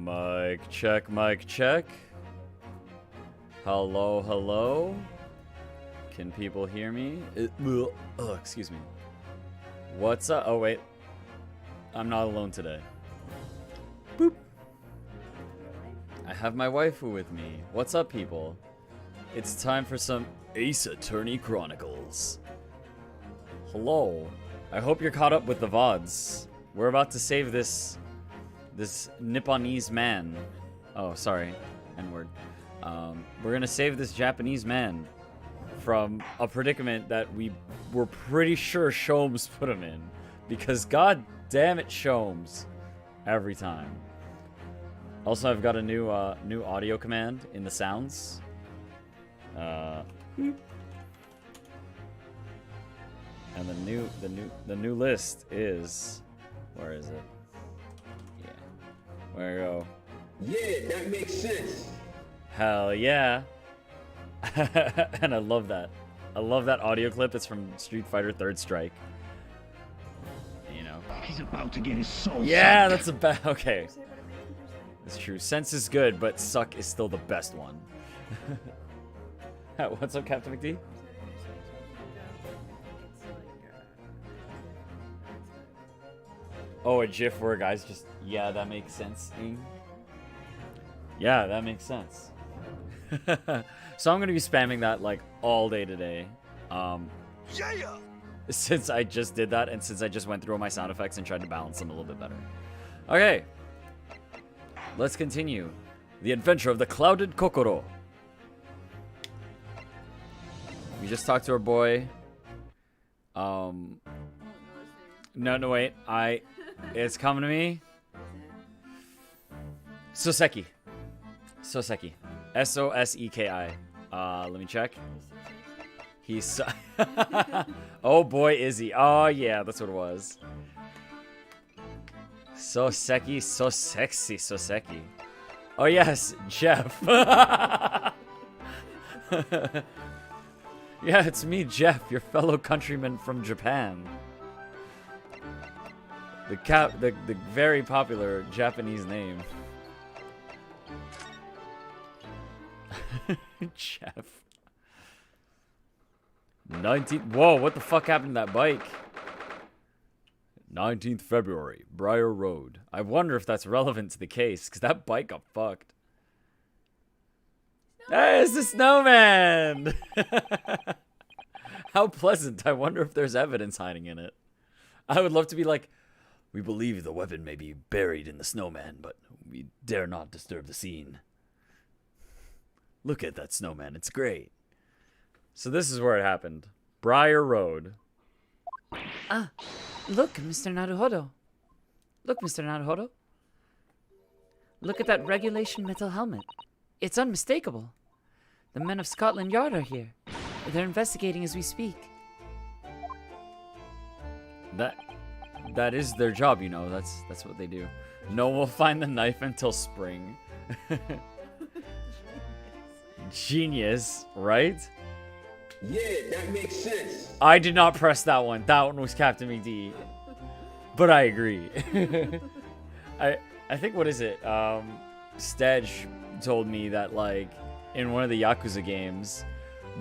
Mic check, mic check. Hello, hello. Can people hear me? Oh, excuse me. What's up? Oh, wait. I'm not alone today. Boop. I have my waifu with me. What's up, people? It's time for some Ace Attorney Chronicles. Hello. I hope you're caught up with the VODs. We're about to save this Nipponese man. Oh, sorry. N-word. We're gonna save this Japanese man from a predicament that we were pretty sure Sholmes put him in. Because god damn it, Sholmes. Every time. Also, I've got a new audio command in the sounds. And the new list is, where is it? Yeah. Where I go? Yeah, that makes sense. Hell yeah. And I love that. I love that audio clip. It's from Street Fighter 3rd Strike. You know. He's about to get his soul. Yeah, that's a bad. Okay. It's true. Sense is good, but suck is still the best one. What's up, CaptnmcD? Oh, a GIF where a guy's just, yeah, that makes sense. Yeah, that makes sense. So I'm gonna be spamming that like all day today. Yeah. Since I just did that, and since I just went through all my sound effects and tried to balance them a little bit better. Okay. Let's continue. The Adventure of the Clouded Kokoro. We just talked to our boy. No, wait. It's coming to me. Soseki. S-O-S-E-K-I. Let me check. He's oh boy, is he. Oh yeah, that's what it was. Soseki, so sexy, Soseki. Oh yes, Jeff. Yeah, it's me, Jeff, your fellow countryman from Japan. The very popular Japanese name. Jeff. 19th. Whoa, what the fuck happened to that bike? 19th February, Briar Road. I wonder if that's relevant to the case, because that bike got fucked. Hey, it's the snowman! How pleasant. I wonder if there's evidence hiding in it. I would love to be like, we believe the weapon may be buried in the snowman, but we dare not disturb the scene. Look at that snowman. It's great. So this is where it happened. Briar Road. Ah, look, Mr. Naruhodo. Look, Mr. Naruhodo. Look at that regulation metal helmet. It's unmistakable. The men of Scotland Yard are here. They're investigating as we speak. That is their job, you know. That's what they do. No one will find the knife until spring. Genius, right? Yeah, that makes sense. I did not press that one. That one was CaptnmcD. But I agree. I think, what is it? Stedge told me that, like, in one of the Yakuza games,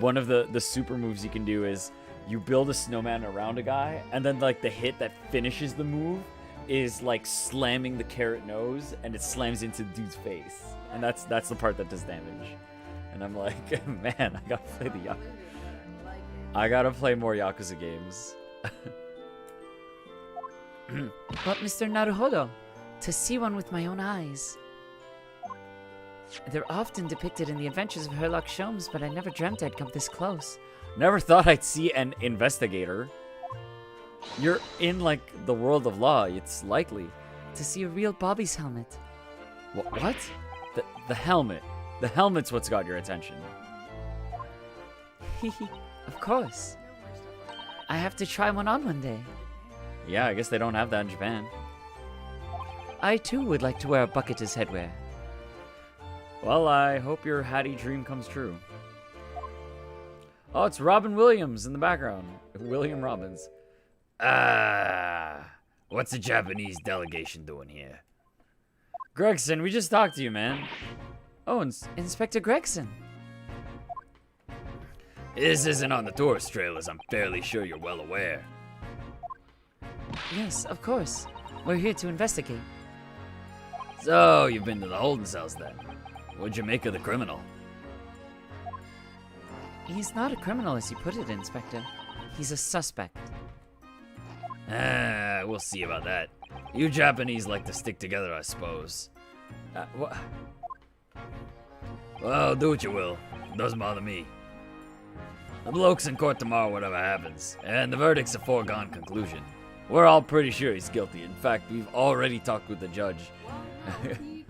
one of the super moves you can do is you build a snowman around a guy, and then, like, the hit that finishes the move is, like, slamming the carrot nose, and it slams into the dude's face. And that's the part that does damage. And I'm like, man, I gotta play the Yakuza. I gotta play more Yakuza games. But Mr. Naruhodo, to see one with my own eyes. They're often depicted in the adventures of Herlock Sholmes, but I never dreamt I'd come this close. Never thought I'd see an investigator. You're in, like, the world of law. It's likely. To see a real Bobby's helmet. What? The helmet. The helmet's what's got your attention. Of course. I have to try one on one day. Yeah, I guess they don't have that in Japan. I too would like to wear a bucket as headwear. Well, I hope your Hattie dream comes true. Oh, it's Robin Williams in the background. William Robbins. What's the Japanese delegation doing here? Gregson, we just talked to you, man. Oh, Inspector Gregson. This isn't on the tourist trail, as I'm fairly sure you're well aware. Yes, of course. We're here to investigate. So, you've been to the holding cells then. What'd you make of the criminal? He's not a criminal as you put it, Inspector. He's a suspect. We'll see about that. You Japanese like to stick together, I suppose. What? Well, do what you will. Doesn't bother me. The bloke's in court tomorrow, whatever happens. And the verdict's a foregone conclusion. We're all pretty sure he's guilty. In fact, we've already talked with the judge. Well, no, he told you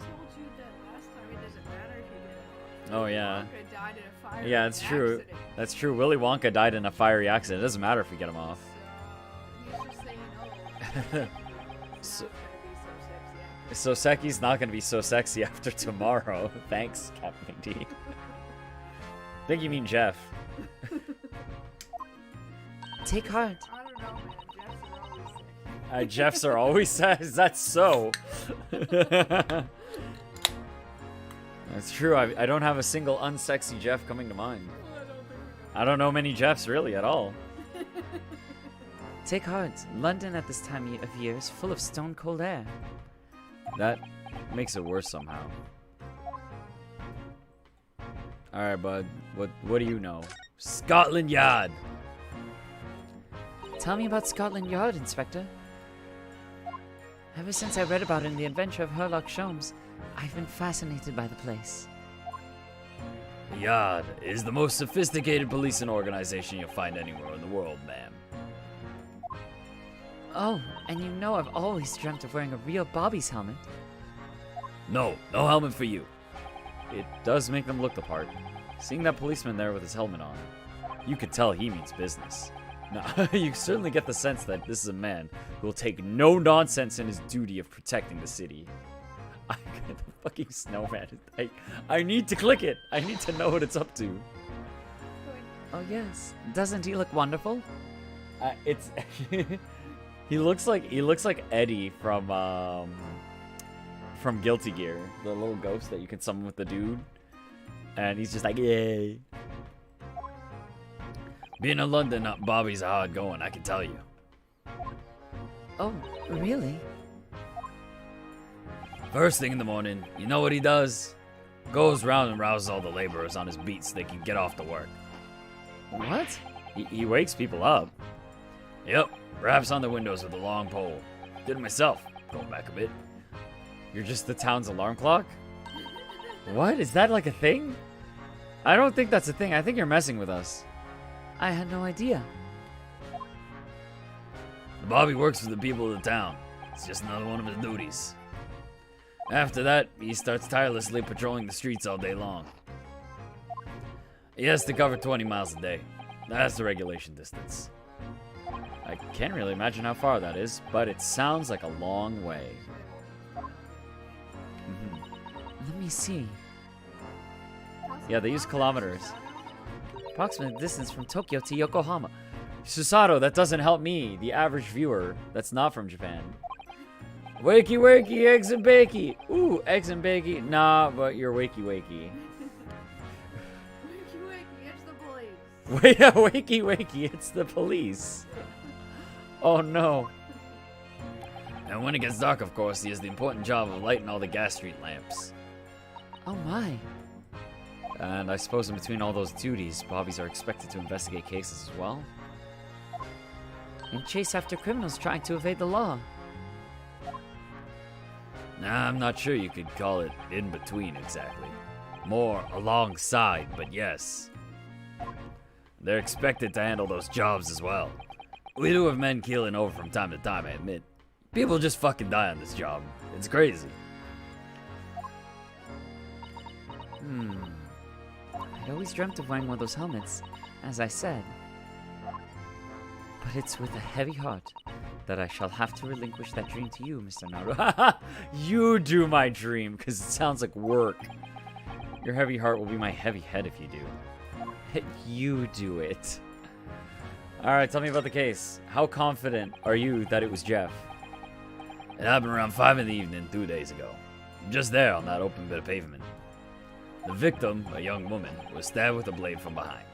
that last time it doesn't matter if you get it. Oh, yeah. Wonka died in a fire Yeah, it's true. That's true. Willy Wonka died in a fiery accident. It doesn't matter if we get him off. So, he's just saying, So- so, Seki's not gonna be so sexy after tomorrow. Thanks, CaptnmcD. I think you mean Jeff. Take heart. I don't know, man. Jeffs are always says that's so. That's true. I don't have a single unsexy Jeff coming to mind. I don't know many Jeffs really at all. Take heart. London at this time of year is full of stone cold air. That makes it worse somehow. All right, bud. What do you know? Scotland Yard. Tell me about Scotland Yard, Inspector. Ever since I read about it in The Adventure of Sherlock Sholmes, I've been fascinated by the place. The Yard is the most sophisticated policing organization you'll find anywhere in the world, ma'am. Oh, and you know I've always dreamt of wearing a real Bobby's helmet. No helmet for you. It does make them look the part. Seeing that policeman there with his helmet on, you could tell he means business. Now, you certainly get the sense that this is a man who will take no nonsense in his duty of protecting the city. I got the fucking snowman. I need to click it. I need to know what it's up to. Oh yes, doesn't he look wonderful? It's he looks like Eddie from Guilty Gear, the little ghost that you can summon with the dude, and he's just like, yay. Being in London, Bobby's hard going, I can tell you. Oh, really? First thing in the morning, you know what he does? Goes round and rouses all the laborers on his beat so they can get off to work. What? He wakes people up. Yep, raps on the windows with a long pole. Did it myself, going back a bit. You're just the town's alarm clock? What? Is that like a thing? I don't think that's a thing. I think you're messing with us. I had no idea. Bobby works for the people of the town. It's just another one of his duties. After that, he starts tirelessly patrolling the streets all day long. He has to cover 20 miles a day. That's the regulation distance. I can't really imagine how far that is, but it sounds like a long way. Let me see. Yeah, they use kilometers. Approximate distance from Tokyo to Yokohama. Susato, that doesn't help me, the average viewer that's not from Japan. Wakey wakey, eggs and bakey. Ooh, eggs and bakey. Nah, but you're wakey wakey. Wakey, wakey, it's the police. Wakey wakey, it's the police. Oh no. And when it gets dark, of course, he has the important job of lighting all the gas street lamps. Oh my. And I suppose in between all those duties, Bobbies are expected to investigate cases as well. And chase after criminals trying to evade the law. Nah, I'm not sure you could call it in between exactly. More alongside, but yes. They're expected to handle those jobs as well. We do have men keeling over from time to time, I admit. People just fucking die on this job. It's crazy. I'd always dreamt of wearing one of those helmets, as I said. But it's with a heavy heart that I shall have to relinquish that dream to you, Mr. Naruto. You do my dream, because it sounds like work. Your heavy heart will be my heavy head if you do. You do it. Alright, tell me about the case. How confident are you that it was Jeff? It happened around 5 in the evening 2 days ago. Just there on that open bit of pavement. The victim, a young woman, was stabbed with a blade from behind.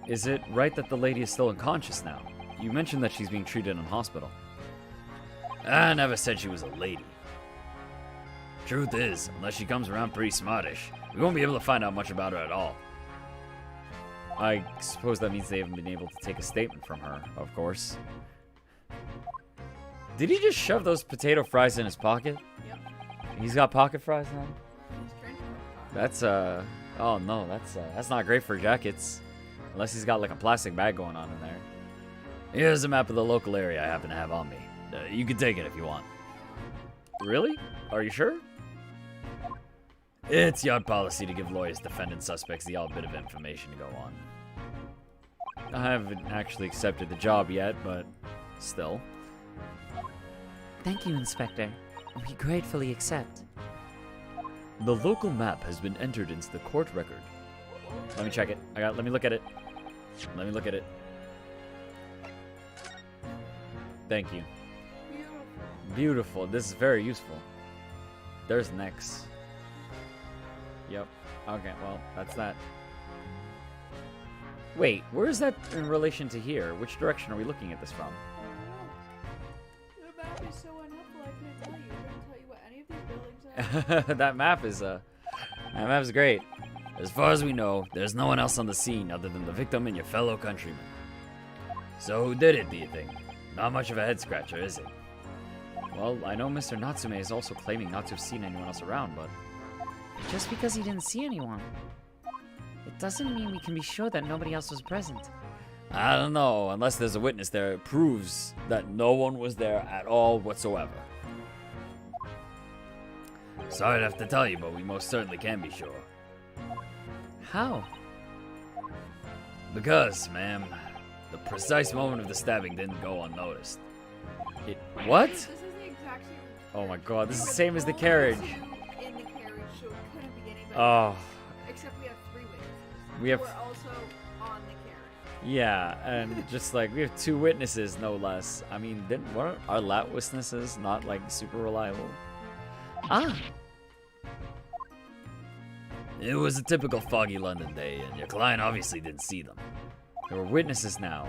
Is it right that the lady is still unconscious now? You mentioned that she's being treated in hospital. I never said she was a lady. Truth is, unless she comes around pretty smartish, we won't be able to find out much about her at all. I suppose that means they haven't been able to take a statement from her, of course. Did he just shove those potato fries in his pocket? Yep. He's got pocket fries now? He's trench coat. That's, oh no, that's not great for jackets. Unless he's got like a plastic bag going on in there. Here's a map of the local area I happen to have on me. You can take it if you want. Really? Are you sure? It's yard policy to give lawyers defendant suspects the odd bit of information to go on. I haven't actually accepted the job yet, but still. Thank you, Inspector. We gratefully accept. The local map has been entered into the court record. Let me check it. Let me look at it. Let me look at it. Thank you. Beautiful. Beautiful. This is very useful. There's next. Yep. Okay, well, that's that. Wait, where is that in relation to here? Which direction are we looking at this from? The map is so unhelpful, I couldn't tell you. It doesn't tell you what any of these buildings are. That map is great. As far as we know, there's no one else on the scene other than the victim and your fellow countryman. So who did it, do you think? Not much of a head scratcher, is it? Well, I know Mr. Natsume is also claiming not to have seen anyone else around, but Just because he didn't see anyone, it doesn't mean we can be sure that nobody else was present. I don't know, unless there's a witness there, it proves that no one was there at all whatsoever. Sorry to have to tell you, but we most certainly can be sure. How? Because, ma'am, the precise moment of the stabbing didn't go unnoticed. What? This is the exact same. Oh my god, this is the same as the carriage. In the carriage, so it couldn't be anybody. Oh, Except we have 3 witnesses. we have, Who are also on the carriage. yeah, and just like, we have 2 witnesses, no less. I mean, weren't our lab witnesses not like super reliable? Ah, It was a typical foggy London day, and your client obviously didn't see them. There were witnesses now.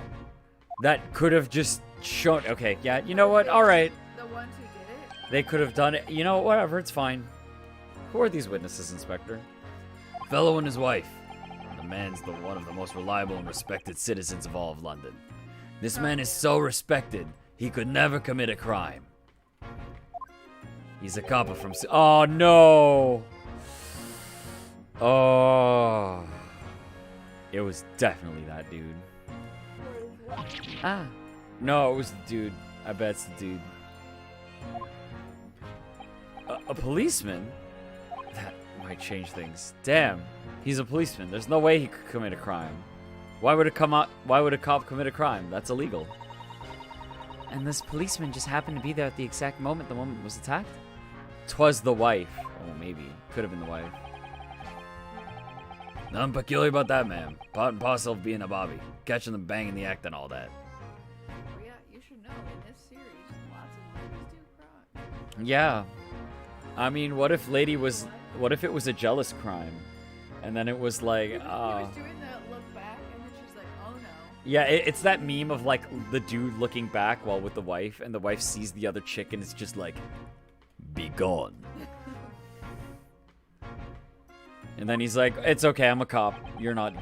That could have just shown, okay, yeah, you know what, alright. The ones who did it. They could have done it, you know, whatever, it's fine. Who are these witnesses, Inspector? Fellow and his wife. The man's one of the most reliable and respected citizens of all of London. This man is so respected, he could never commit a crime. He's a copper from... Oh, no! Oh. It was definitely that dude. ah, No, it was the dude. I bet it's the dude. A policeman? That might change things. Damn. He's a policeman. There's no way he could commit a crime. Why would a cop commit a crime? That's illegal. and this policeman just happened to be there at the exact moment the woman was attacked? 'Twas the wife. Oh, maybe. Could have been the wife. Nothing peculiar about that, ma'am. Part and parcel of being a bobby. Catching them banging the act and all that. Oh yeah, you should know. In this series, lots of ladies do crime. Yeah. I mean, what if it was a jealous crime? And then it was like, He was doing the look back, and then she's like, "Oh no." yeah, it's that meme of like the dude looking back while with the wife, and the wife sees the other chick, and it's just like, Be gone. and then he's like, "It's okay, I'm a cop. You're not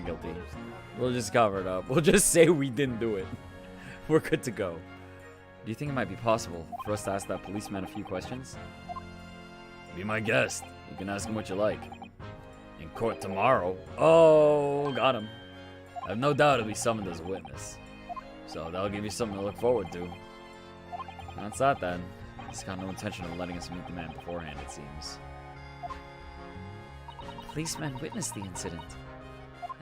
guilty. We'll just cover it up. We'll just say we didn't do it. We're good to go." Do you think it might be possible for us to ask that policeman a few questions? Be my guest. You can ask him what you like. In court tomorrow. Oh, got him. I have no doubt he'll be summoned as a witness. So that'll give you something to look forward to. That's that then. He's got no intention of letting us meet the man beforehand, it seems. Policeman witnessed the incident.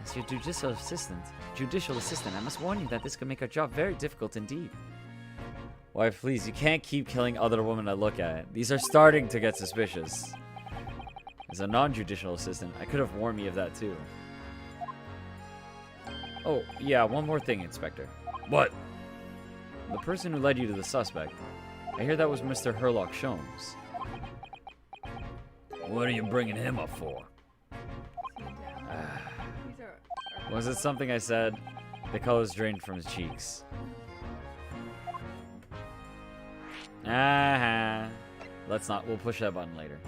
As your judicial assistant, I must warn you that this could make our job very difficult indeed. Wife, please, you can't keep killing other women I look at. These are starting to get suspicious. As a non-judicial assistant, I could have warned me of that too. Oh, yeah, one more thing, Inspector. What? The person who led you to the suspect, I hear that was Mr. Sholmes. What are you bringing him up for? Sit down. These are Was it something I said? The color's drained from his cheeks. Let's not. We'll push that button later.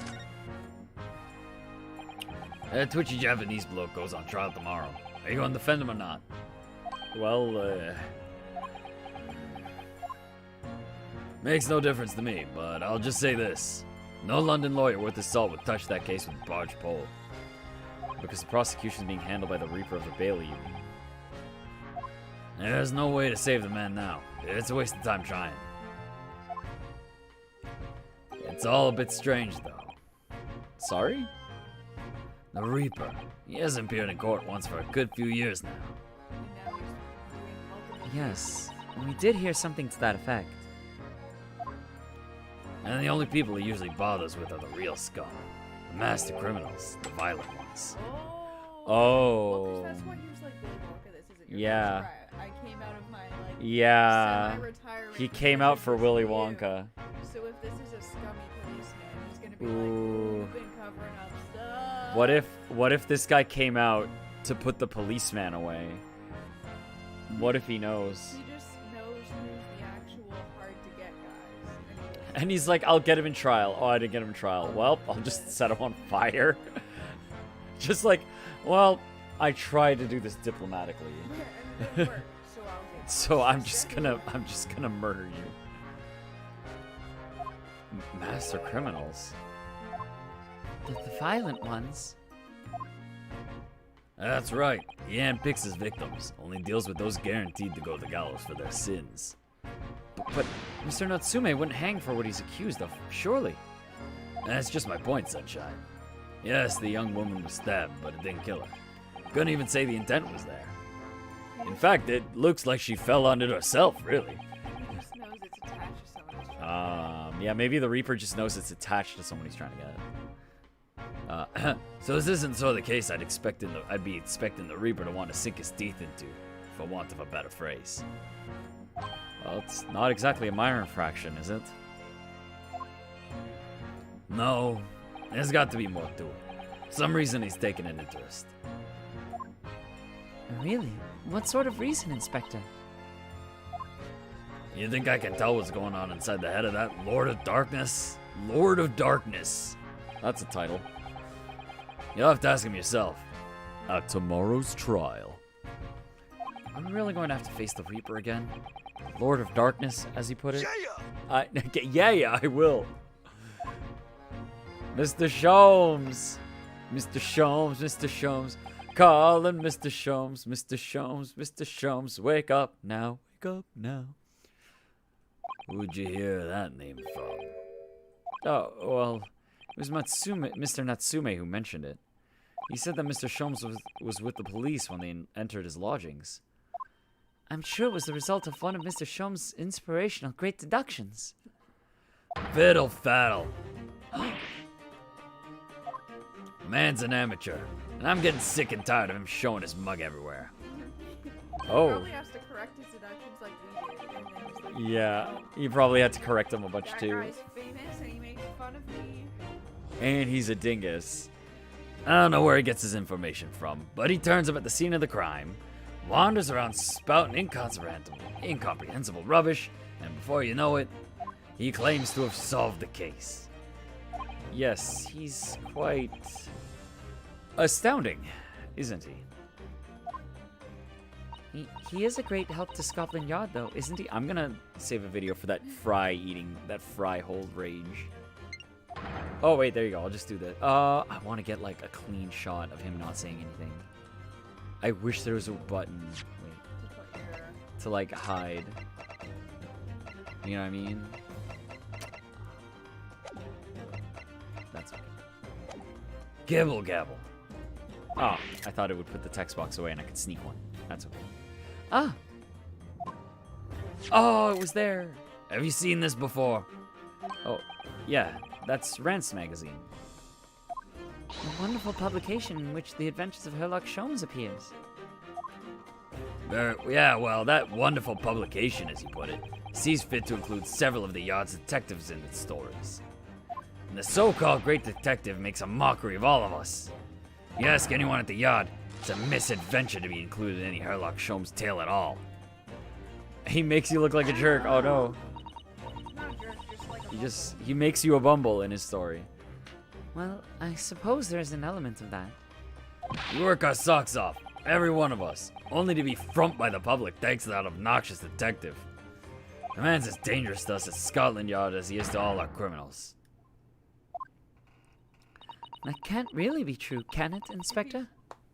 That twitchy Japanese bloke goes on trial tomorrow. Are you going to defend him or not? Well, makes no difference to me, but I'll just say this. No London lawyer worth his salt would touch that case with a barge pole. Because the prosecution's being handled by the Reaper of the Bailey Union. There's no way to save the man now. It's a waste of time trying. It's all a bit strange, though. Sorry? The Reaper. He hasn't appeared in court once for a good few years now. and now he's doing multiple. Yes, and we did hear something to that effect. And the only people he usually bothers with are the real scum. The master criminals, the violent ones. Oh. Well, 'cause that's why he was like, Willy Wonka, this isn't your Yeah. first try. I came out of my like Yeah. semi-retirement. He came out for position Willy you. Wonka. So if this is a scummy policeman, he's gonna be Ooh. like, you've been covering up stuff. What if this guy came out to put the policeman away? What if he knows? He just knows who's the actual hard-to-get guys. And he's like, I'll get him in trial. Oh, I didn't get him in trial. Well, I'll just set him on fire. Just like, well, I tried to do this diplomatically. Yeah, and it didn't work, so I was like, So I'm just gonna murder you. Master criminals. The violent ones. That's right. He handpicks his victims. Only deals with those guaranteed to go to the gallows for their sins. But Mr. Natsume wouldn't hang for what he's accused of, surely. That's just my point, Sunshine. Yes, the young woman was stabbed, but it didn't kill her. Couldn't even say the intent was there. In fact, it looks like she fell on it herself, really. he just knows it's attached to someone who's trying to Yeah, maybe the Reaper just knows it's attached to someone he's trying to get. So this isn't sort of the case I'd be expecting the Reaper to want to sink his teeth into, for want of a better phrase. Well, it's not exactly a minor infraction, is it? No, there's got to be more to it. For some reason he's taken an interest. Really? What sort of reason, Inspector? You think I can tell what's going on inside the head of that Lord of Darkness? Lord of Darkness. That's a title. You'll have to ask him yourself. At tomorrow's trial. Are we really going to have to face the Reaper again? Lord of Darkness, as he put it? Yeah, I will. Mr. Sholmes. Mr. Sholmes, Mr. Sholmes. Calling Mr. Sholmes, Mr. Sholmes, Mr. Sholmes. Wake up now, wake up now. Who'd you hear that name from? Oh, well, it was Mr. Natsume who mentioned it. He said that Mr. Sholmes was with the police when they entered his lodgings. I'm sure it was the result of one of Mr. Sholmes' inspirational great deductions. Fiddle faddle. Man's an amateur, and I'm getting sick and tired of him showing his mug everywhere. Oh. Probably has to correct his deductions like we did. And then just like, Yeah, you probably had to correct him a bunch that too. guy's famous and he makes fun of me. And he's a dingus. I don't know where he gets his information from, but he turns up at the scene of the crime, wanders around spouting incomprehensible rubbish, and before you know it, he claims to have solved the case. Yes, he's quite astounding, isn't he? He is a great help to Scotland Yard, though, isn't he? I'm gonna save a video for that fry hold rage. Oh wait, there you go. I'll just do that. I want to get like a clean shot of him not saying anything. I wish there was a button. Wait, To put your to like hide. You know what I mean? That's okay. Gibble gabble. Oh, I thought it would put the text box away and I could sneak one. That's okay. Ah! Oh, it was there! Have you seen this before? Oh, yeah, that's Rance magazine. A wonderful publication in which the adventures of Sherlock Sholmes appears. Yeah, well, that wonderful publication, as you put it, sees fit to include several of the Yard's detectives in its stories. And the so-called great detective makes a mockery of all of us. You ask anyone at the yard, it's a misadventure to be included in any Sherlock Sholmes tale at all. He makes you look like a jerk. Oh no. Not a jerk, just like a He makes you a bumble in his story. Well, I suppose there's an element of that. We work our socks off, every one of us, only to be frumped by the public thanks to that obnoxious detective. The man's as dangerous to us at Scotland Yard as he is to all our criminals. That can't really be true, can it, Inspector?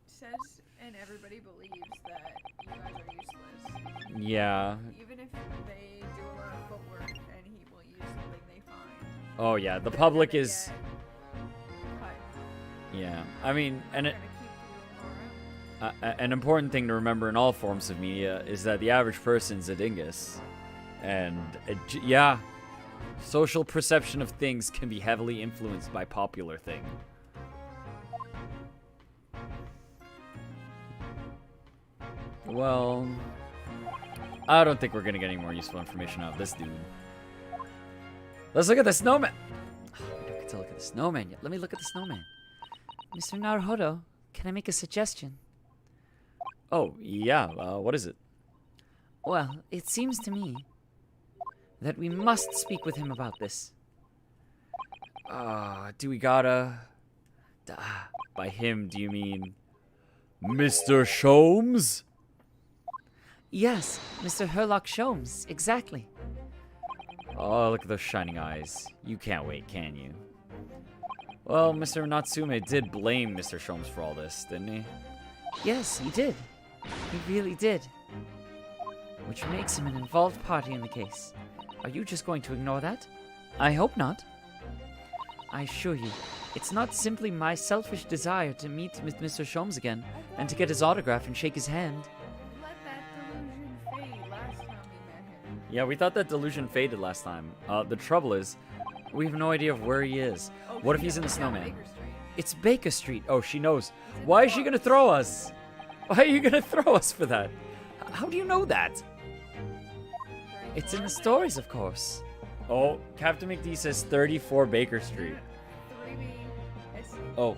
says, and everybody believes that you guys are useless. Yeah. Even if they do a lot of footwork and he will use something they find. Oh yeah, the they're public gonna is... get cut. Yeah. I mean, and They're it, gonna keep you around. an important thing to remember in all forms of media is that the average person's a dingus. And yeah, social perception of things can be heavily influenced by popular thing. Well, I don't think we're gonna get any more useful information out of this dude. Let's look at the snowman. Oh, we don't get to look at the snowman yet. Let me look at the snowman. Mr. Naruhodo, can I make a suggestion? Oh, yeah, what is it? Well, it seems to me that we must speak with him about this. Do we gotta... By him, do you mean... Mr. Sholmes? Yes, Mr. Sherlock Sholmes, exactly. Oh, look at those shining eyes. You can't wait, can you? Well, Mr. Natsume did blame Mr. Sholmes for all this, didn't he? Yes, he did. He really did. Which makes him an involved party in the case. Are you just going to ignore that? I hope not. I assure you, it's not simply my selfish desire to meet with Mr. Sholmes again and to get his autograph and shake his hand. Let that delusion fade last time we met him. Yeah, we thought that delusion faded last time. The trouble is, we have no idea of where he is. Oh, What if yeah, he's in the yeah, snowman? Baker Street. It's Baker Street. Oh, she knows. Why is she gonna throw us? Why are you gonna throw us for that? How do you know that? It's in the stories, of course. Oh, CaptnmcD says 34 Baker Street. 3B. It's Oh,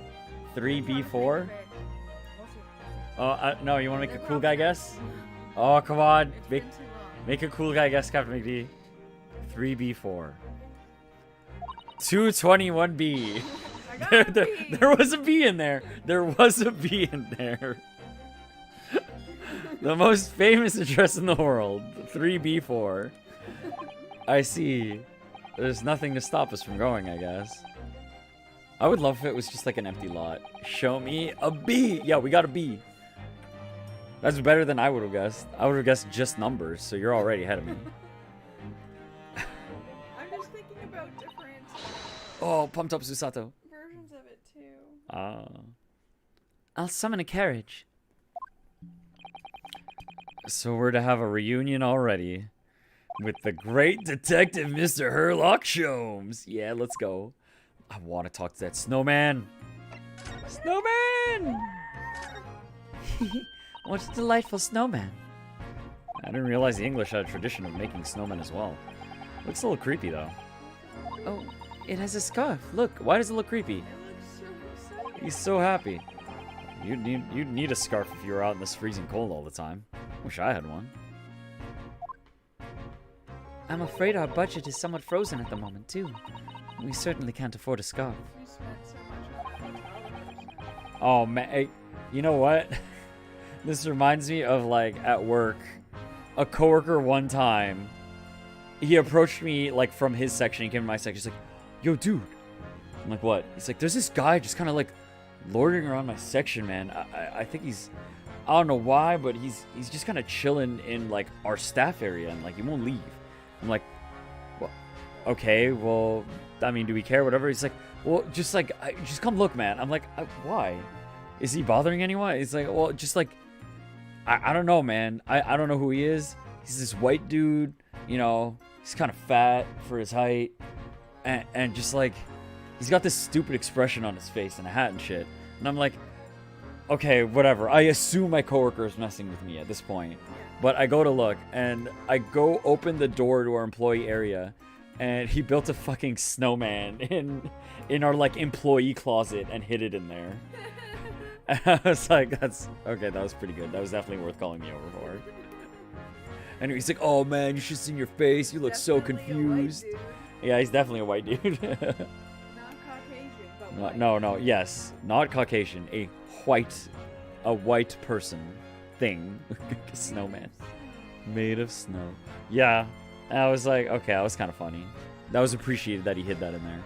3B4? Oh, no, you wanna make a cool guy guess? Oh, come on. It's Make, been too long. make a cool guy guess, CaptnmcD. 3B4. 221B. I got There, a there, B. there was a B in there. There was a B in there. The most famous address in the world. 3B4. I see. There's nothing to stop us from going, I guess. I would love if it was just like an empty lot. Show me a B. Yeah, we got a B. That's better than I would have guessed. I would have guessed just numbers, so you're already ahead of me. I'm just thinking about different Oh, pumped up Susato. versions of it too. Ah. I'll summon a carriage. So we're to have a reunion already with the great detective Mr. Sherlock Sholmes. Yeah, let's go. I want to talk to that snowman. Snowman! What a delightful snowman. I didn't realize the English had a tradition of making snowmen as well. Looks a little creepy though. Oh, it has a scarf. Look, why does it look creepy? It looks so exciting. He's so happy. You'd need a scarf if you were out in this freezing cold all the time. Wish I had one. I'm afraid our budget is somewhat frozen at the moment, too. We certainly can't afford a scarf. We spent so much on that hotel. Oh man, hey, you know what? This reminds me of like at work, a coworker one time. He approached me like from his section. He came to my section. He's like, "Yo, dude." I'm like, "What?" He's like, "There's this guy just kind of like loitering around my section, man. I think he's, I don't know why, but he's just kind of chilling in like our staff area and like he won't leave." I'm like, "Well, okay, well, I mean, do we care? Whatever." He's like, "Well, just like, just come look, man." I'm like, "Why? Is he bothering anyone?" He's like, "Well, just like, I don't know, man. I don't know who he is. He's this white dude, you know, he's kind of fat for his height, and just like, he's got this stupid expression on his face and a hat and shit." And I'm like, okay, whatever. I assume my coworker is messing with me at this point. But I go to look, and I go open the door to our employee area, and he built a fucking snowman in our like employee closet and hid it in there. And I was like, that's okay. That was pretty good. That was definitely worth calling me over for. And he's like, "Oh man, you should see your face. You look so Definitely a white confused." dude. Yeah, he's definitely a white dude. Not Caucasian, but white. No, yes, not Caucasian. A white person thing, snowman made of snow. Yeah, and I was like, okay, that was kind of funny. That was appreciated that he hid that in there.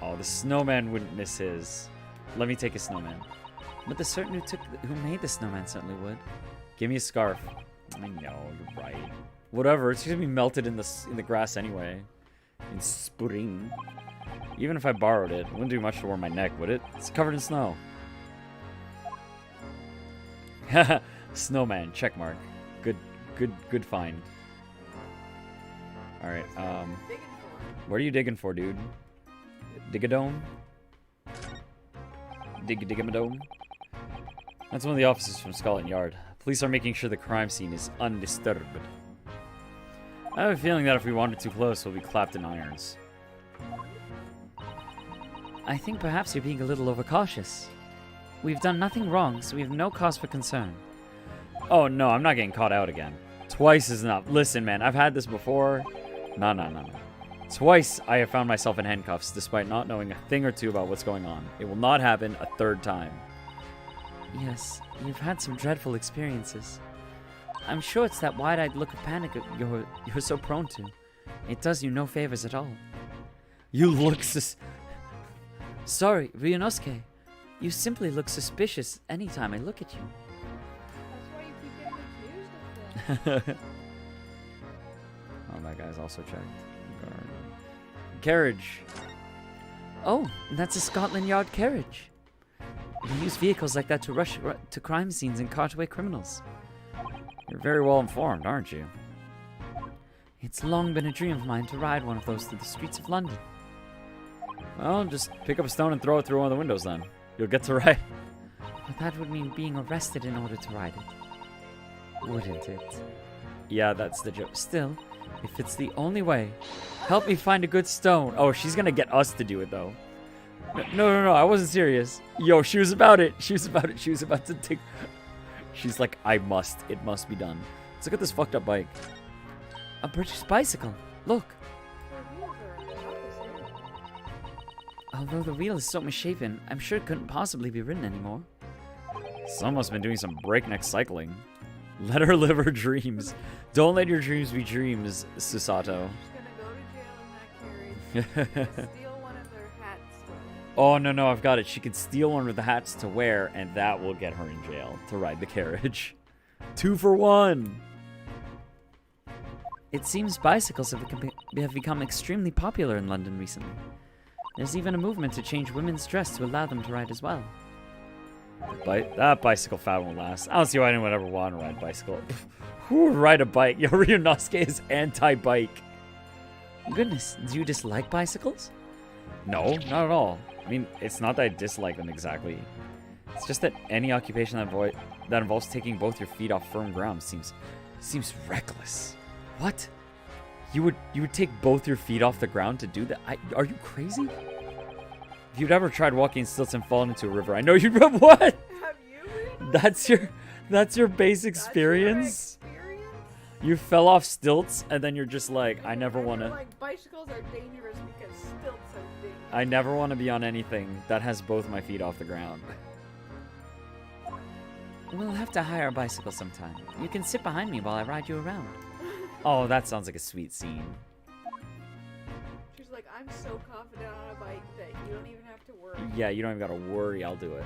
Oh, the snowman wouldn't miss his. Let me take a snowman. But the certain who made the snowman certainly would. Give me a scarf. I know, you're right. Whatever, it's gonna be melted in the grass anyway. In spring. Even if I borrowed it, it wouldn't do much to warm my neck, would it? It's covered in snow. Snowman, check mark. Good find. Alright, Digging for what are you digging for, dude? Dig-a-dome? Dig-a-dig-a-dome? That's one of the officers from Scotland Yard. Police are making sure the crime scene is undisturbed. I have a feeling that if we wander too close, we'll be clapped in irons. I think perhaps you're being a little overcautious. We've done nothing wrong, so we have no cause for concern. Oh no, I'm not getting caught out again. Twice is enough. Listen, man, I've had this before. No. Twice I have found myself in handcuffs despite not knowing a thing or two about what's going on. It will not happen a third time. Yes, you've had some dreadful experiences. I'm sure it's that wide-eyed look of panic you're so prone to. It does you no favors at all. You look Sorry, Ryunosuke. You simply look suspicious anytime I look at you. That's why you keep getting accused of things. Oh, that guy's also checked. Carriage. Oh, that's a Scotland Yard carriage. They use vehicles like that to rush to crime scenes and cart away criminals. You're very well informed, aren't you? It's long been a dream of mine to ride one of those through the streets of London. Well, just pick up a stone and throw it through one of the windows then. You'll get to ride. But that would mean being arrested in order to ride it. Wouldn't it? Yeah, that's the joke. Still, if it's the only way, Help me find a good stone. Oh, she's gonna get us to do it though. No, I wasn't serious. Yo, she was about it. She was about to take... She's like, I must. It must be done. Let's look at this fucked up bike. a British bicycle. Look. Their wheels are not the same. Although the wheel is so misshapen, I'm sure it couldn't possibly be ridden anymore. Someone must have been doing some breakneck cycling. Let her live her dreams. Don't let your dreams be dreams, Susato. She's gonna go to jail in that carriage. Steal one of their hats. Oh, no, I've got it. She could steal one of the hats to wear, and that will get her in jail to ride the carriage. 2 for 1. It seems bicycles have become extremely popular in London recently. There's even a movement to change women's dress to allow them to ride as well. That bicycle fad won't last. I don't see why anyone would ever want to ride a bicycle. Who would ride a bike? Yo, Ryunosuke is anti-bike. Goodness, do you dislike bicycles? No, not at all. I mean, it's not that I dislike them exactly. It's just that any occupation that involves taking both your feet off firm ground seems reckless. What? You would take both your feet off the ground to do that? Are you crazy? If you'd ever tried walking in stilts and fallen into a river, I know you'd. What? Have you? That's your base experience. You fell off stilts and then you're just like, I never want to. Like bicycles are dangerous because stilts are dangerous. I never want to be on anything that has both my feet off the ground. We'll have to hire a bicycle sometime. You can sit behind me while I ride you around. Oh, that sounds like a sweet scene. She's like, I'm so confident on a bike that you don't even have to worry. Yeah, you don't even gotta worry, I'll do it.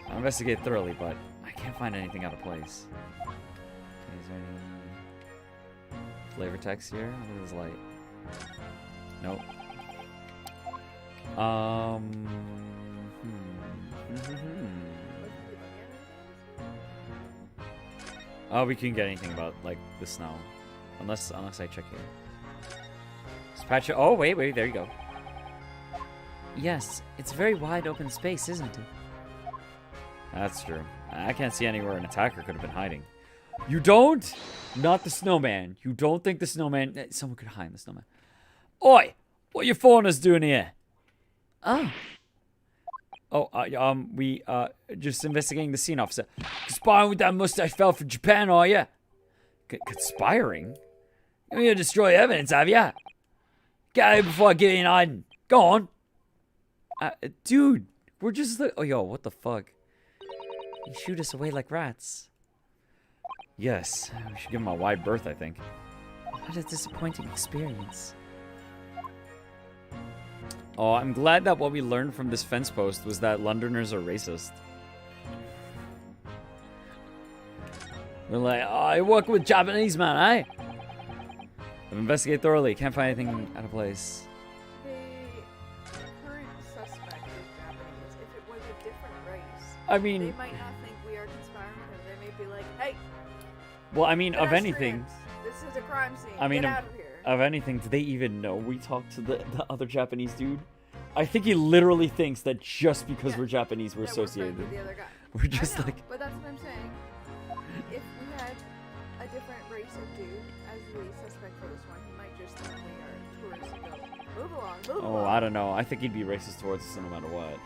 I'll investigate thoroughly, but I can't find anything out of place. Okay, is there any flavor text here? Look at this light. Nope. Oh, we couldn't get anything about, like, the snow. Unless I check here. Dispatch. Oh, wait, there you go. Yes, it's a very wide open space, isn't it? That's true. I can't see anywhere an attacker could have been hiding. You don't? Not the snowman. You don't think the snowman... Someone could hide the snowman. Oi! What you foreigners doing here? Oh, We just investigating the scene, officer. Conspiring with that mustache fella from Japan, are ya? Conspiring? You're gonna destroy evidence, have ya? Get out of here before I get you in hiding. Go on. dude, we're just oh, yo, what the fuck? You shoot us away like rats. Yes, we should give him a wide berth, I think. What a disappointing experience. Oh, I'm glad that what we learned from this fence post was that Londoners are racist. We're like, oh, I work with Japanese, man, eh? I've investigated thoroughly. Can't find anything out of place. The current suspect is Japanese. If it was a different race, I they mean, might not think we are conspiring with them. They may be like, hey, well, I mean, of anything, this is a crime scene. I mean, Get out of here. of anything, do they even know we talked to the other Japanese dude? I think he literally thinks that just because Yeah, we're Japanese, we're that friends associated. with the other guy. We're just I know, like, but that's what I'm saying. If we had a different race of dude as the suspect for this one, he might just think we are tourists and go, move along, move oh, along. I don't know. I think he'd be racist towards us no matter what.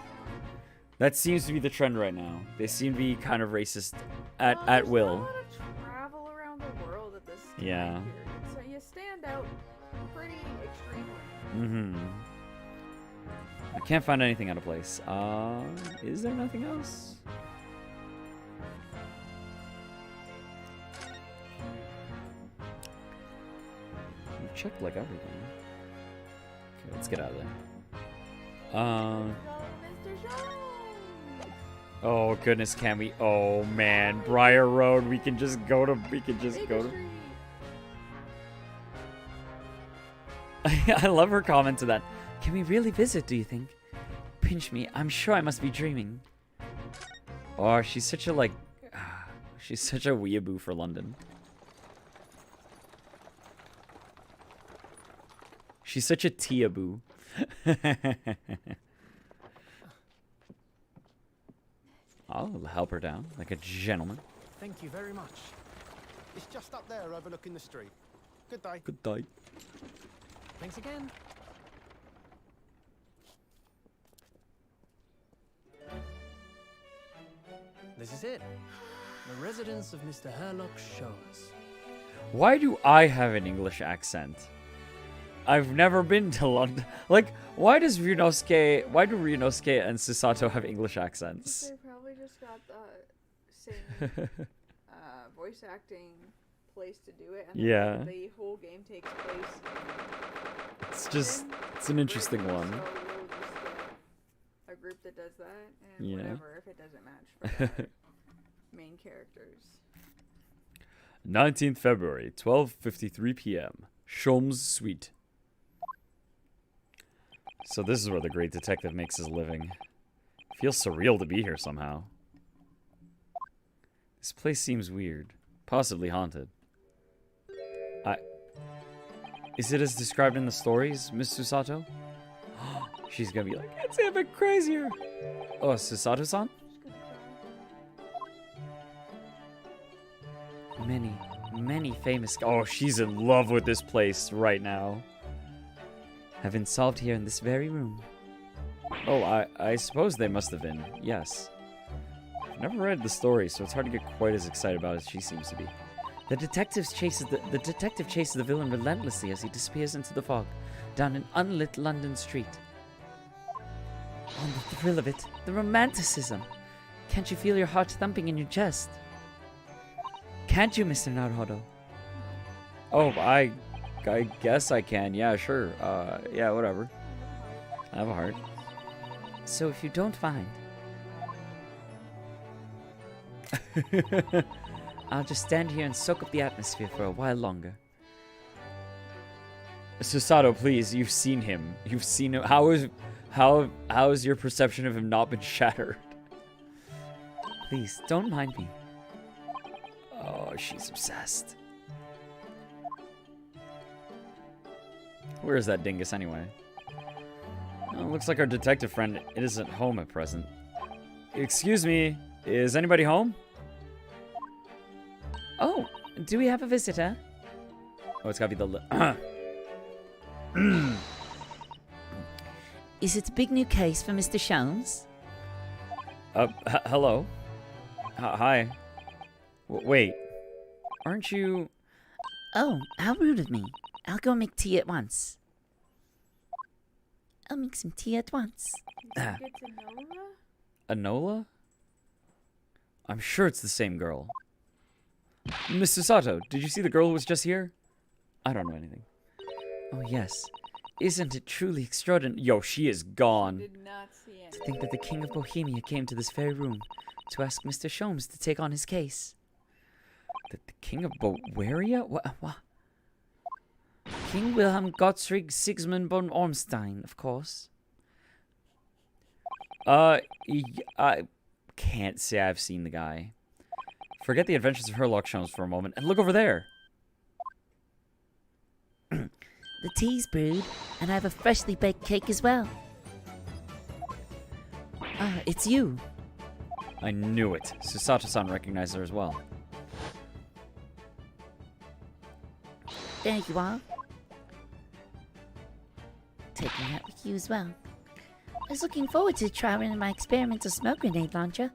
That seems to be the trend right now. They seem to be kind of racist at There's will. not a lot of travel around the world at this time Yeah. period, so you stand out pretty extremely. Mm-hmm. I can't find anything out of place. Is there nothing else? We've checked like everything. Okay, let's get out of there. Mr. Sholmes! Oh goodness, can we? Oh man, Briar Road. We can just go to. We can just Baker go to. Street. I love her comment to that. Can we really visit, do you think? Pinch me, I'm sure I must be dreaming. Oh, she's such a like. She's such a weeaboo for London. She's such a teaboo. I'll help her down like a gentleman. Thank you very much. It's just up there overlooking the street. Good day. Good day. Thanks again. This is it. The residence of Mr. Herlock Sholmes. Why do I have an English accent? I've never been to London. Like, why do Ryunosuke and Susato have English accents? They probably just got the same voice acting place to do it. And Yeah. the whole game takes place. It's an interesting Britain, one. So we'll just get a group that does that, and Yeah. whatever if it doesn't match for the main characters. 19th February, 12:53 p.m. Sholmes Suite. So this is where the great detective makes his living. Feels surreal to be here somehow. This place seems weird, possibly haunted. Is it as described in the stories, Miss Susato? She's gonna be like, it's even crazier. Oh, Susato-san? Many famous Oh, she's in love with this place right now. have been solved here in this very room. Oh, I suppose they must have been. Yes. I've never read the story, so it's hard to get quite as excited about it as she seems to be. The detective chases the villain relentlessly as he disappears into the fog down an unlit London street. Oh, the thrill of it, the romanticism. Can't you feel your heart thumping in your chest? Can't you, Mr. Naruhodo? Oh, I guess I can. Yeah, sure. Yeah, whatever. I have a heart. So if you don't find, I'll just stand here and soak up the atmosphere for a while longer. Susato, please, you've seen him. You've seen him. How has your perception of him not been shattered? Please, don't mind me. Oh, she's obsessed. Where is that dingus anyway? Oh, looks like our detective friend isn't home at present. Excuse me, is anybody home? Oh, do we have a visitor? Oh, it's gotta be the... Is it a big new case for Mr. Sholmes? Hello? Hi. Wait. Aren't you... Oh, how rude of me. I'll go make tea at once. I'll make some tea at once. You think it's Enola? Enola? I'm sure it's the same girl. Mr. Sato, did you see the girl who was just here? I don't know anything. Oh, yes. Isn't it truly extraordinary? Yo, she is gone. Did not see To it. think that the King of Bohemia came to this very room to ask Mr. Sholmes to take on his case. The King of Bohemia? What? King Wilhelm Gottfried Sigismund von Ormstein, of course. I can't say I've seen the guy. Forget the adventures of Herlock Sholmes for a moment and look over there. The tea's brewed, and I have a freshly baked cake as well. Ah, it's you. I knew it. Susato-san recognized her as well. There you are. Taking that with you as well. I was looking forward to trying my experimental smoke grenade launcher.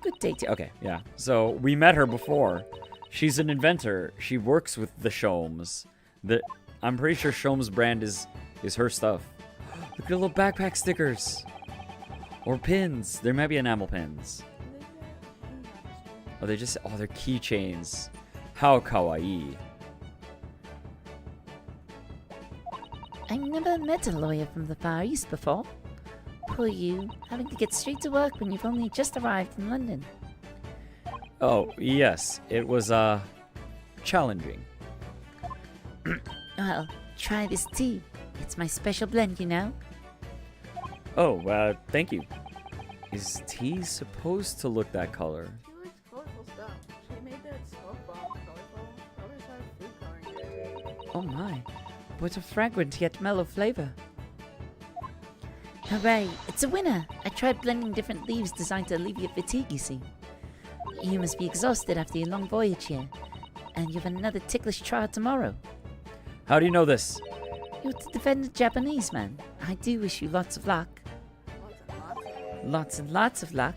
Good day to... Okay, yeah. So, we met her before. She's an inventor. She works with the Sholmes. I'm pretty sure Sholmes brand is her stuff. Look at the little backpack stickers. Or pins. There might be enamel pins. Oh, they're keychains. How kawaii. I've never met a lawyer from the Far East before. Poor you, having to get straight to work when you've only just arrived in London. Oh, yes. It was, challenging. Well, try this tea. It's my special blend, you know. Oh, thank you. Is tea supposed to look that color? She likes colorful stuff. She made that smoke bomb colorful. Others have food coloring in it. Oh my, what a fragrant yet mellow flavor. Hooray, it's a winner! I tried blending different leaves designed to alleviate fatigue, you see. You must be exhausted after your long voyage here, and you've another ticklish trial tomorrow. How do you know this? You're to defend the Japanese man. I do wish you lots of luck. Lots and lots. Lots and lots of luck.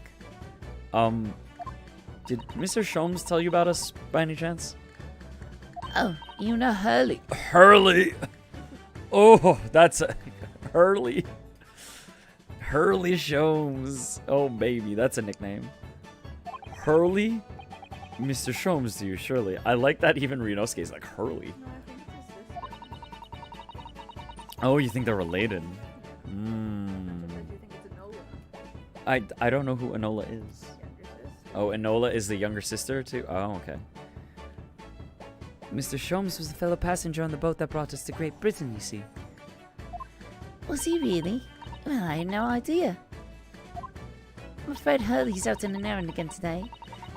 Did Mr. Sholmes tell you about us by any chance? Oh, you know Hurley. Hurley! Oh, that's Hurley. Hurley Sholmes. Oh, baby, that's a nickname. Hurley? Mr. Sholmes to you, surely. I like that even Rinosuke's like Hurley. No, I think it's his sister. Oh, you think they're related? But I do think it's Enola. I don't know who Enola is. Younger sister. Oh, Enola is the younger sister too? Oh, okay. Mr. Sholmes was a fellow passenger on the boat that brought us to Great Britain, you see. Was he really? Well, I had no idea. I'm afraid Hurley's out on an errand again today,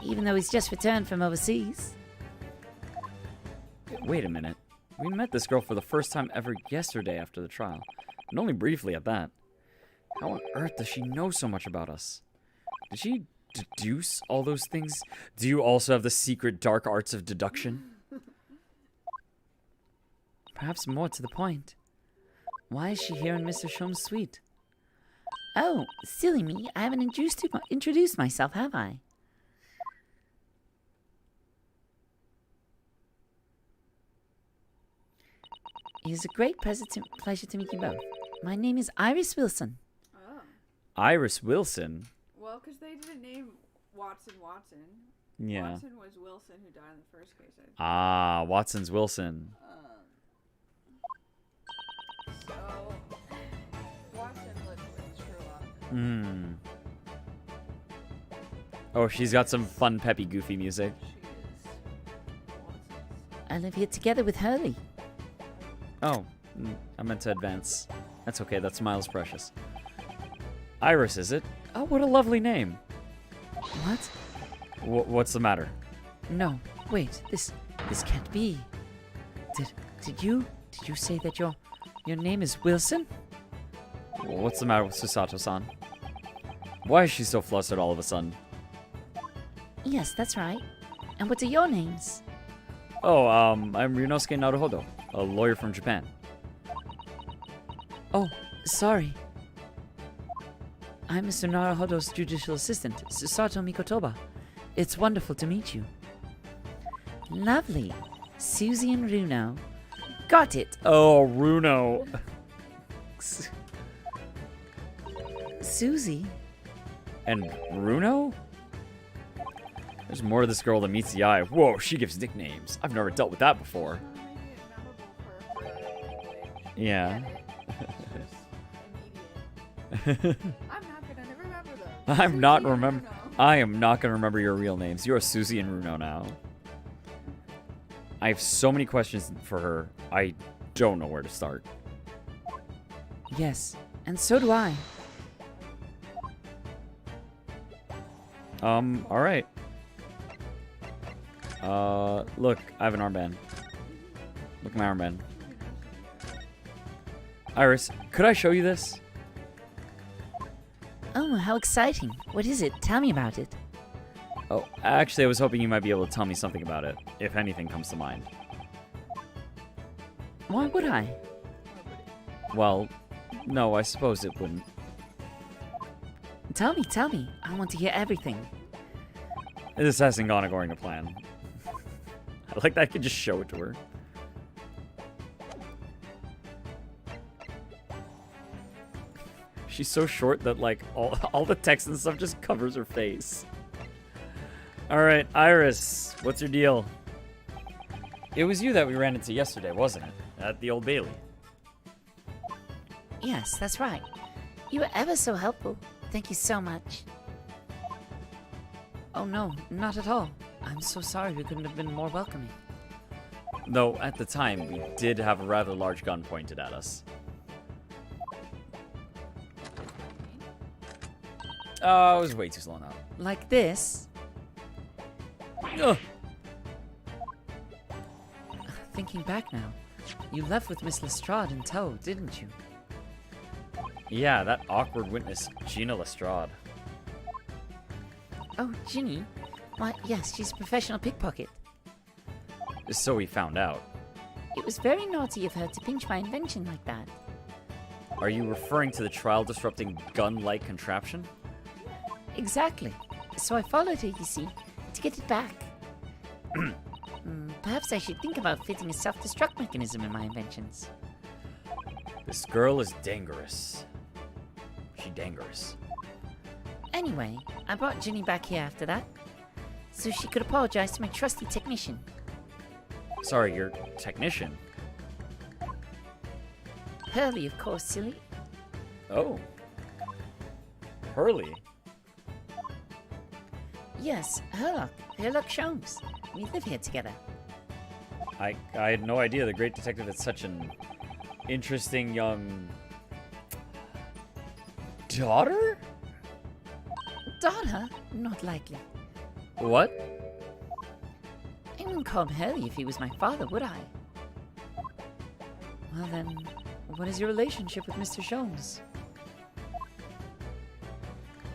even though he's just returned from overseas. Wait a minute. We met this girl for the first time ever yesterday after the trial, and only briefly at that. How on earth does she know so much about us? Did she deduce all those things? Do you also have the secret dark arts of deduction? Perhaps more to the point. Why is she here in Mr. Sholmes' suite? Oh, silly me, I haven't introduced myself, have I? It is a great pleasure to meet you both. My name is Iris Wilson. Oh. Iris Wilson? Well, because they didn't name Watson. Yeah. Watson was Wilson who died in the first case. Ah, Watson's Wilson. So, Watson lived with Sherlock. Hmm. Oh, she's got some fun, peppy, goofy music. She is Watson's. I live here together with Hurley. Oh, I meant to advance. That's okay, that smile is precious. Iris, is it? Oh, what a lovely name. What? What's the matter? No, wait, this can't be. Did you say that your name is Wilson? What's the matter with Susato-san? Why is she so flustered all of a sudden? Yes, that's right. And what are your names? Oh, I'm Ryunosuke Naruhodo, a lawyer from Japan. Oh, sorry. I'm Mr. Naruhodo's judicial assistant, Susato Mikotoba. It's wonderful to meet you. Lovely. Susie and Runo. Got it. Oh, Runo. Susie? And Runo? There's more to this girl than meets the eye. Whoa, she gives nicknames. I've never dealt with that before. Maybe it's memorable for language. Yeah. Immediate. I'm not gonna remember them. I'm not Susie and remember. Runo. I am not gonna remember your real names. You are Susie and Runo now. I have so many questions for her. I don't know where to start. Yes, and so do I. All right. Look, I have an armband. Look at my armband. Iris, could I show you this? Oh, how exciting. What is it? Tell me about it. Oh, actually, I was hoping you might be able to tell me something about it, if anything comes to mind. Why would I? Well, no, I suppose it wouldn't. Tell me. I want to hear everything. This hasn't gone according to plan. I like that I could just show it to her. She's so short that, like, all the text and stuff just covers her face. Alright, Iris, what's your deal? It was you that we ran into yesterday, wasn't it? At the Old Bailey. Yes, that's right. You were ever so helpful. Thank you so much. Oh no, not at all. I'm so sorry we couldn't have been more welcoming. Though, at the time, we did have a rather large gun pointed at us. Oh, it was way too slow now. Like this? Ugh. Thinking back now, you left with Miss Lestrade in tow, didn't you? Yeah, that awkward witness, Gina Lestrade. Oh, Ginny? Why, yes, she's a professional pickpocket. So we found out. It was very naughty of her to pinch my invention like that. Are you referring to the trial-disrupting gun-like contraption? Exactly. So I followed her, you see, to get it back. Perhaps I should think about fitting a self-destruct mechanism in my inventions. This girl is dangerous. She dangerous. Anyway, I brought Ginny back here after that, so she could apologize to my trusty technician. Sorry, your technician? Hurley, of course, silly. Oh. Hurley? Yes, Herlock Sholmes. We live here together. I had no idea the great detective had such an interesting young... daughter? Daughter? Not likely. What? I wouldn't call him Hurley if he was my father, would I? Well then, what is your relationship with Mr. Sholmes?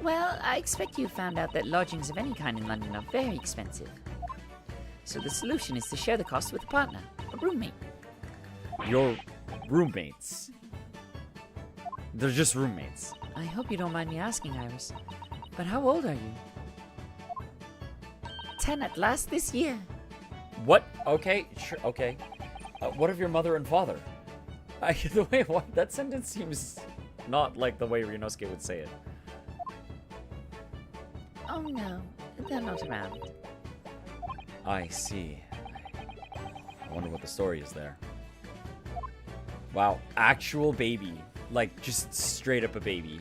Well, I expect you found out that lodgings of any kind in London are very expensive. So the solution is to share the cost with a partner, a roommate. Your roommates. They're just roommates. I hope you don't mind me asking, Iris, but how old are you? 10 at last this year. What? Okay, sure, okay. What of your mother and father? The way that sentence seems not like the way Ryunosuke would say it. Oh no, they're not around. I see. I wonder what the story is there. Wow, actual baby. Like, just straight up a baby.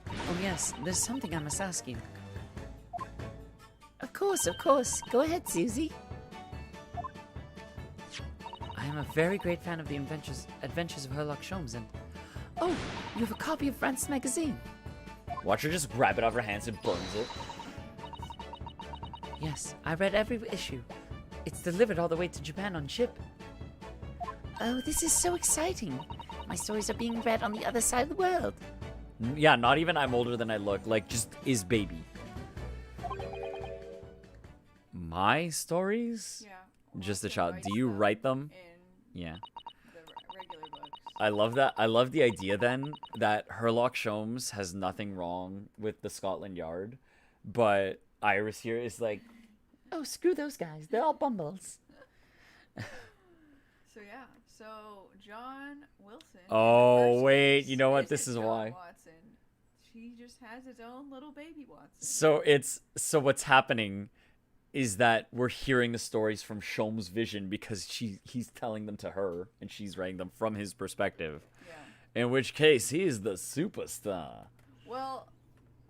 Oh yes, there's something I must ask you. Of course. Go ahead, Susie. I am a very great fan of the adventures of Herlock Sholmes, and... Oh, you have a copy of France's magazine. Watch her just grab it out of her hands and burns it. Yes, I read every issue. It's delivered all the way to Japan on ship. Oh, this is so exciting. My stories are being read on the other side of the world. Yeah, not even I'm older than I look. Like, just is baby. My stories? Yeah. Just a Watson child. writes Do you write them? in Yeah. the regular books. I love that. I love the idea then that Herlock Sholmes has nothing wrong with the Scotland Yard, but Iris here is like, Oh, screw those guys. They're all bumbles. So yeah, so John Wilson. in the oh first wait, case you know what? isn't This is John why. Watson. He just has his own little baby Watson. So what's happening is that we're hearing the stories from Sholmes' vision because he's telling them to her and she's writing them from his perspective. Yeah. In which case, he is the superstar. Well,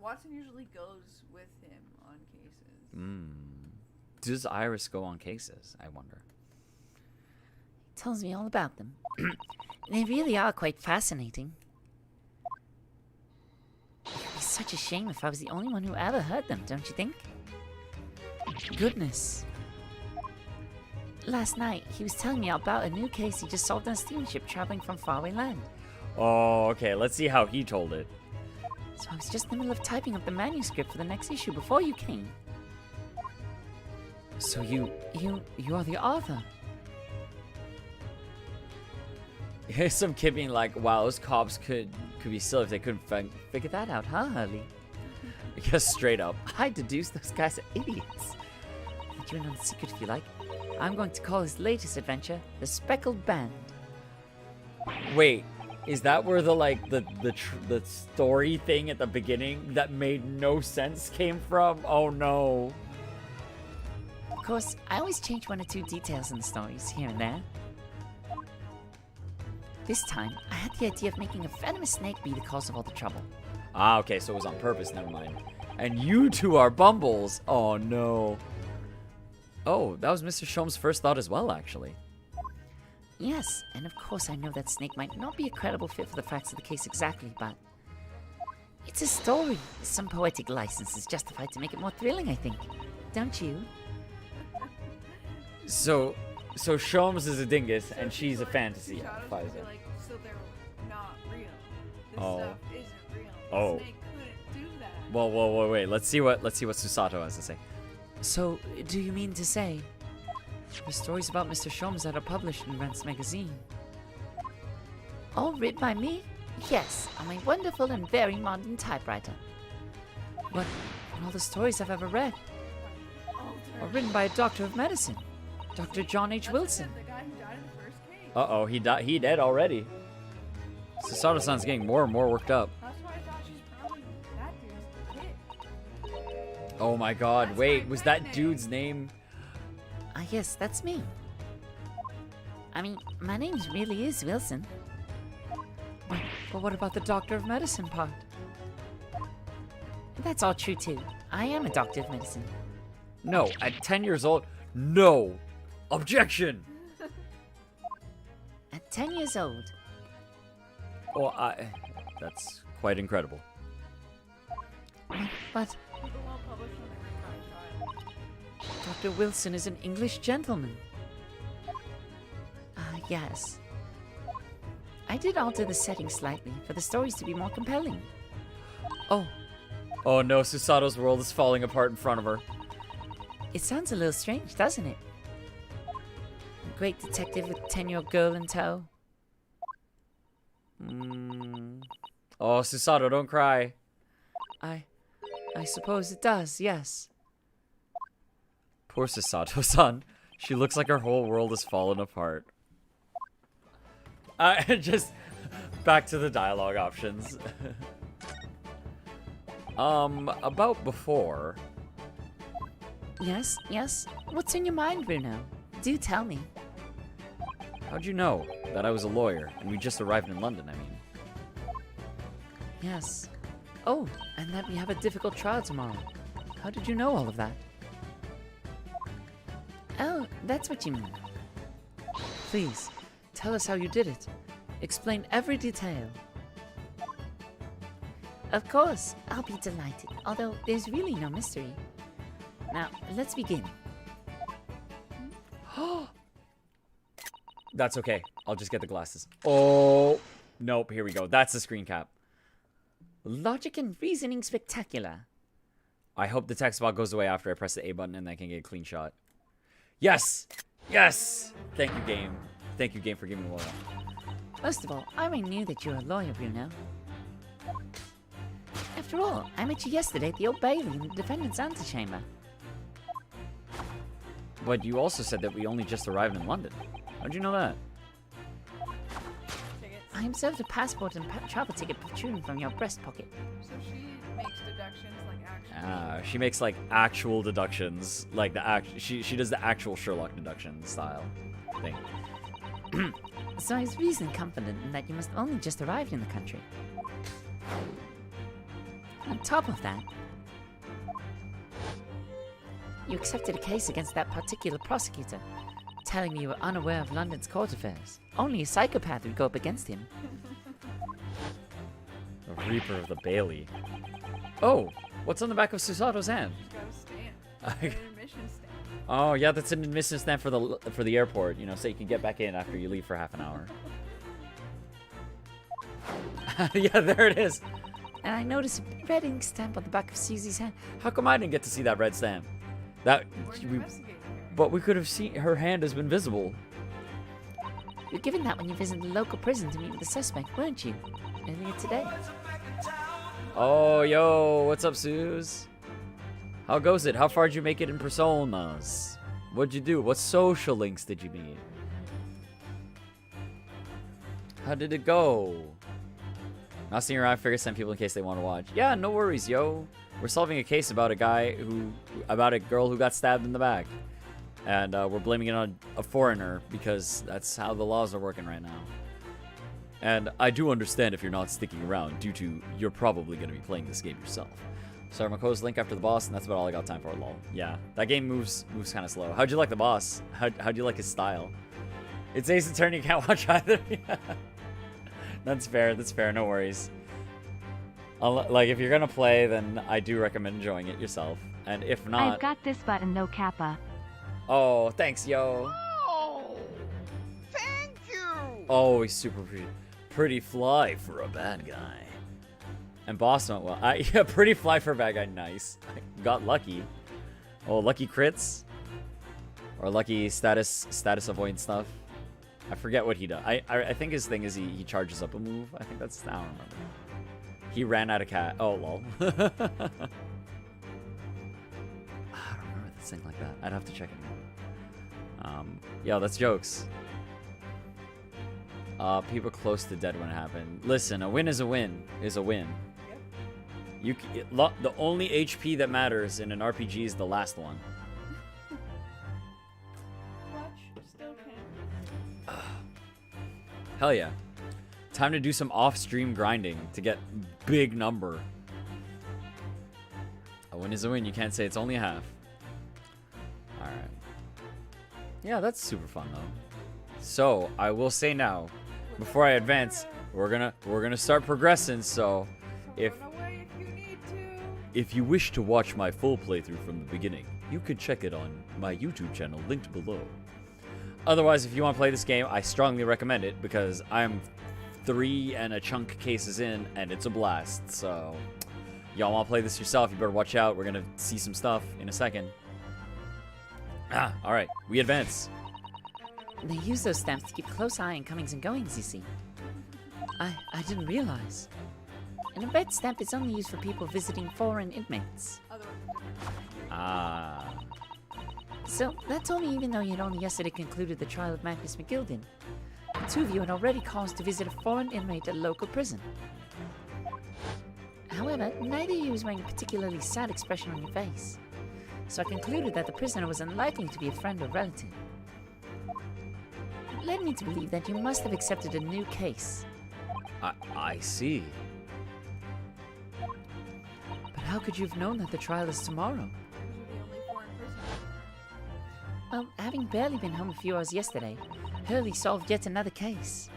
Watson usually goes with him on cases. Does Iris go on cases? I wonder. Tells me all about them. They really are quite fascinating. It would be such a shame if I was the only one who ever heard them, don't you think? Goodness. Last night, he was telling me about a new case he just solved on a steamship traveling from faraway land. Oh, okay. Let's see how he told it. So I was just in the middle of typing up the manuscript for the next issue before you came. So you are the author. Here's some kid being like, wow, those cops could be silly if they couldn't figure that out, huh, Hurley? Because straight up. I deduced those guys are idiots. Let you in on the secret if you like. I'm going to call his latest adventure The Speckled Band. Wait, is that where the story thing at the beginning that made no sense came from? Oh no. Of course, I always change one or two details in the stories here and there. This time, I had the idea of making a venomous snake be the cause of all the trouble. Ah, okay, so it was on purpose, never mind. And you two are bumbles. Oh no. Oh, that was Mr. Sholmes' first thought as well, actually. Yes, and of course I know that snake might not be a credible fit for the facts of the case exactly, but it's a story. Some poetic license is justified to make it more thrilling, I think. Don't you? So Sholmes is a dingus and she's a like, fantasy Shadows would be advisor. like, so they're not real. This Oh. stuff isn't real. The Oh. snake couldn't do that. Well, wait. Let's see what Susato has to say. So, do you mean to say the stories about Mr. Sholmes that are published in Rent's magazine? All written by me? Yes, on my wonderful and very modern typewriter. But all the stories I've ever read are written by a doctor of medicine, Dr. John H. Wilson. The guy who died in the first case. Uh-oh, he dead already. Susato-san's getting more and more worked up. That's why I thought she's probably that dude's kid. Oh my god, That's wait, my was pet that name. dude's name? Yes, that's me. I mean, my name really is Wilson. But what about the doctor of medicine part? That's all true too. I am a doctor of medicine. No, at 10 years old, no. Objection! At 10 years old. Well, that's quite incredible. But People won't publish when they're in my trial. Dr. Wilson is an English gentleman. Yes. I did alter the setting slightly for the stories to be more compelling. Oh, Oh no, Susato's world is falling apart in front of her. it sounds a little strange, doesn't it? A great detective with a 10-year-old girl in tow. Oh, Susato, don't cry. I suppose it does, yes. Poor Susato-san. She looks like her whole world has fallen apart. Just back to the dialogue options. About before. Yes, yes. What's in your mind, Bruno? Do tell me. How'd you know that I was a lawyer and we just arrived in London, I mean? Yes. Oh, and that we have a difficult trial tomorrow. How did you know all of that? Oh, that's what you mean. Please, tell us how you did it. Explain every detail. Of course, I'll be delighted, although there's really no mystery. Now, let's begin. That's okay. I'll just get the glasses. Oh, nope. Here we go. That's the screen cap. Logic and reasoning spectacular. I hope the text box goes away after I press the A button and I can get a clean shot. Yes! Yes! Thank you, game. Thank you, game, for giving me loyal. Most of all, I already knew that you were a lawyer, Bruno. After all, I met you yesterday at the Old Bailey in the defendant's antechamber. But you also said that we only just arrived in London. How'd you know that? Tickets. I observed a passport and travel ticket protruding from your breast pocket. So she makes deductions like actually. Ah, she makes like actual deductions, like the she does the actual Sherlock deduction style thing. So I was reasonably confident that you must only just arrived in the country. On top of that, you accepted a case against that particular prosecutor, telling me you were unaware of London's court affairs. Only a psychopath would go up against him. The Reaper of the Bailey. Oh, what's on the back of Susato's hand? She's got a stamp. An admission stamp. Oh yeah, that's an admission stamp for the airport. You know, so you can get back in after you leave for half an hour. Yeah, there it is. And I noticed a red ink stamp on the back of Susie's hand. How come I didn't get to see that red stamp? That We're we, investigating here. but we could have seen her hand has been visible. You were given that when you visited the local prison to meet with the suspect, weren't you? Earlier today. Oh, yo, what's up, Suze? How goes it? How far did you make it in Personas? What'd you do? What social links did you meet? How did it go? Not seeing around, figure send people in case they want to watch. Yeah, no worries, yo. We're solving a case about about a girl who got stabbed in the back. And we're blaming it on a foreigner because that's how the laws are working right now. And I do understand if you're not sticking around due to you're probably going to be playing this game yourself. Sorry, Mako's link after the boss, and that's about all I got time for, lol. Yeah, that game moves kind of slow. How'd you like the boss? How'd you like his style? It's Ace Attorney, you can't watch either. That's fair, no worries. Like, if you're going to play, then I do recommend enjoying it yourself. And if not... I've got this button though, Kappa. Oh, thanks, yo. Oh, thank you. Oh, he's super pretty fly for a bad guy. And boss went well. Yeah, pretty fly for a bad guy. Nice. I got lucky. Oh, lucky crits? Or lucky status avoidance stuff? I forget what he does. I think his thing is he charges up a move. I think that's... I don't remember. He ran out of cat. Oh, lol. I don't remember this thing like that. I'd have to check it out. Yeah, that's jokes. People close to dead when it happened. Listen, a win is a win. Is a win. The only HP that matters in an RPG is the last one. Clutch still can. Hell yeah. Time to do some off-stream grinding to get big number. A win is a win. You can't say it's only a half. Alright. Yeah, that's super fun though. So, I will say now, before I advance, we're gonna start progressing, so Run away if you need to. if you wish to watch my full playthrough from the beginning, you could check it on my YouTube channel linked below. Otherwise, if you want to play this game, I strongly recommend it because I'm 3 and a chunk cases in and it's a blast. So, y'all want to play this yourself, you better watch out. We're gonna see some stuff in a second. Alright, we advance. They use those stamps to keep close eye on comings and goings, you see. I didn't realize. And a red stamp is only used for people visiting foreign inmates. Other ones are different. Ah. So, that told me even though you had only yesterday concluded the trial of Magnus McGilden, the two of you had already caused to visit a foreign inmate at a local prison. However, neither of you was wearing a particularly sad expression on your face, so I concluded that the prisoner was unlikely to be a friend or relative. It led me to believe that you must have accepted a new case. I see. But how could you have known that the trial is tomorrow? Because you're the only foreign prisoner. Well, having barely been home a few hours yesterday, Hurley solved yet another case.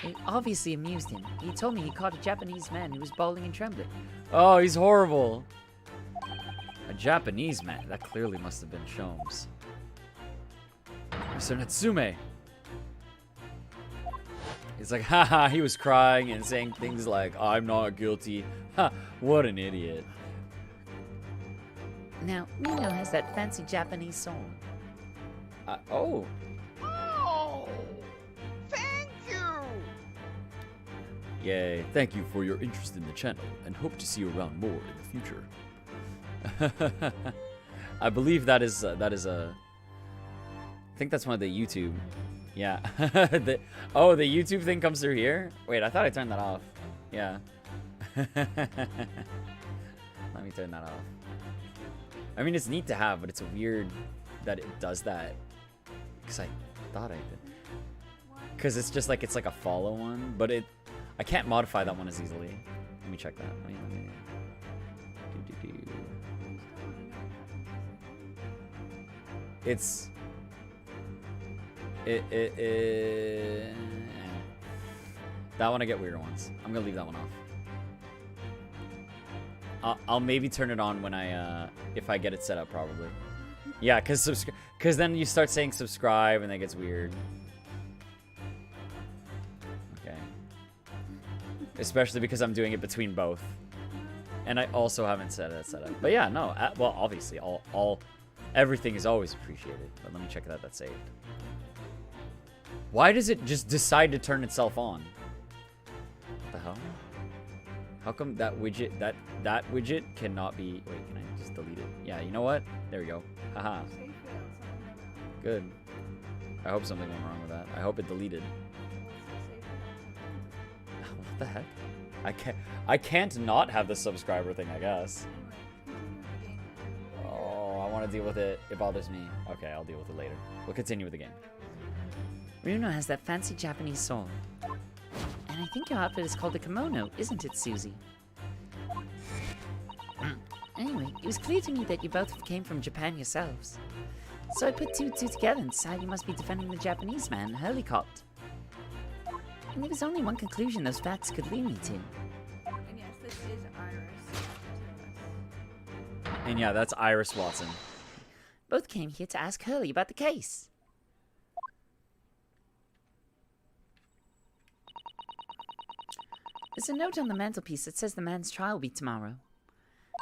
It obviously amused him. He told me he caught a Japanese man who was bawling and trembling. Oh, he's horrible. A Japanese man. That clearly must have been Sholmes. Mr. Natsume. It's like, haha, he was crying and saying things like, I'm not guilty. Ha, what an idiot. Now, Nino has that fancy Japanese song. Oh. Oh, thank you. Yay, thank you for your interest in the channel and hope to see you around more in the future. I believe that is I think that's one of the YouTube. Yeah. The YouTube thing comes through here? Wait, I thought I turned that off. Yeah. Let me turn that off. I mean, it's neat to have, but it's weird that it does that. Because I thought I did. Because it's just like, it's like a follow one, but I can't modify that one as easily. Let me check that. It's... That one I get weirder ones. I'm gonna leave that one off. I'll maybe turn it on when if I get it set up, probably. Yeah, cause then you start saying subscribe and that gets weird. Okay. Especially because I'm doing it between both, and I also haven't set it up. But yeah, no. Well, obviously, everything is always appreciated. But let me check that that's saved. Why does it just decide to turn itself on? What the hell? How come that widget that widget cannot be? Wait, can I just delete it? Yeah, you know what? There we go. Haha. Good. I hope something went wrong with that. I hope it deleted. What the heck? I can't not have the subscriber thing, I guess. Oh, I want to deal with it. It bothers me. Okay, I'll deal with it later. We'll continue with the game. Bruno has that fancy Japanese song. And I think your outfit is called a kimono, isn't it, Susie? Anyway, it was clear to me that you both came from Japan yourselves. So I put two and two together and decided you must be defending the Japanese man Hurley caught. And there was only one conclusion those facts could lead me to. And yes, this is Iris. And yeah, that's Iris Watson. Both came here to ask Hurley about the case. There's a note on the mantelpiece that says the man's trial will be tomorrow.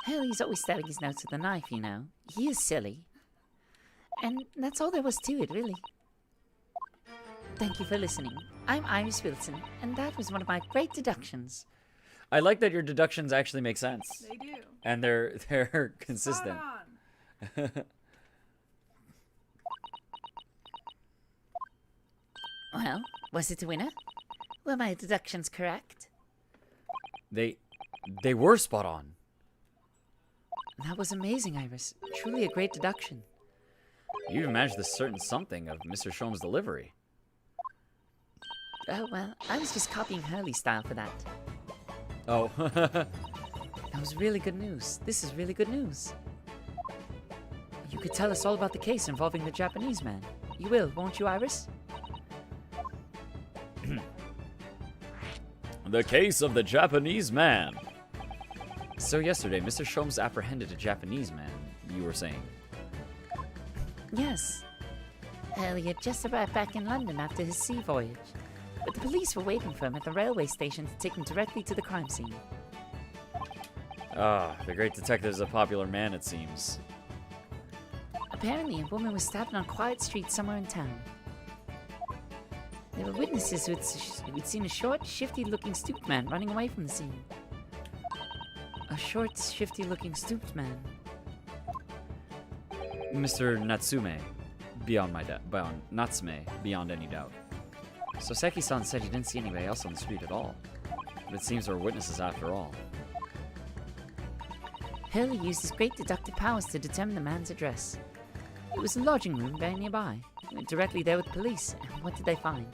Hurley's always stabbing his notes with a knife, you know. He is silly. And that's all there was to it, really. Thank you for listening. I'm Iris Wilson, and that was one of my great deductions. I like that your deductions actually make sense. They do. And they're consistent. Spot on. Well, was it a winner? Were my deductions correct? They were spot on. That was amazing, Iris. Truly a great deduction. You even managed to certain something of Mr. Sholmes' delivery. Oh, well, I was just copying Hurley's style for that. Oh. That was really good news. This is really good news. You could tell us all about the case involving the Japanese man. You will, won't you, Iris? The case of the Japanese man. So yesterday, Mr. Sholmes apprehended a Japanese man, you were saying. Yes. Hurley had just arrived back in London after his sea voyage, but the police were waiting for him at the railway station to take him directly to the crime scene. Ah, the great detective is a popular man, it seems. Apparently, a woman was stabbed on a quiet street somewhere in town. There were witnesses who'd seen a short, shifty-looking stooped man running away from the scene. A short, shifty-looking stooped man. Mr. Natsume, beyond Natsume, beyond any doubt. Soseki-san said he didn't see anybody else on the street at all. But it seems there were witnesses after all. Hurley used his great deductive powers to determine the man's address. It was a lodging room very nearby. He went directly there with the police, and what did they find?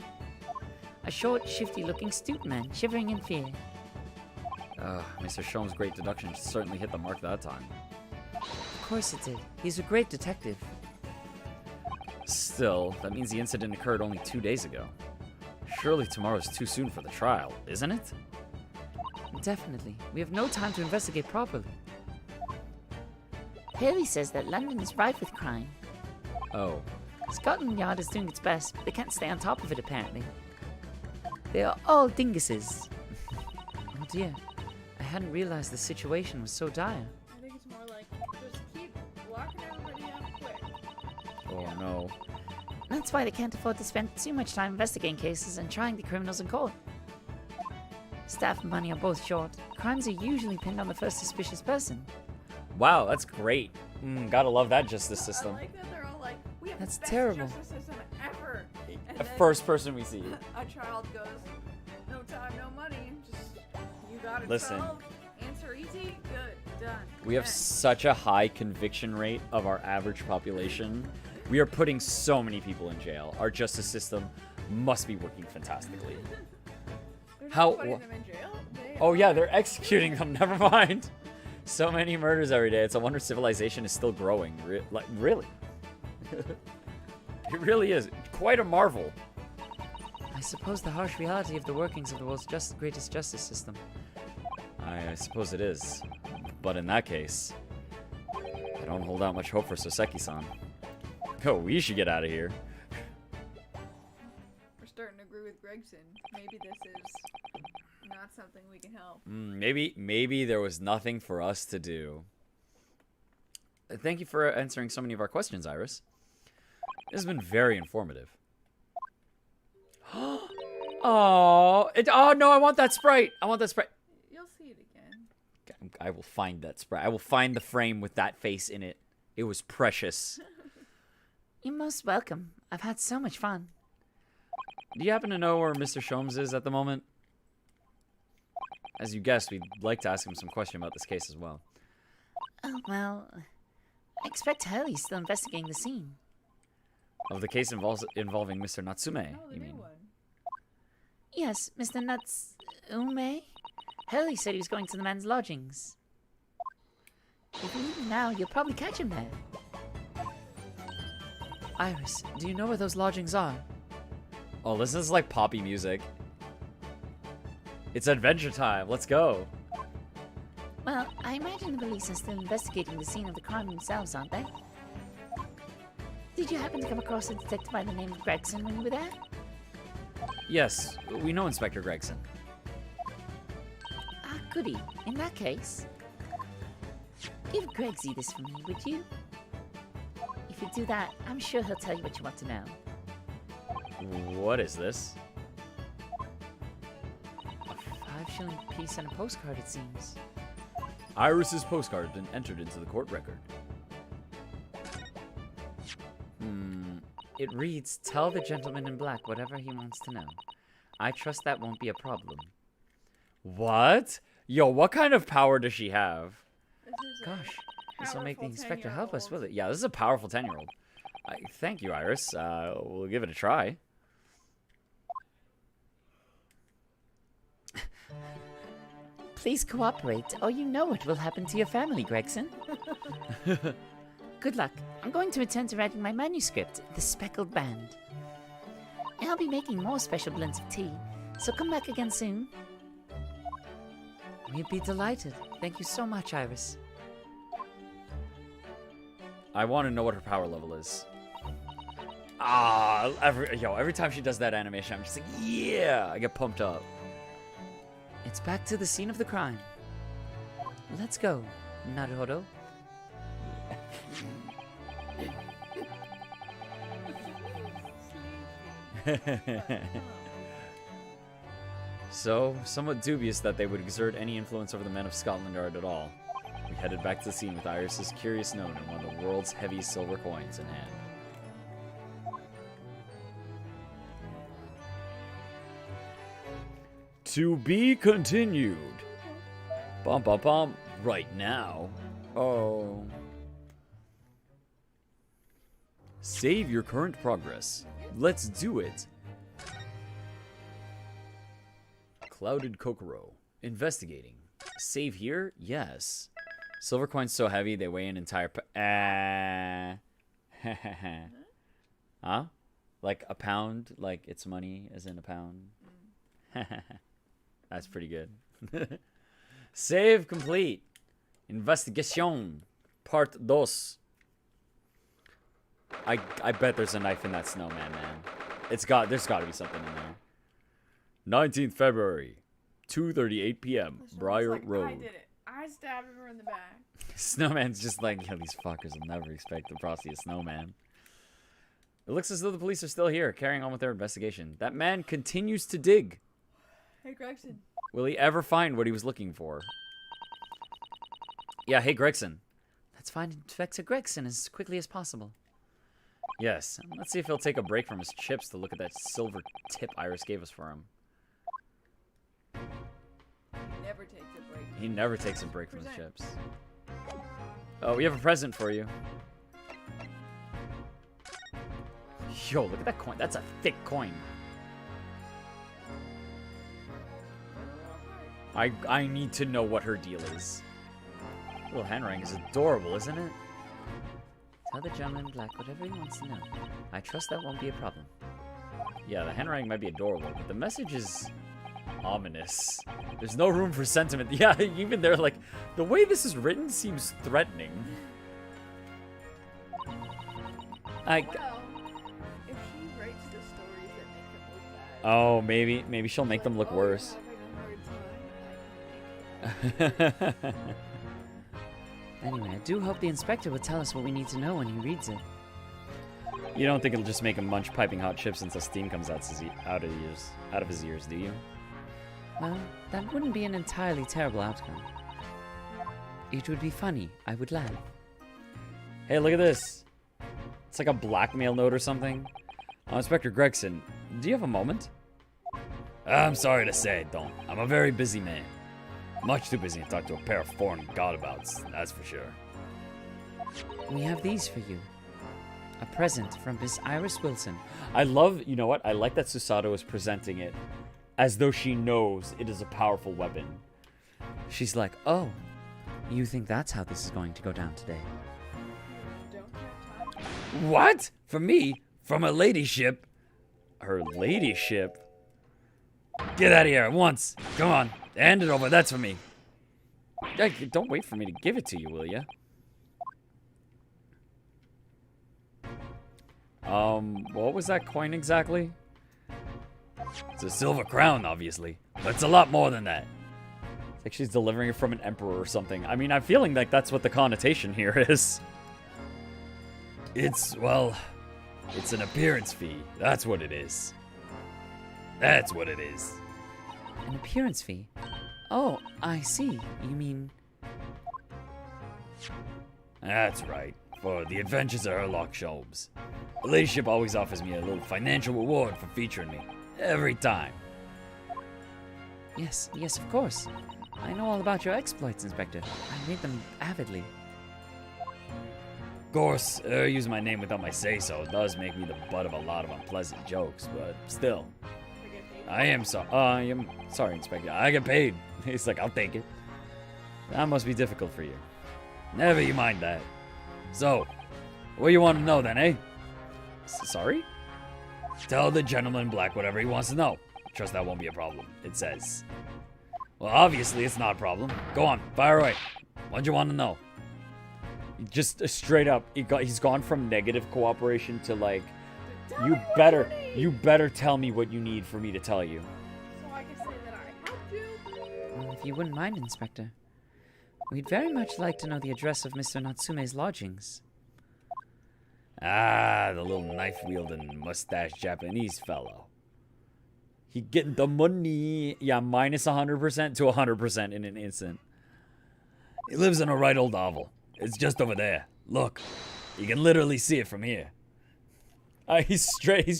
A short, shifty-looking stooped man, shivering in fear. Mr. Sholmes' great deduction certainly hit the mark that time. Of course it did. He's a great detective. Still, that means the incident occurred only 2 days ago. Surely tomorrow's too soon for the trial, isn't it? Definitely. We have no time to investigate properly. Hurley says that London is rife with crime. Oh. Scotland Yard is doing its best, but they can't stay on top of it, apparently. They are all dinguses. Oh dear. I hadn't realized the situation was so dire. I think it's more like just keep locking everybody up quick. Oh no. That's why they can't afford to spend too much time investigating cases and trying the criminals in court. Staff and money are both short. Crimes are usually pinned on the first suspicious person. Wow, that's great. Gotta love that justice system. I like that they're all like, we have That's the best terrible. justice system ever. And The then first person we see. a child goes, no time, no money. Just, you got it Listen. solved. Answer easy. Good. Done. We have Next. such a high conviction rate of our average population. We are putting so many people in jail. Our justice system must be working fantastically. They're not How- putting them in jail. They Oh yeah, are- they're executing them. Never mind. So many murders every day. It's a wonder civilization is still growing. Really. It really is. Quite a marvel. I suppose the harsh reality of the workings of the world's greatest justice system. I suppose it is. But in that case, I don't hold out much hope for Soseki-san. Oh, we should get out of here. We're starting to agree with Gregson. Maybe this is not something we can help. Maybe there was nothing for us to do. Thank you for answering so many of our questions, Iris. This has been very informative. Oh no, I want that Sprite. I want that Sprite. You'll see it again. I will find that Sprite. I will find the frame with that face in it. It was precious. You're most welcome. I've had so much fun. Do you happen to know where Mr. Sholmes is at the moment? As you guessed, we'd like to ask him some question about this case as well. Oh, well, I expect Hurley's still investigating the scene. Of the case involving Mr. Natsume, Oh, the you new mean? one. Yes, Mr. Natsume. Hurley said he was going to the man's lodgings. If you leave him now, you'll probably catch him there. Iris, do you know where those lodgings are? Oh, listen, this is like poppy music. It's adventure time. Let's go. Well, I imagine the police are still investigating the scene of the crime themselves, aren't they? Did you happen to come across a detective by the name of Gregson when you were there? Yes, we know Inspector Gregson. Ah, goody. In that case, give Gregsy this for me, would you? If you do that, I'm sure he'll tell you what you want to know. What is this? A 5-shilling piece and a postcard, it seems. Iris's postcard has been entered into the court record. It reads, "Tell the gentleman in black whatever he wants to know. I trust that won't be a problem." What? Yo, what kind of power does she have? This is a Gosh, this will make the powerful inspector help us 10-year-old. with it. Yeah, this is a powerful 10-year-old. Thank you, Iris. We'll give it a try. Please cooperate, or you know what will happen to your family, Gregson. Good luck. I'm going to attend to writing my manuscript, The Speckled Band. And I'll be making more special blends of tea, so come back again soon. We'd be delighted. Thank you so much, Iris. I want to know what her power level is. Every time she does that animation, I'm just like, yeah, I get pumped up. It's back to the scene of the crime. Let's go, Naruhodo. So, somewhat dubious that they would exert any influence over the men of Scotland Yard at all. We headed back to the scene with Iris's curious note and one of the world's heaviest silver coins in hand. To be continued. Bum bum bum. Right now. Oh. Save your current progress. Let's do it. Clouded Kokoro. Investigating. Save here? Yes. Silver coins so heavy they weigh an entire huh? Like a pound? Like it's money as in a pound? That's pretty good. Save complete. Investigation. Part 2. I bet there's a knife in that snowman, man. There's got to be something in there. 19th February, 2:38 p.m. This one's Briar like, I Road. did it. I stabbed her in the back. Snowman's just like, yo, these fuckers will never expect the Frosty a snowman. It looks as though the police are still here, carrying on with their investigation. That man continues to dig. Hey, Gregson. Will he ever find what he was looking for? Yeah, hey, Gregson. Let's find Inspector Gregson as quickly as possible. Yes, let's see if he'll take a break from his chips to look at that silver tip Iris gave us for him. Never takes a break. He never takes a break from his Present. chips. Oh, we have a present for you. Yo, look at that coin. That's a thick coin. I need to know what her deal is. Little handwriting is adorable, isn't it? Tell the gentleman in black whatever he wants to know. I trust that won't be a problem. Yeah, the handwriting might be adorable, but the message is ominous. There's no room for sentiment. Yeah, even there, like, the way this is written seems threatening. Well, if she writes the stories that make them look bad. Oh, maybe she'll make them look Oh, worse. you're having a hard time. I can make it. Anyway, I do hope the inspector will tell us what we need to know when he reads it. You don't think it'll just make him munch piping hot chips until steam comes out of his ears, do you? Well, that wouldn't be an entirely terrible outcome. It would be funny, I would laugh. Hey, look at this. It's like a blackmail note or something. Inspector Gregson, do you have a moment? I'm sorry to say, don't. I'm a very busy man. Much too busy to talk to a pair of foreign godabouts, that's for sure. We have these for you. A present from Miss Iris Wilson. I love, you know what? I like that Susato is presenting it as though she knows it is a powerful weapon. She's like, oh, you think that's how this is going to go down today? Don't have time. What? From me? From her ladyship? Her ladyship? Get out of here at once. Come on. Hand it over. That's for me. Hey, don't wait for me to give it to you, will ya? What was that coin exactly? It's a silver crown, obviously. But it's a lot more than that. It's like she's delivering it from an emperor or something. I mean, I'm feeling like that's what the connotation here is. It's, well, it's an appearance fee. That's what it is. That's what it is. An appearance fee? Oh, I see. You mean... That's right. For the adventures of Herlock Sholmes. The ladyship always offers me a little financial reward for featuring me. Every time. Yes, of course. I know all about your exploits, Inspector. I read them avidly. Of course, using my name without my say-so does make me the butt of a lot of unpleasant jokes, but still. I am sorry, Inspector. I get paid. He's like, I'll take it. That must be difficult for you. Never you mind that. So, what do you want to know then, eh? Sorry? Tell the gentleman in black whatever he wants to know. Trust that won't be a problem, it says. Well, obviously it's not a problem. Go on, fire away. What do you want to know? Just straight up, he's gone from negative cooperation to like, you better tell me what you need for me to tell you. So I can say that I helped you. If you wouldn't mind, Inspector. We'd very much like to know the address of Mr. Natsume's lodgings. Ah, the little knife-wielding, mustache Japanese fellow. He getting the money. Yeah, minus 100% to 100% in an instant. He lives in a right old hovel. It's just over there. Look, you can literally see it from here. He's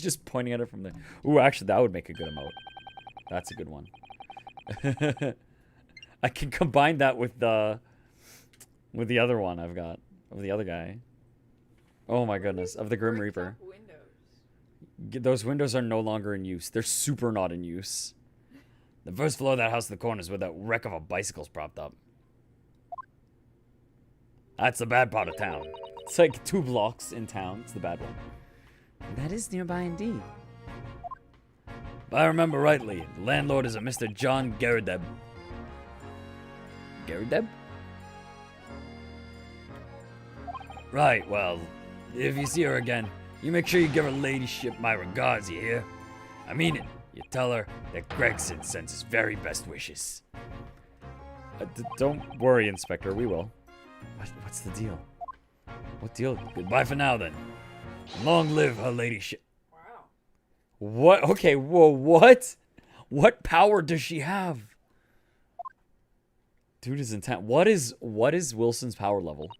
just pointing at it from there. Ooh, actually, that would make a good emote. That's a good one. I can combine that with the other one I've got. Of the other guy. Oh my goodness. Of the Grim Reaper. Those windows are no longer in use. They're super not in use. The first floor of that house in the corner is where that wreck of a bicycle's propped up. That's the bad part of town. It's like 2 blocks in town. It's the bad one. That is nearby indeed. If I remember rightly, the landlord is a Mr. John Garrideb. Garrideb? Right, well, if you see her again, you make sure you give her ladyship my regards, you hear? I mean it. You tell her that Gregson sends his very best wishes. Don't worry, Inspector. We will. What's the deal? What deal? Goodbye for now, then. Long live her ladyship. Wow. What? Okay, whoa, what? What power does she have? Dude is intent. What is Wilson's power level?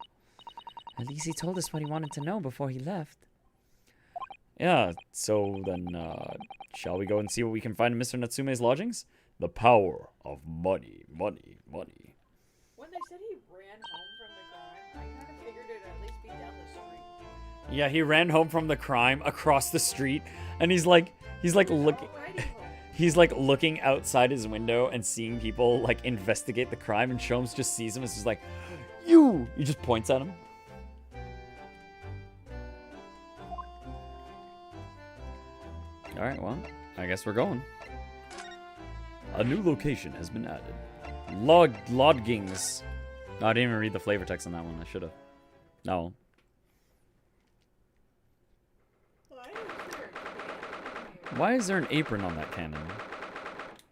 At least he told us what he wanted to know before he left. Yeah, so then, shall we go and see what we can find in Mr. Natsume's lodgings? The power of money, money, money. When they said he ran home from the crime, I kind of figured it'd at least be down the street. Yeah, he ran home from the crime across the street, and he's like looking. Alrighty home. He's like looking outside his window and seeing people like investigate the crime, and Sholmes just sees him and is just like, "You!" He just points at him. All right, well, I guess we're going. A new location has been added. Lodgings. No, I didn't even read the flavor text on that one. I should have. No. Why is there an apron on that cannon?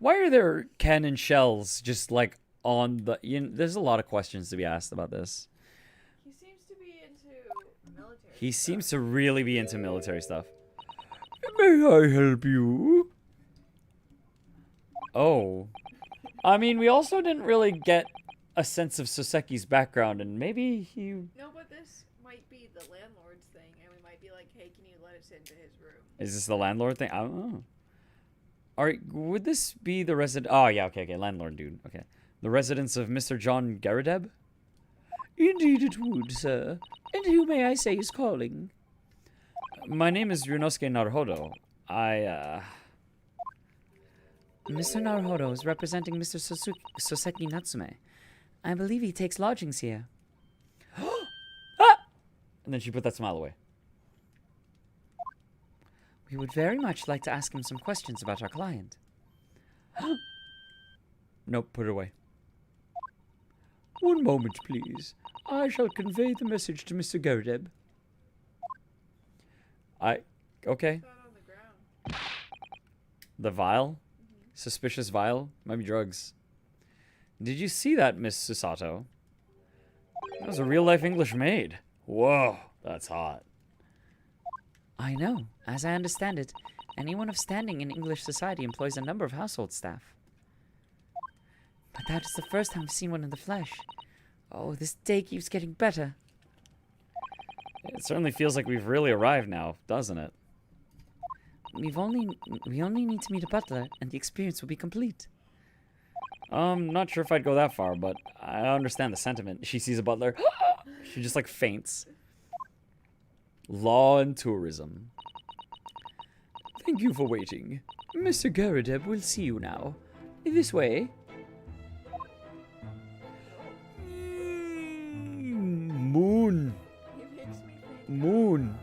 Why are there cannon shells just like on the... there's a lot of questions to be asked about this. He seems to be into military. He seems to really be into military stuff. May I help you? Oh. I mean, we also didn't really get a sense of Soseki's background, and maybe he... No, but this might be the landlord's thing, and we might be like, hey, can you let us into his room? Is this the landlord thing? I don't know. Alright, would this be the resident... Oh, yeah, okay, landlord dude. Okay. The residence of Mr. John Garadeb? Indeed it would, sir. And who may I say is calling? My name is Ryunosuke Naruhodo. Mr. Naruhodo is representing Mr. Soseki Natsume. I believe he takes lodgings here. Ah! And then she put that smile away. We would very much like to ask him some questions about our client. Nope, put it away. One moment, please. I shall convey the message to Mr. Garadeb. Okay. That on the ground. The vial? Suspicious vial? Might be drugs. Did you see that, Miss Susato? That was a real-life English maid. Whoa, that's hot. I know. As I understand it, anyone of standing in English society employs a number of household staff. But that is the first time I've seen one in the flesh. Oh, this day keeps getting better. It certainly feels like we've really arrived now, doesn't it? We only need to meet a butler, and the experience will be complete. Not sure if I'd go that far, but I understand the sentiment. She sees a butler. She just, like, faints. Law and tourism. Thank you for waiting. Mr. Garadeb will see you now. This way. Moon. He makes me think Moon.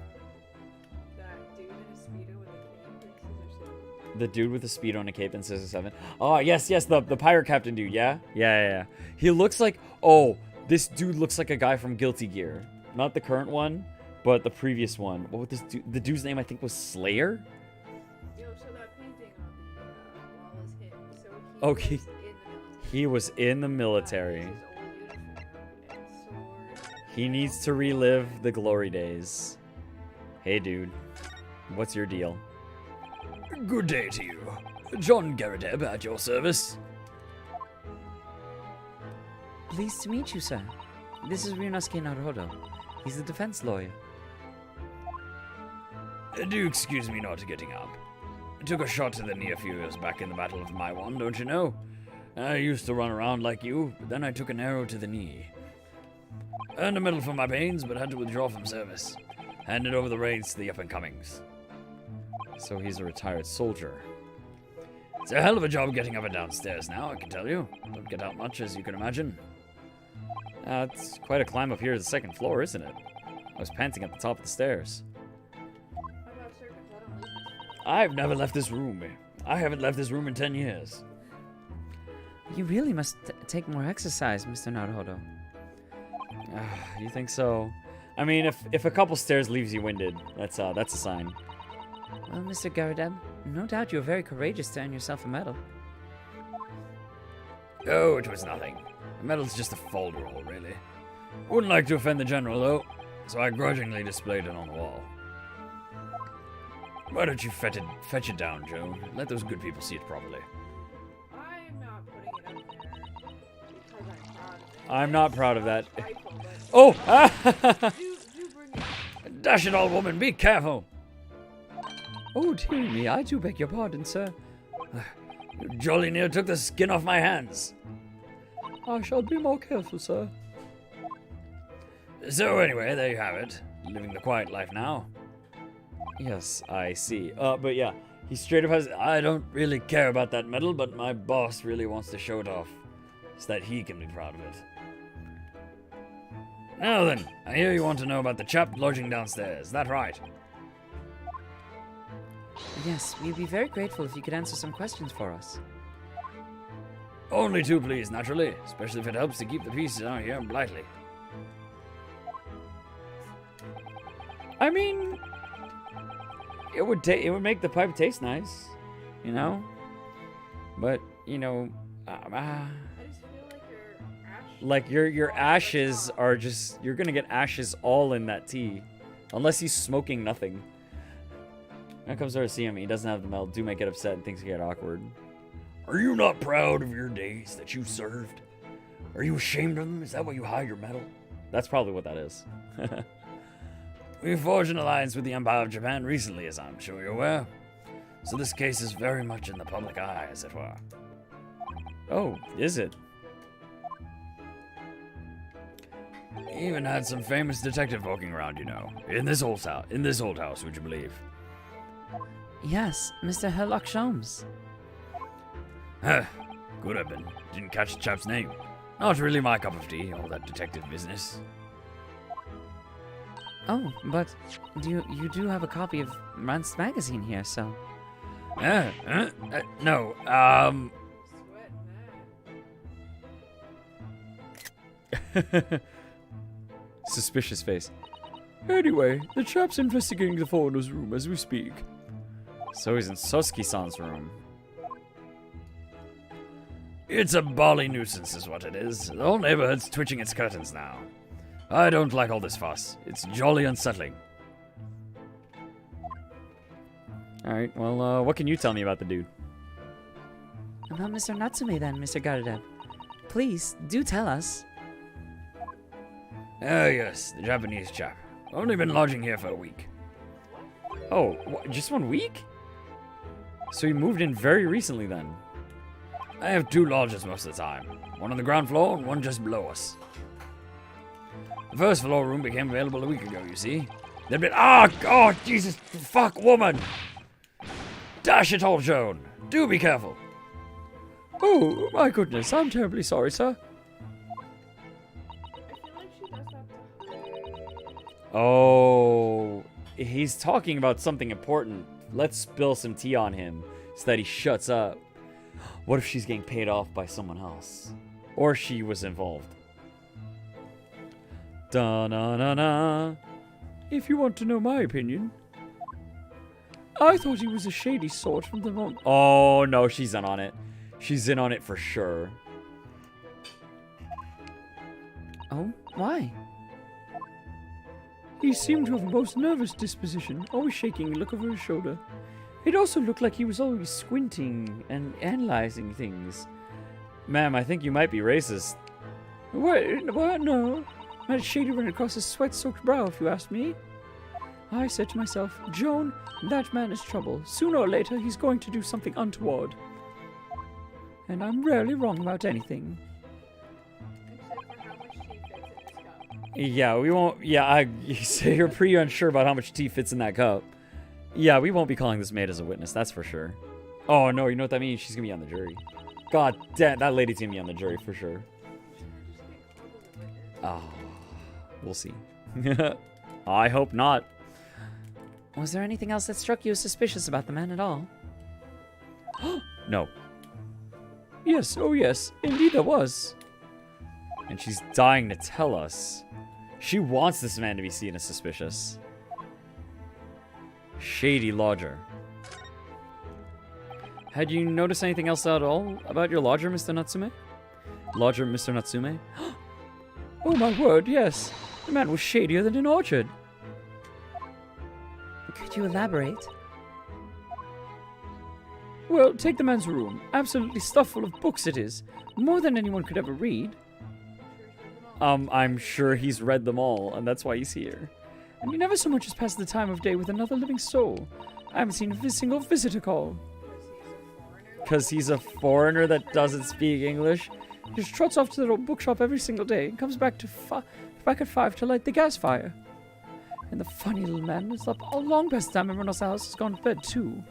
that dude in a speedo with a cape and scissors. The dude with the speedo and a cape and Scissor 7. Oh, yes, the pirate captain dude, yeah? Yeah. He looks like... Oh, this dude looks like a guy from Guilty Gear. Not the current one, but the previous one. What was this dude? The dude's name, I think, was Slayer? Yo, so that painting on the wall is him. So Okay. He was in the military. He needs to relive the glory days. Hey, dude. What's your deal? Good day to you. John Garadeb at your service. Pleased to meet you, sir. This is Ryunosuke Naruhodo. He's the defense lawyer. Do excuse me not getting up. I took a shot to the knee a few years back in the Battle of Maiwan, don't you know? I used to run around like you, but then I took an arrow to the knee. Earned a medal for my pains, but had to withdraw from service. Handed over the reins to the up-and-comings. So he's a retired soldier. It's a hell of a job getting up and downstairs now, I can tell you. Don't get out much, as you can imagine. It's quite a climb up here to the second floor, isn't it? I was panting at the top of the stairs. I've never left this room. I haven't left this room in 10 years. You really must take more exercise, Mr. Naruhodo. You think so? I mean, if a couple stairs leaves you winded, that's a sign. Well, Mr. Garadeb, No doubt you were very courageous to earn yourself a medal. Oh, it was nothing. The medal's just a folderol, really. Wouldn't like to offend the general, though, so I grudgingly displayed it on the wall. Why don't you fetch it down, Joan? Let those good people see it properly. I'm not putting it up there because I'm proud of it. I'm not proud of that. Spiteful, but Oh! do bring it up. Dash it, old woman, be careful! Oh, dear me, I do beg your pardon, sir. You jolly near took the skin off my hands. I shall be more careful, sir. So anyway, there you have it. Living the quiet life now. Yes, I see. But yeah, he straight up has. I don't really care about that medal, but my boss really wants to show it off so that he can be proud of it. Now then, I hear you want to know about the chap lodging downstairs. Is that right? Yes, we'd be very grateful if you could answer some questions for us. Only two, please, naturally. Especially if it helps to keep the peace out here in Blightly. I mean, it would make the pipe taste nice, you know. But you know, I just feel like your ash. like your ashes are just you're gonna get ashes all in that tea, unless he's smoking nothing. When it comes to see him, he doesn't have the medal. Do make it upset and things get awkward. Are you not proud of your days that you served? Are you ashamed of them? Is that why you hide your medal? That's probably what that is. We forged an alliance with the Empire of Japan recently, as I'm sure you're aware. So this case is very much in the public eye, as it were. Oh, is it? Even had some famous detective walking around, you know. In this old house, would you believe? Yes, Mr. Herlock Sholmes. Huh. Could have been. Didn't catch the chap's name. Not really my cup of tea, all that detective business. Oh, but you do have a copy of Rance magazine here, so. No, Sweating that. Suspicious face. Anyway, the chap's investigating the foreigner's room as we speak. So he's in Sosuke-san's room. It's a bally nuisance is what it is. The whole neighborhood's twitching its curtains now. I don't like all this fuss. It's jolly unsettling. Alright, well, what can you tell me about the dude? About Mr. Natsume then, Mr. Garadeb. Please, do tell us. Ah, yes, the Japanese chap. Only been lodging here for a week. Oh, just 1 week? So he moved in very recently then. I have two lodges most of the time. One on the ground floor and one just below us. The first floor room became available a week ago, you see. There'd been... Ah, God, Jesus, fuck, woman! Dash it all, Joan. Do be careful. Oh, my goodness, I'm terribly sorry, sir. I feel like she does that to Oh, he's talking about something important. Let's spill some tea on him so that he shuts up. What if she's getting paid off by someone else? Or she was involved? Da-na-na-na. If you want to know my opinion, I thought he was a shady sort from the moment. Oh, no, she's in on it. She's in on it for sure. Oh, why? He seemed to have a most nervous disposition, always shaking a look over his shoulder. It also looked like he was always squinting and analyzing things. Ma'am, I think you might be racist. What? No. That shady ran across his sweat-soaked brow, if you ask me. I said to myself, Joan, that man is trouble. Sooner or later, he's going to do something untoward. And I'm rarely wrong about anything. except for how much tea fits in this cup. Yeah, we won't... Yeah, you say you're pretty unsure about how much tea fits in that cup. Yeah, we won't be calling this maid as a witness, that's for sure. Oh, no, you know what that means? She's gonna be on the jury. God damn, that lady's gonna be on the jury for sure. Oh, we'll see. I hope not. Was there anything else that struck you as suspicious about the man at all? No. Yes, oh yes, indeed there was. And she's dying to tell us. She wants this man to be seen as suspicious. Shady lodger. Had you noticed anything else at all about your lodger, Mr. Natsume? Lodger, Mr. Natsume? Oh my word, yes. The man was shadier than an orchard. Could you elaborate? Well, take the man's room. Absolutely stuffed full of books it is. More than anyone could ever read. I'm sure he's read them all, and that's why he's here. And he never so much as passed the time of day with another living soul. I haven't seen a single visitor call. Because he's a foreigner that doesn't speak English? He just trots off to the little bookshop every single day and comes back back at 5 to light the gas fire. And the funny little man is up all long past the time everyone else in the house has gone to bed too.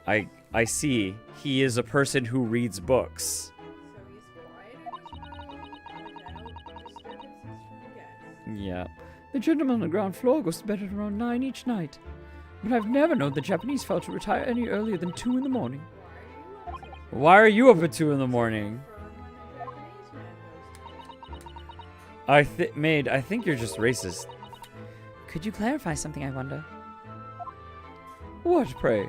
I see. He is a person who reads books. Yeah. The gentleman on the ground floor goes to bed at around 9 each night. But I've never known the Japanese fellow to retire any earlier than 2 in the morning. Why are you up at 2 in the morning? Maid, I think you're just racist. Could you clarify something, I wonder? What, pray?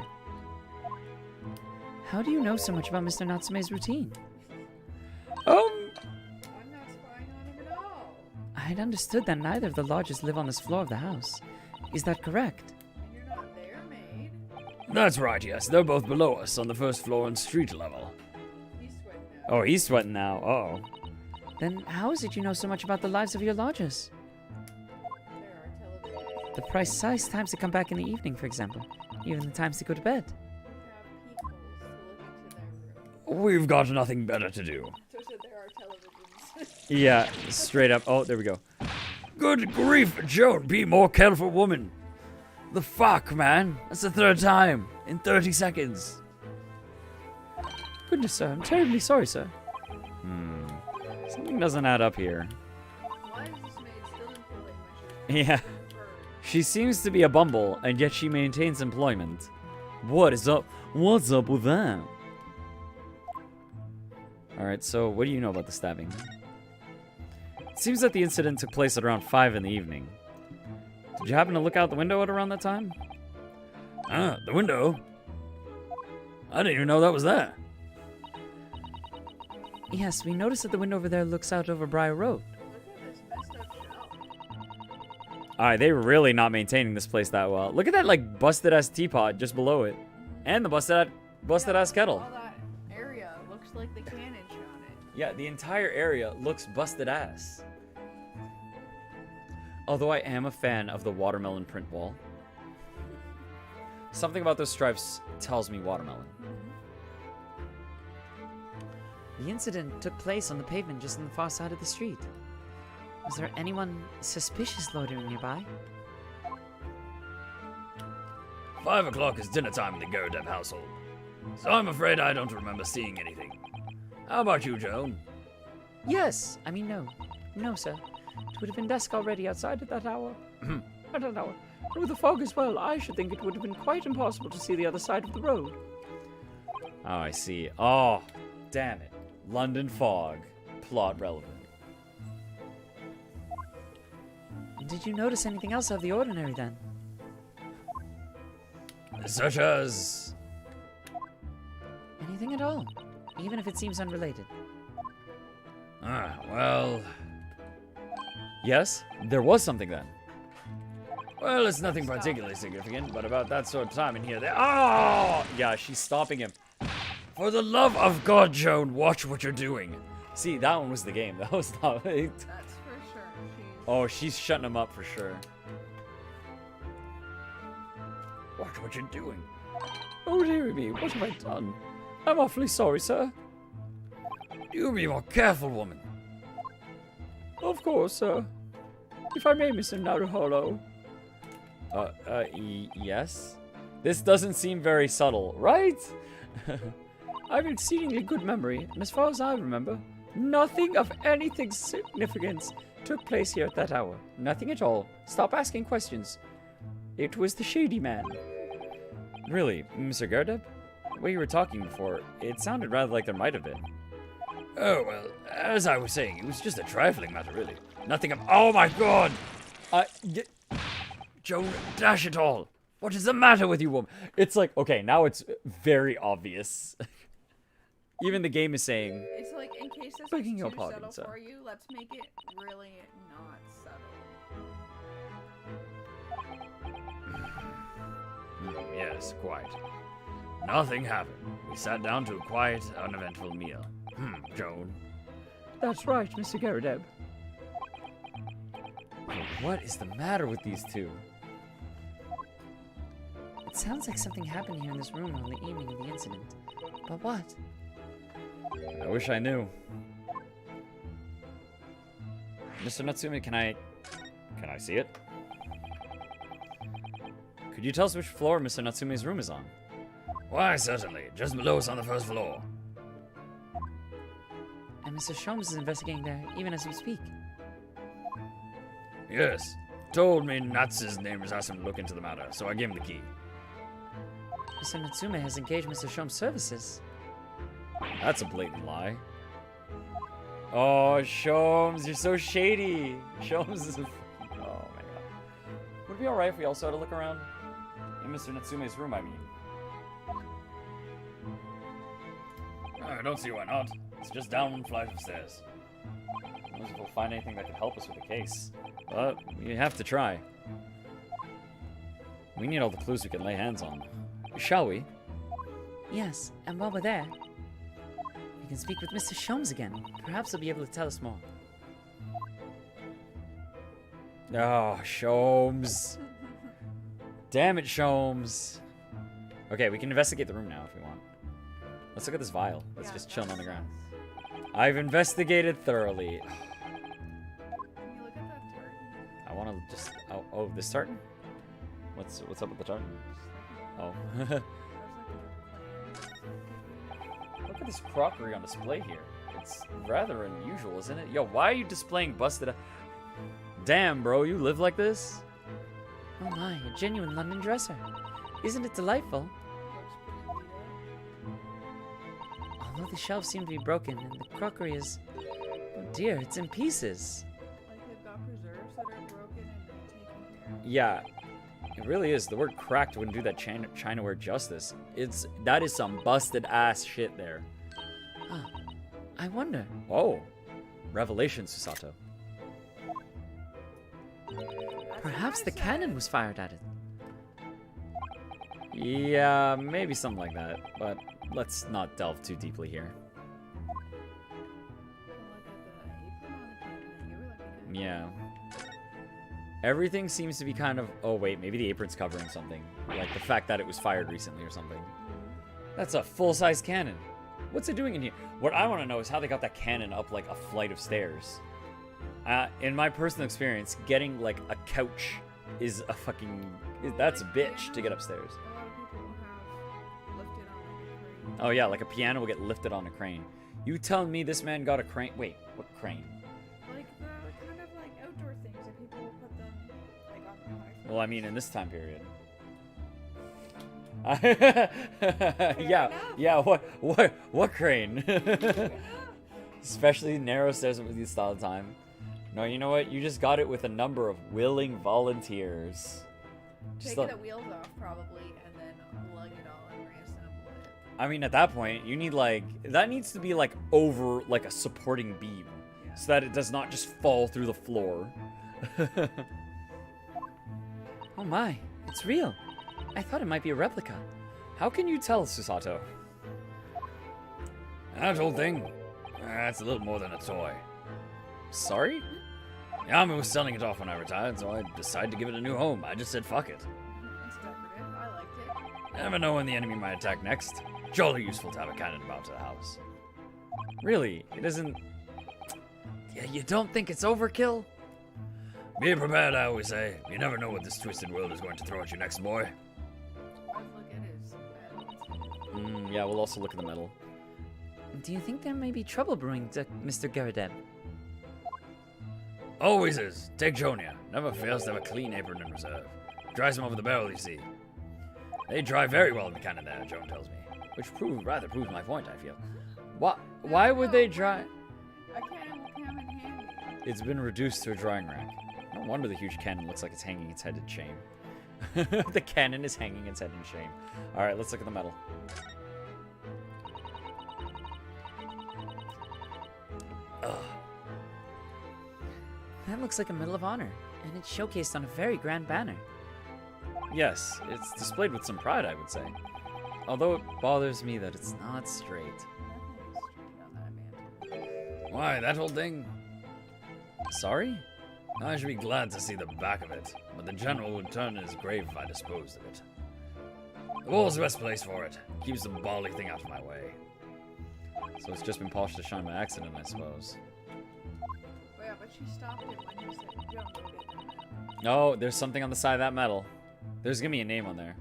How do you know so much about Mr. Natsume's routine? I'm not spying on him at all. I'd understood that neither of the lodges live on this floor of the house. Is that correct? And you're not there, maid. That's right, yes. They're both below us on the first floor and street level. He's sweating now. Oh, he's sweating now. Uh-oh. Then how is it you know so much about the lives of your lodgers? There are televisions. The precise times to come back in the evening, for example. Even the times to go to bed. Have peepholes to look into their room. We've got nothing better to do. So there are televisions. Yeah, straight up. Oh, there we go. Good grief, Joan, be more careful, woman. The fuck, man? That's the 3rd time in 30 seconds. Goodness, sir. I'm terribly sorry, sir. Something doesn't add up here. Why is this maid still employed when she's Yeah. bird? She seems to be a bumble, and yet she maintains employment. What is up? What's up with that? Alright, so what do you know about the stabbing? It seems that the incident took place at around 5 in the evening. Did you happen to look out the window at around that time? Ah, the window? I didn't even know that was there. Yes, we noticed that the window over there looks out over Briar Road. Look at this messed up shelf. Alright, they're really not maintaining this place that well. Look at that, like, busted-ass teapot just below it. And the busted-ass kettle. All that area looks like the cannon shot it. Yeah, the entire area looks busted-ass. Although I am a fan of the watermelon print wall. Something about those stripes tells me watermelon. The incident took place on the pavement just on the far side of the street. Was there anyone suspicious loitering nearby? 5 o'clock is dinner time in the Gorodep household, so I'm afraid I don't remember seeing anything. How about you, Joan? Yes. I mean, no. No, sir. It would have been dusk already outside at that hour. At an hour. And with the fog as well, I should think it would have been quite impossible to see the other side of the road. Oh, I see. Oh, damn it. London fog. Plot relevant. Did you notice anything else out of the ordinary then? Such as... Anything at all, even if it seems unrelated. Well... Yes, there was something then. Well, it's nothing particularly significant, but about that sort of time in here, oh! Yeah, she's stopping him. For the love of God, Joan, watch what you're doing. See, that one was the game. That was not... That's for sure. Oh, she's shutting him up for sure. Watch what you're doing. Oh, dearie me, what have I done? I'm awfully sorry, sir. You be more careful, woman. Of course, sir. If I may, Mr. Naruholo. Yes? This doesn't seem very subtle, right? I have exceedingly good memory, and as far as I remember, nothing of anything significance took place here at that hour. Nothing at all. Stop asking questions. It was the shady man. Really, Mr. Gardeb? The way you were talking before, it sounded rather like there might have been. Oh, well, as I was saying, it was just a trifling matter, really. Nothing of... Oh, my God! Joan, dash it all! What is the matter with you, woman? It's like, okay, now it's very obvious. Even the game is saying, It's like, in case this begging was your too pardon, subtle sir. for you, let's make it really not subtle. Yes, quite. Nothing happened. We sat down to a quiet, uneventful meal. Joan. That's right, Mr. Garadeb. What is the matter with these two? It sounds like something happened here in this room on the evening of the incident. But what? I wish I knew. Mr. Natsume, can I see it? Could you tell us which floor Mr. Natsume's room is on? Why, certainly. Just below us on the first floor. And Mr. Sholmes is investigating there, even as we speak. Yes. Told me Natsume's neighbors asked him to look into the matter, so I gave him the key. Mr. Natsume has engaged Mr. Sholmes' services. That's a blatant lie. Oh, Sholmes, you're so shady. Sholmes is a... Oh, my God. Would it be alright if we also had a look around? In Mr. Natsume's room, I mean. I don't see why not. It's just down one flight of stairs. I wonder if we'll find anything that could help us with the case. But we have to try. We need all the clues we can lay hands on. Shall we? Yes, and while we're there, we can speak with Mr. Sholmes again. Perhaps he'll be able to tell us more. Oh, Sholmes. Damn it, Sholmes. Okay, we can investigate the room now if we want. Let's look at this vial. That's just chilling on the ground. I've investigated thoroughly. Can you look at that tartan? I want to just... Oh, this tartan? What's up with the tartan? Oh. Look at this crockery on display here. It's rather unusual, isn't it? Yo, why are you displaying busted... Damn, bro, you live like this? Oh my, a genuine London dresser. Isn't it delightful? Although the shelves seem to be broken and the crockery is... Oh dear, it's in pieces. Like they've got preserves that are broken and taken care of. Yeah, it really is. The word cracked wouldn't do that Chinaware justice. That is some busted ass shit there. Ah, I wonder. Oh, revelation, Susato. Perhaps the cannon was fired at it. Yeah, maybe something like that. But let's not delve too deeply here. Yeah. Everything seems to be kind of... Oh, wait, maybe the apron's covering something. Like the fact that it was fired recently or something. That's a full-size cannon. What's it doing in here? What I want to know is how they got that cannon up, like, a flight of stairs. In my personal experience, getting, like, a couch is a fucking... That's a bitch to get upstairs. A lot of people have lifted on like a crane. Oh, yeah, like a piano will get lifted on a crane. You telling me this man got a crane? Wait, what crane? Like the kind of like outdoor things that people will put them like on their high. Well, I mean, in this time period. Yeah, what crane? Especially narrow stairs with these style of time. No, you know what? You just got it with a number of willing volunteers. Just Taking the wheels off probably and then lug it all and reassemble it. I mean, at that point, you need like... That needs to be like over like a supporting beam. Yeah. So that it does not just fall through the floor. Oh my, it's real. I thought it might be a replica. How can you tell, Susato? That old thing? That's a little more than a toy. Sorry? Yami was selling it off when I retired, so I decided to give it a new home. I just said fuck it. It's decorative. I liked it. Never know when the enemy might attack next. Jolly useful to have a cannon about to the house. Really? It isn't... Yeah, you don't think it's overkill? Be prepared, I always say. You never know what this twisted world is going to throw at you next, boy. Let's look at his medals. Yeah, we'll also look at the metal. Do you think there may be trouble brewing, Mr. Garadeb? Always is. Take Jonia. Never fails to have a clean apron in reserve. Dries them over the barrel, you see. They dry very well in the cannon there, Joan tells me. Which rather proves my point, I feel. Why would they dry... A cannon will come in handy. It's been reduced to a drying rack. No wonder the huge cannon looks like it's hanging its headed chain. The cannon is hanging its head in shame. Alright, let's look at the medal. Ugh. That looks like a Medal of Honor, and it's showcased on a very grand banner. Yes, it's displayed with some pride, I would say. Although it bothers me that it's not straight. Why, that whole thing? Sorry? I should be glad to see the back of it, but the general would turn in his grave if I disposed of it. The wall's the best place for it. Keeps the bally thing out of my way. So it's just been polished to shine by accident, I suppose. Well, yeah, but she stopped it when you said don't read it. Oh, there's something on the side of that medal. There's gonna be a name on there.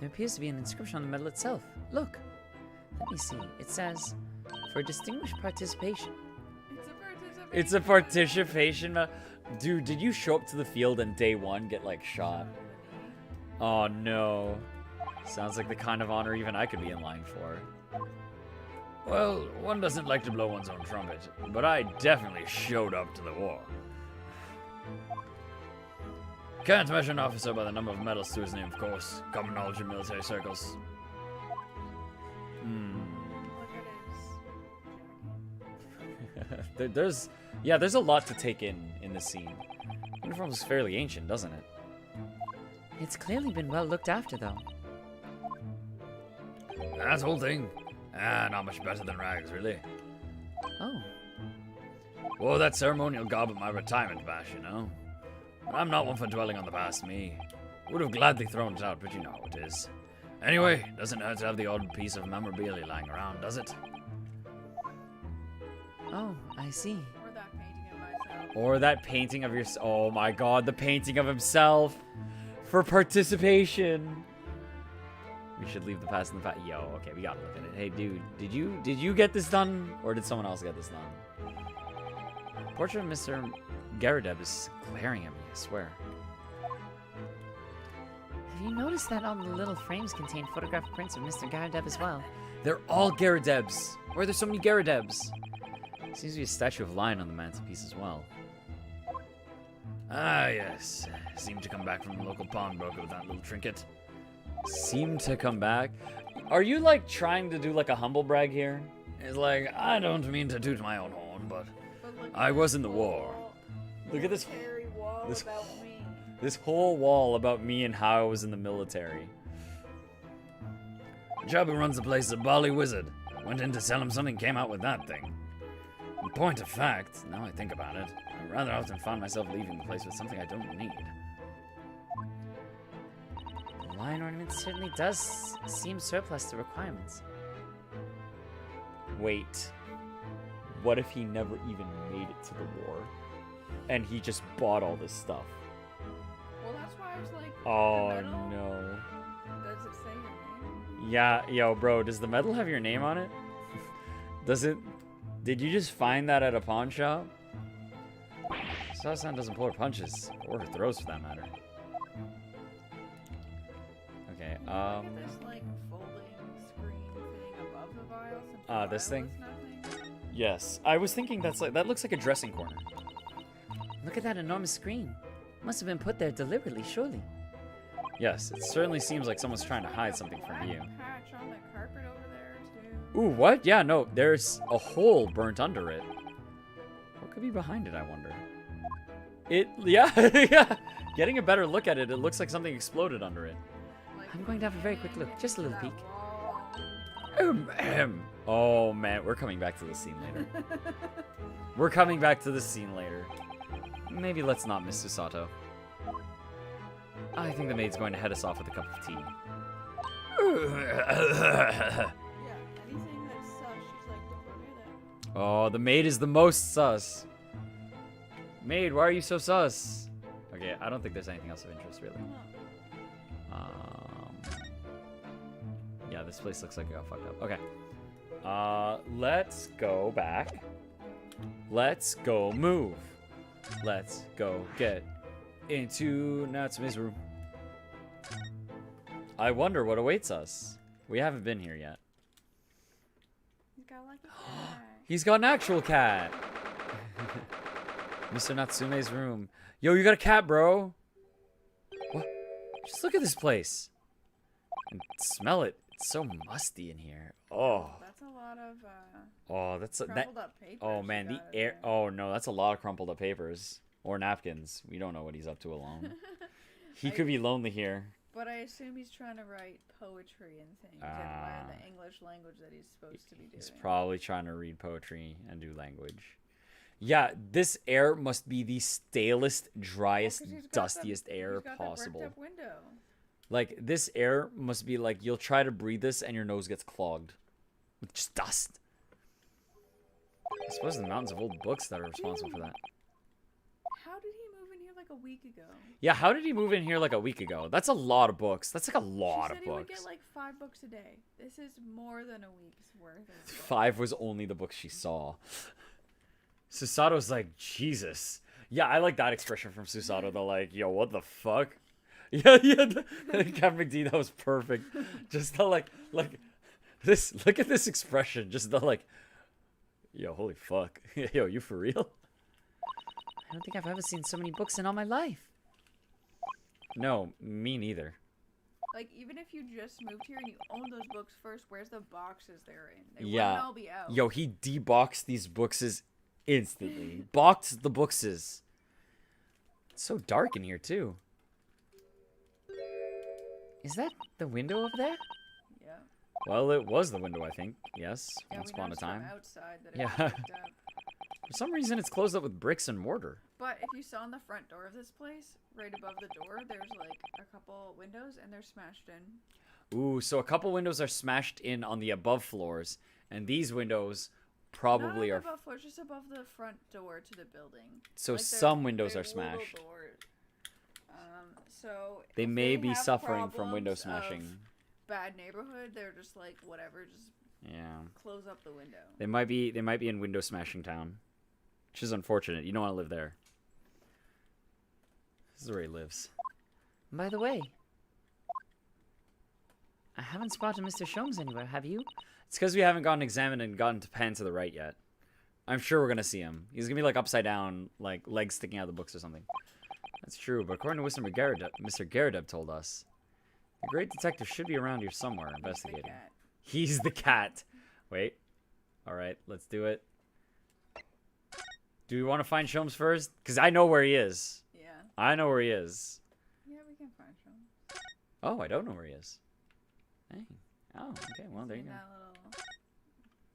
There appears to be an inscription on the medal itself. Look. Let me see. It says, for distinguished participation. It's a participation. Dude, did you show up to the field and day one get, like, shot? Oh, no. Sounds like the kind of honor even I could be in line for. Well, one doesn't like to blow one's own trumpet, but I definitely showed up to the war. Can't measure an officer by the number of medals to his name, of course. Common knowledge in military circles. There's a lot to take in this scene. Uniform is fairly ancient, doesn't it? It's clearly been well looked after, though. That whole thing? Not much better than rags, really. Oh. Wore that ceremonial garb at my retirement bash, you know. I'm not one for dwelling on the past, me. Would have gladly thrown it out, but you know how it is. Anyway, doesn't hurt to have the odd piece of memorabilia lying around, does it? Oh, I see. Or that painting of myself. Or that painting of your... Oh my god, the painting of himself! For participation! We should leave the past in the past. Yo, okay, we gotta look at it. Hey, dude, did you get this done? Or did someone else get this done? Portrait of Mr. Garadeb is glaring at me, I swear. Have you noticed that all the little frames contain photographed prints of Mr. Garadeb as well? They're all Garadebs! Why are there so many Garadebs? Seems to be a statue of lion on the mantelpiece as well. Ah, yes. Seemed to come back from the local pawnbroker with that little trinket. Seem to come back? Are you, like, trying to do, like, a humble brag here? It's like, I don't mean to toot my own horn, but I was in the war. Look at this Wall this- about me. This whole wall about me and how I was in the military. The chap who runs the place is a bally wizard. Went in to sell him something, came out with that thing. In point of fact, now I think about it, I rather often find myself leaving the place with something I don't need. The lion ornament certainly does seem surplus to requirements. Wait. What if he never even made it to the war? And he just bought all this stuff? Well, that's why I was like, Oh, the medal, no. does it say your name? Yeah, yo, bro, does the medal have your name on it? Does it? Did you just find that at a pawn shop? Sasan doesn't pull her punches, or her throws for that matter. Okay, Look at this, like, folding screen thing above the vial. Since the this vial thing? is nothing. Yes, I was thinking that looks like a dressing corner. Look at that enormous screen. Must have been put there deliberately, surely. Yes, it certainly seems like someone's trying to hide something from Black you. patch on the carpet over there, too. Ooh, what? Yeah, no, there's a hole burnt under it. What could be behind it, I wonder? Yeah, yeah. Getting a better look at it, it looks like something exploded under it. Like, I'm going to have a very quick look, just a little peek. Oh, man, we're coming back to this scene later. We're coming back to this scene later. Maybe let's not, Mr. Sato. I think the maid's going to head us off with a cup of tea. Yeah, anything that's sus, she's like, don't go near that. Oh, the maid is the most sus. Maid, why are you so sus? Okay, I don't think there's anything else of interest, really. Yeah, this place looks like it got fucked up. Okay. Let's go back. Let's go move. Let's go get into Natsume's room. I wonder what awaits us. We haven't been here yet. He's got like a cat. He's got an actual cat. Mr. Natsume's room. Yo, you got a cat, bro. What? Just look at this place. And smell it. It's so musty in here. Oh. That's a lot of Oh, that's crumpled up paper. Oh man, the air. Oh no, that's a lot of crumpled up papers or napkins. We don't know what he's up to alone. He could be lonely here. But I assume he's trying to write poetry and things and learn the English language that he's supposed to be doing. He's probably trying to read poetry and do language. Yeah, this air must be the stalest, driest, dustiest air possible. Bricked up window. Like, this air must be like, you'll try to breathe this and your nose gets clogged with just dust. I suppose the mountains of old books that are responsible for that. How did he move in here like a week ago? Yeah, how did he move in here like a week ago? That's a lot of books. That's like a lot of He said he would books. get like 5 books a day. This is more than a week's worth of books. 5 was only the books she saw. Susato's like, Jesus. Yeah, I like that expression from Susato. They're like, yo, what the fuck? Yeah, CaptnmcD, that was perfect. Just the like this. Look at this expression. Just the like, yo, holy fuck. Yo, you for real? I don't think I've ever seen so many books in all my life. No, me neither. Like, even if you just moved here and you own those books first, where's the boxes they're in? They Yeah. wouldn't all be out. Yo, he deboxed these bookses instantly. Boxed the bookses. It's so dark in here too. Is that the window over there? Yeah. Well, it was the window, I think. Yes, Yeah, once we upon a noticed from time. outside that it Yeah. was bricked up. For some reason, it's closed up with bricks and mortar. But if you saw on the front door of this place, right above the door, there's like a couple windows and they're smashed in. Ooh, so a couple windows are smashed in on the above floors, and these windows probably Not are. above floor, just above the front door to the building. So Like, they're- some windows they're are smashed. little doors. So They if may be have suffering from window problems of smashing. Bad neighborhood, they're just like whatever, just Yeah, close up the window. they might be in window smashing town, which is unfortunate. You don't want to live there. This is where he lives. By the way, I haven't spotted Mr. Sholmes anywhere, have you? It's because we haven't gotten examined and gotten to pan to the right yet. I'm sure we're gonna see him. He's gonna be like upside down, like legs sticking out of the books or something. That's true, but according to Mr. Garrideb told us, the great detective should be around here somewhere investigating. cat. He's the cat. Wait. Alright, let's do it. Do we want to find Sholmes first? Because I know where he is. Yeah. I know where he is. Yeah, we can find some. Oh, I don't know where he is. Dang. Oh, okay, well, there you In go. that little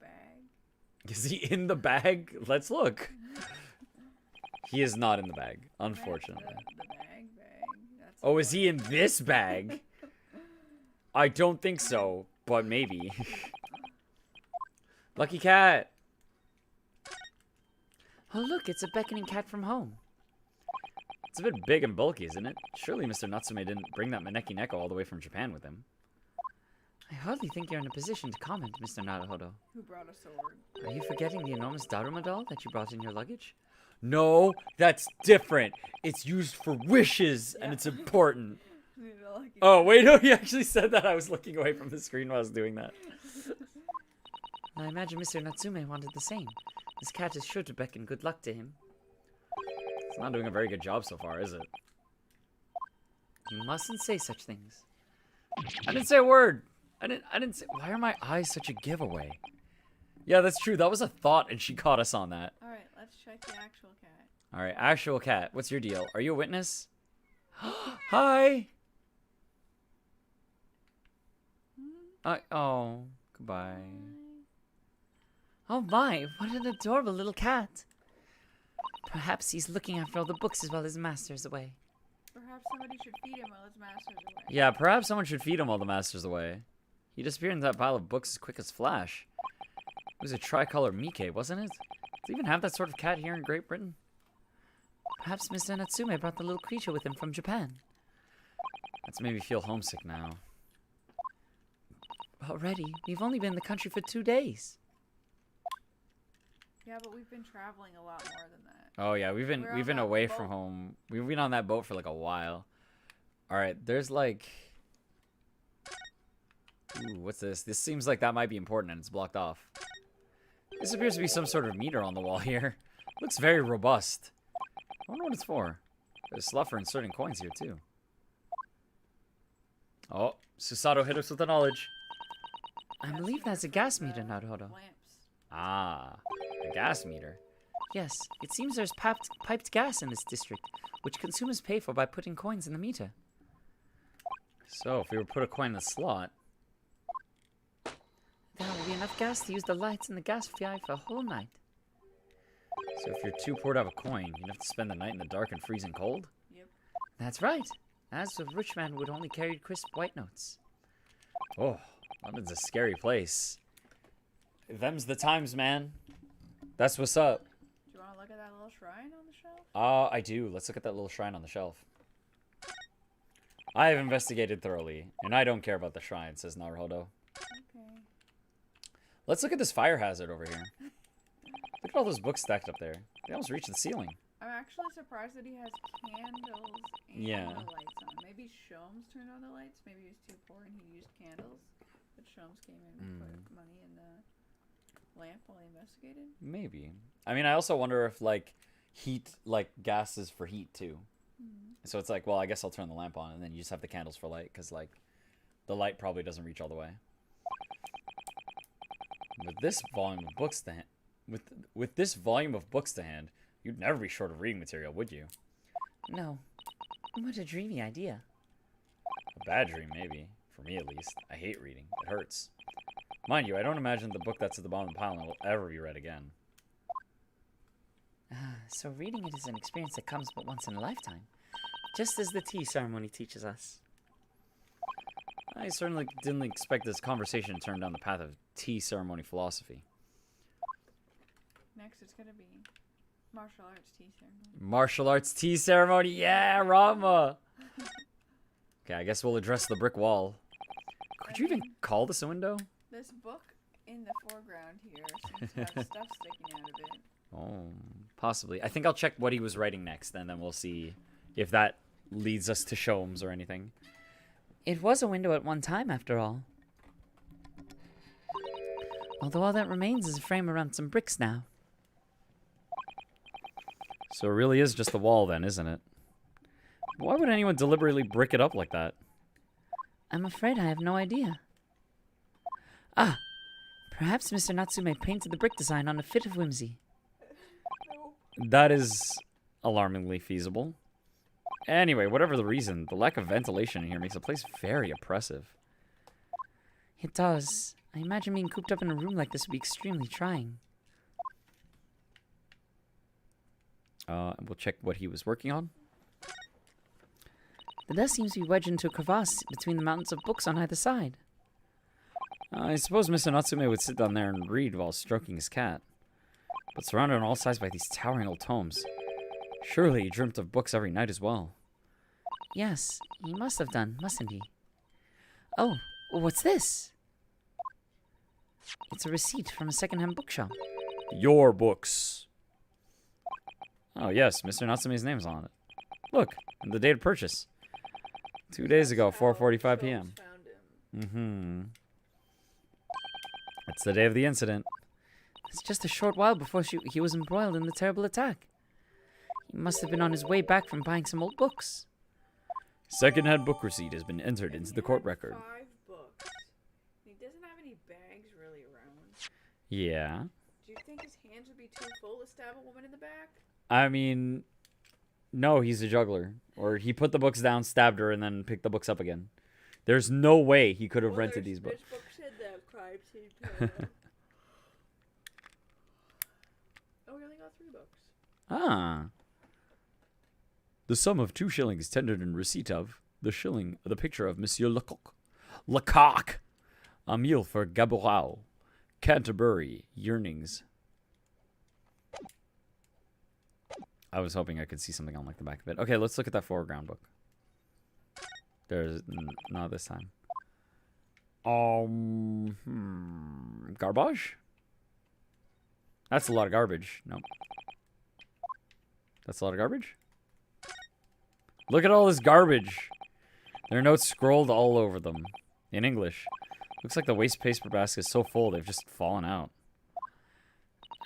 bag. Is he in the bag? Let's look. He is not in the bag, The unfortunately. bag. That's Oh, is he in this bag? I don't think so, but maybe. Lucky cat. Oh, look, it's a beckoning cat from home. It's a bit big and bulky, isn't it? Surely Mr. Natsume didn't bring that Maneki Neko all the way from Japan with him. I hardly think you're in a position to comment, Mr. Naruhodo. Who brought a sword? Are you forgetting the enormous Daruma doll that you brought in your luggage? No, that's different. It's used for wishes, and it's important. Oh, wait, no, he actually said that. I was looking away from the screen while I was doing that. I imagine Mr. Natsume wanted the same. This cat is sure to beckon good luck to him. It's not doing a very good job so far, is it? You mustn't say such things. I didn't say a word. I didn't say. Why are my eyes such a giveaway? Yeah, that's true. That was a thought, and she caught us on that. Alright, let's check the actual cat. All right, actual cat. What's your deal? Are you a witness? Hi. Oh, goodbye. Oh my, what an adorable little cat. Perhaps he's looking after all the books as well as master's away. Perhaps somebody should feed him while his master's away. Yeah, perhaps someone should feed him while the master's away. He disappeared into that pile of books as quick as flash. It was a tricolor Mike, wasn't it? Do they even have that sort of cat here in Great Britain? Perhaps Mr. Natsume brought the little creature with him from Japan. That's made me feel homesick now. Already, we've only been in the country for 2 days. Yeah, but we've been traveling a lot more than that. Oh yeah, we've We're been on that away boat. from home. We've been on that boat for like a while. All right, there's like, ooh, what's this? This seems like that might be important, and it's blocked off. This appears to be some sort of meter on the wall here. Looks very robust. I wonder what it's for. There's slough for inserting coins here too. Oh, Susato hit us with the knowledge. I believe that's a gas meter, Naruhodo. Lamps. Ah, a gas meter. Yes, it seems there's piped gas in this district, which consumers pay for by putting coins in the meter. So, if we were to put a coin in the slot... There will be enough gas to use the lights in the gas fire for a whole night. So if you're too poor to have a coin, you'd have to spend the night in the dark and freezing cold? Yep. That's right. As a rich man would only carry crisp white notes. Oh, London's a scary place. Them's the times, man. That's what's up. Do you want to look at that little shrine on the shelf? I do. Let's look at that little shrine on the shelf. I have investigated thoroughly, and I don't care about the shrine, says Naruhodo. Okay. Let's look at this fire hazard over here. Look at all those books stacked up there. They almost reach the ceiling. I'm actually surprised that he has candles and Yeah. the lights on. Maybe Sholmes turned on the lights. Maybe he was too poor and he used candles. But Sholmes came in and put money in the lamp while he investigated. Maybe. I mean, I also wonder if, like, heat, like, gas is for heat, too. So it's like, well, I guess I'll turn the lamp on, and then you just have the candles for light, because, like, the light probably doesn't reach all the way. With this volume of books to hand, with this volume of books to hand, you'd never be short of reading material, would you? No. What a dreamy idea. A bad dream, maybe. For me, at least. I hate reading. It hurts. Mind you, I don't imagine the book that's at the bottom of the pile will ever be read again. So reading it is an experience that comes but once in a lifetime. Just as the tea ceremony teaches us. I certainly didn't expect this conversation to turn down the path of tea ceremony philosophy. Next, it's gonna be martial arts tea ceremony. Martial arts tea ceremony, yeah, Rama! Okay, I guess we'll address the brick wall. Could you even call this a window? This book in the foreground here seems to have stuff sticking out of it. Oh, possibly. I think I'll check what he was writing next, and then we'll see if that leads us to Sholmes or anything. It was a window at one time, after all. Although all that remains is a frame around some bricks now. So it really is just the wall then, isn't it? Why would anyone deliberately brick it up like that? I'm afraid I have no idea. Ah! Perhaps Mr. Natsume painted the brick design on a fit of whimsy. That is alarmingly feasible. Anyway, whatever the reason, the lack of ventilation in here makes the place very oppressive. It does. I imagine being cooped up in a room like this would be extremely trying. We'll check what he was working on. The desk seems to be wedged into a crevasse between the mountains of books on either side. I suppose Mr. Natsume would sit down there and read while stroking his cat. But surrounded on all sides by these towering old tomes. Surely he dreamt of books every night as well. Yes, he must have done, mustn't he? Oh, what's this? It's a receipt from a second-hand bookshop. Your books. Oh yes, Mr. Natsume's name's on it. Look, and the date of purchase. 2 days ago, 4:45 p.m. It's the day of the incident. It's just a short while before he was embroiled in the terrible attack. He must have been on his way back from buying some old books. Second-hand book receipt has been entered into the court record. 5 books. He doesn't have any bags really around. Yeah. Do you think his hands would be too full to stab a woman in the back? I mean, no, he's a juggler. Or he put the books down, stabbed her, and then picked the books up again. There's no way he could have rented these books. Which books in that crime scene? Oh, we only got 3 books. Ah. The sum of 2 shillings tendered in receipt of the picture of Monsieur Lecoq. A meal for Gaborau. Canterbury yearnings. I was hoping I could see something on like the back of it. Okay, let's look at that foreground book. There's not this time. Garbage? That's a lot of garbage. Nope. That's a lot of garbage? Look at all this garbage. There are notes scrolled all over them. In English. Looks like the waste paper basket is so full they've just fallen out.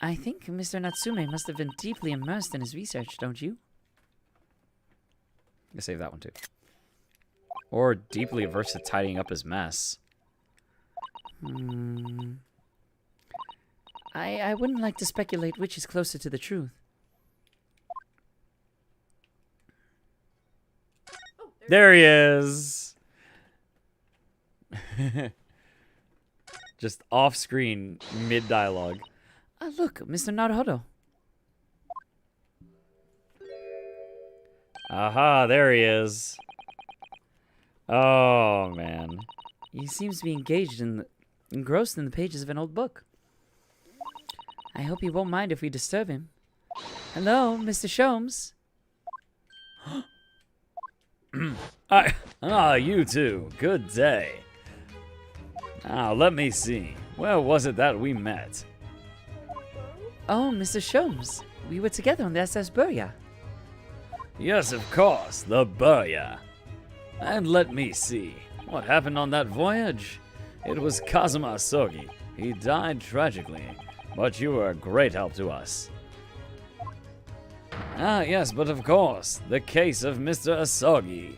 I think Mr. Natsume must have been deeply immersed in his research, don't you? I'm gonna save that one too. Or deeply averse to tidying up his mess. I wouldn't like to speculate which is closer to the truth. There he is! Just off-screen, mid-dialogue. Look, Mr. Naruhodo. Aha, there he is. Oh, man. He seems to be engrossed in the pages of an old book. I hope he won't mind if we disturb him. Hello, Mr. Sholmes. You too. Good day. Now, let me see. Where was it that we met? Oh, Mr. Sholmes. We were together on the SS Burya. Yes, of course, the Burya. And let me see. What happened on that voyage? It was Kazuma Asogi. He died tragically, but you were a great help to us. Ah, yes, but of course, the case of Mr. Asogi.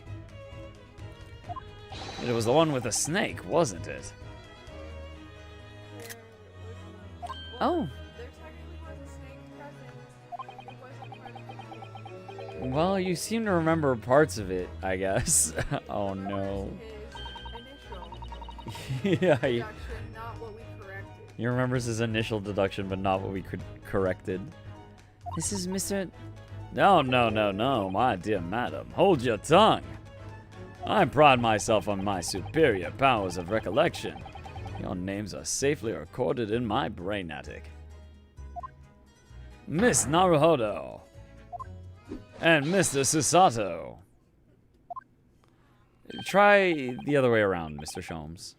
It was the one with the snake, wasn't it? Oh, There technically was a snake present. It wasn't part of the movie. Well, you seem to remember parts of it, I guess. Oh no. His initial Yeah, deduction, not what we corrected. he remembers his initial deduction, but not what we corrected. this is Mr. No, my dear madam. Hold your tongue. I pride myself on my superior powers of recollection. Your names are safely recorded in my brain attic. Miss Naruhodo. And Mr. Susato. Try the other way around, Mr. Sholmes.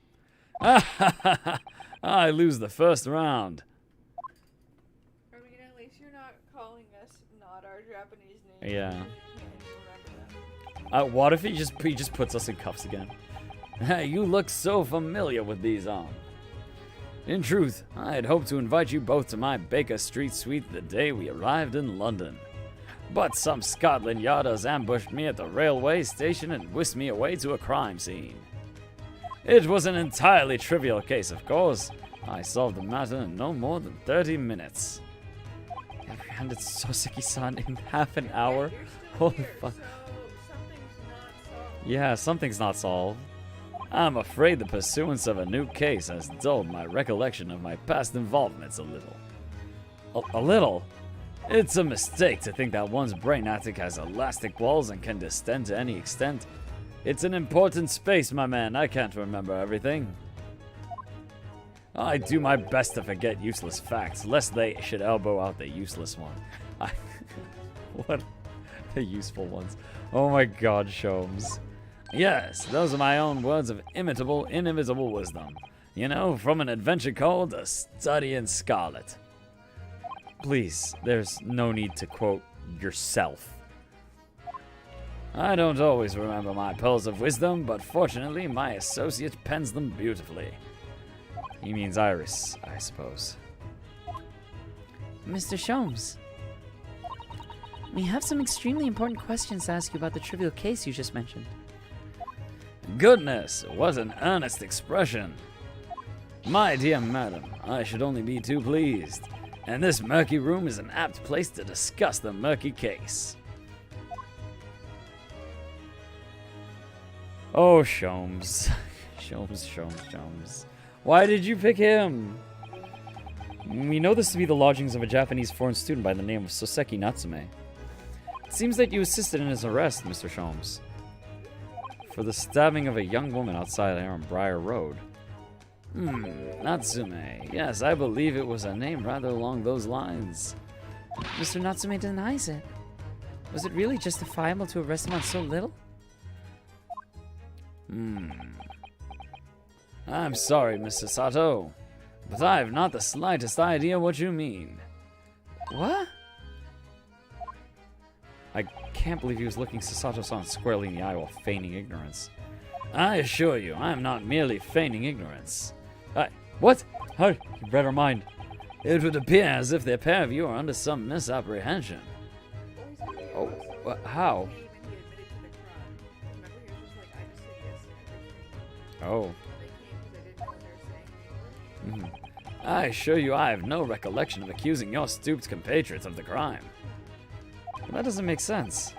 I lose the first round. I mean, at least you're not calling us not our Japanese names. Yeah. You can't remember them. What if he just puts us in cuffs again? You look so familiar with these on. In truth, I had hoped to invite you both to my Baker Street suite the day we arrived in London. But some Scotland Yarders ambushed me at the railway station and whisked me away to a crime scene. It was an entirely trivial case, of course. I solved the matter in no more than 30 minutes. You apprehended Soseki-san in half an hour? You're still Holy here, fuck. so something's not solved. Yeah, something's not solved. I'm afraid the pursuance of a new case has dulled my recollection of my past involvements a little. A little? It's a mistake to think that one's brain attic has elastic walls and can distend to any extent. It's an important space, my man. I can't remember everything. I do my best to forget useless facts, lest they should elbow out the useless one. What? The useful ones. Oh my god, Sholmes. Yes, those are my own words of inimitable wisdom. You know, from an adventure called A Study in Scarlet. Please, there's no need to quote yourself. I don't always remember my pearls of wisdom, but fortunately my associate pens them beautifully. He means Iris, I suppose. Mr. Sholmes. We have some extremely important questions to ask you about the trivial case you just mentioned. Goodness, what an earnest expression. My dear madam, I should only be too pleased. And this murky room is an apt place to discuss the murky case. Oh, Sholmes. Sholmes. Why did you pick him? We know this to be the lodgings of a Japanese foreign student by the name of Soseki Natsume. It seems that you assisted in his arrest, Mr. Sholmes, for the stabbing of a young woman outside Aaron Briar Road. Natsume. Yes, I believe it was a name rather along those lines. Mr. Natsume denies it. Was it really justifiable to arrest him on so little? I'm sorry, Mr. Sato, but I have not the slightest idea what you mean. What? I can't believe he was looking Sasato-san squarely in the eye while feigning ignorance. I assure you, I am not merely feigning ignorance. What? How? You read our mind. It would appear as if the pair of you are under some misapprehension. Well, he's How? Even he admitted to the crime. Remember, he was just like, I just said Oh. They came because I didn't know what they were saying in English. I assure you I have no recollection of accusing your stooped compatriots of the crime. That doesn't make sense.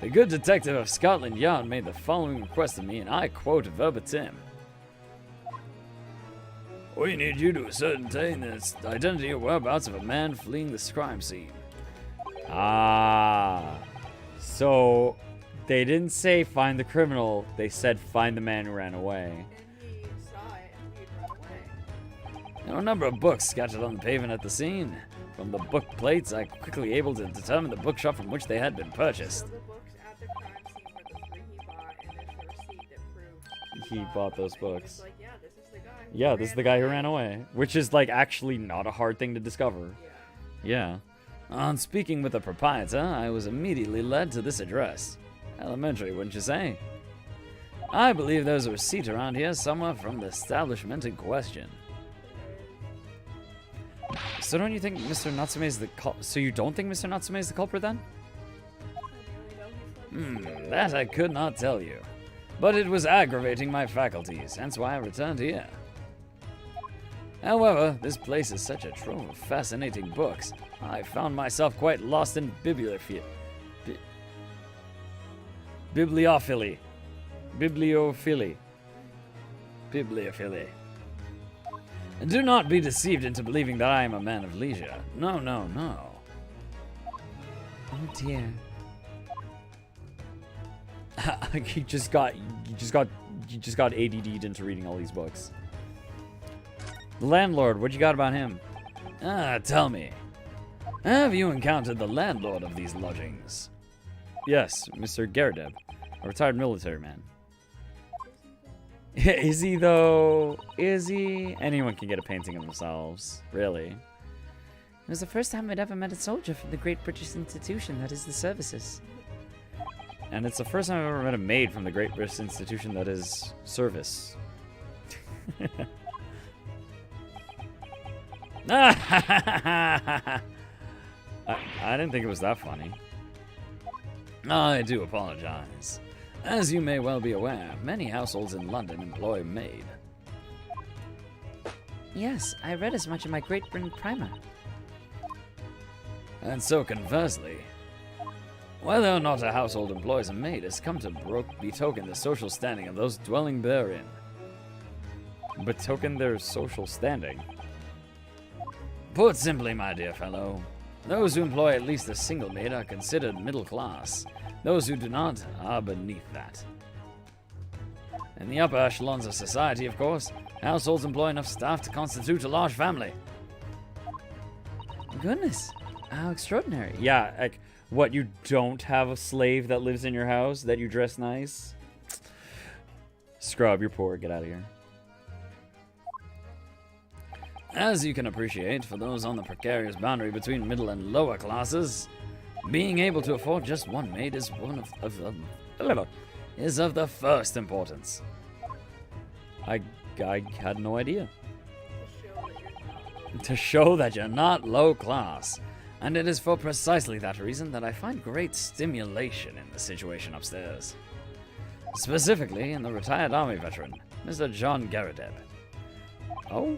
The good detective of Scotland Yard made the following request of me, and I quote verbatim. We need you to ascertain the identity or whereabouts of a man fleeing this crime scene. Ah. So, they didn't say find the criminal, they said find the man who ran away. And he saw it and he'd run away. There were a number of books scattered on the pavement at the scene. From the book plates, I quickly able to determine the bookshop from which they had been purchased. So the books at the crime scene were the 3 he bought, and there's the receipt that proved He bought those and he was books. like, yeah, this is the guy. Yeah, this is the guy who ran away. Which is, like, actually not a hard thing to discover. Yeah. Yeah. On speaking with the proprietor, I was immediately led to this address. Elementary, wouldn't you say? I believe there's a receipt around here somewhere from the establishment in question. So don't you think Mr. Natsume is the So you don't think Mr. Natsume is the culprit then? That I could not tell you. But it was aggravating my faculties, hence why I returned here. However, this place is such a trove of fascinating books, I found myself quite lost in bibliophilia. Bibliophilia. And do not be deceived into believing that I am a man of leisure. No, no, no. Oh dear. you just got ADD'd into reading all these books. The landlord, what you got about him? Tell me. Have you encountered the landlord of these lodgings? Yes, Mr. Garadeb, a retired military man. Is he though? Is he? Anyone can get a painting of themselves. Really? It was the first time I'd ever met a soldier from the great British institution that is the services. And it's the first time I've ever met a maid from the great British institution that is service. I didn't think it was that funny. I do apologize. As you may well be aware, many households in London employ maid. Yes, I read as much in my Great Britain primer. And so conversely, whether or not a household employs a maid has come to betoken the social standing of those dwelling therein. Betoken their social standing? Put simply, my dear fellow, those who employ at least a single maid are considered middle class. Those who do not are beneath that. In the upper echelons of society, of course, households employ enough staff to constitute a large family. Goodness, how extraordinary. Yeah, like, what, you don't have a slave that lives in your house, that you dress nice? Scrub, you're poor, get out of here. As you can appreciate, for those on the precarious boundary between middle and lower classes, being able to afford just one maid is of the first importance. I had no idea. To show that you're not low class. And it is for precisely that reason that I find great stimulation in the situation upstairs. Specifically in the retired army veteran, Mr. John Garadeb. Oh?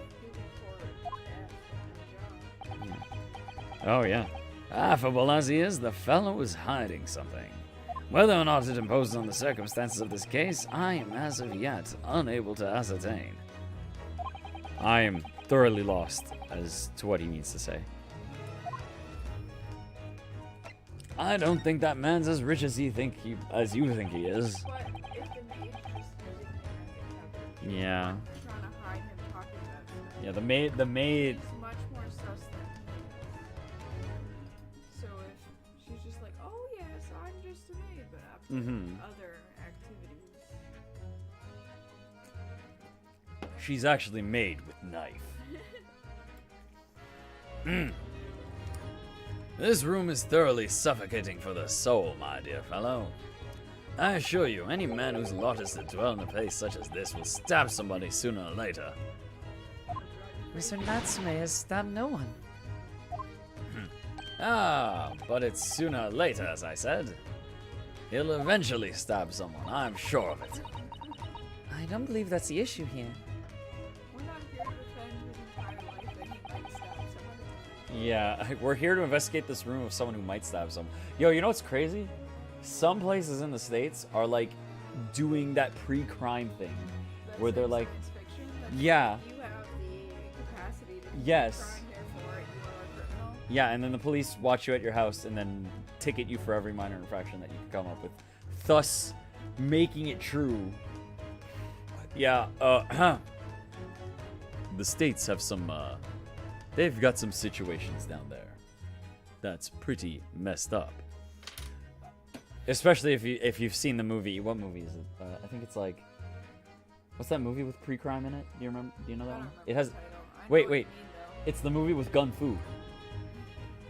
Oh, yeah. Affable as he is, the fellow is hiding something. Whether or not it imposes on the circumstances of this case, I am as of yet unable to ascertain. I am thoroughly lost as to what he means to say. I don't think that man's as rich as you think he is. But if the maid's just using him as a cover, Yeah. trying to hide him talking about stuff, Yeah, the maid. it's much more sus than him. So if she's just like, oh yes, I'm just a maid, but up to other activities. She's actually made with knife. This room is thoroughly suffocating for the soul, my dear fellow. I assure you, any man whose lot is to dwell in a place such as this will stab somebody sooner or later. Mr. Natsume has stabbed no one. But it's sooner or later, as I said. He'll eventually stab someone, I'm sure of it. I I don't believe that's the issue here. We're not here to defend his entire life that he might stab someone. Yeah, we're here to investigate this room of someone who might stab someone. Yo, you know what's crazy? Some places in the States are like doing that pre-crime thing. That's Where they're like, science fiction. That's yeah. If you have the capacity to do Yes. crime, therefore you are a criminal. Yeah, and then the police watch you at your house and then ticket you for every minor infraction that you can come up with, thus making it true. Yeah, the States have some, they've got some situations down there that's pretty messed up. Especially if you've seen the movie. What movie is it? I think it's like, what's that movie with pre-crime in it? Do you remember? Do you know that one? It has. Wait. It's the movie with gun fu.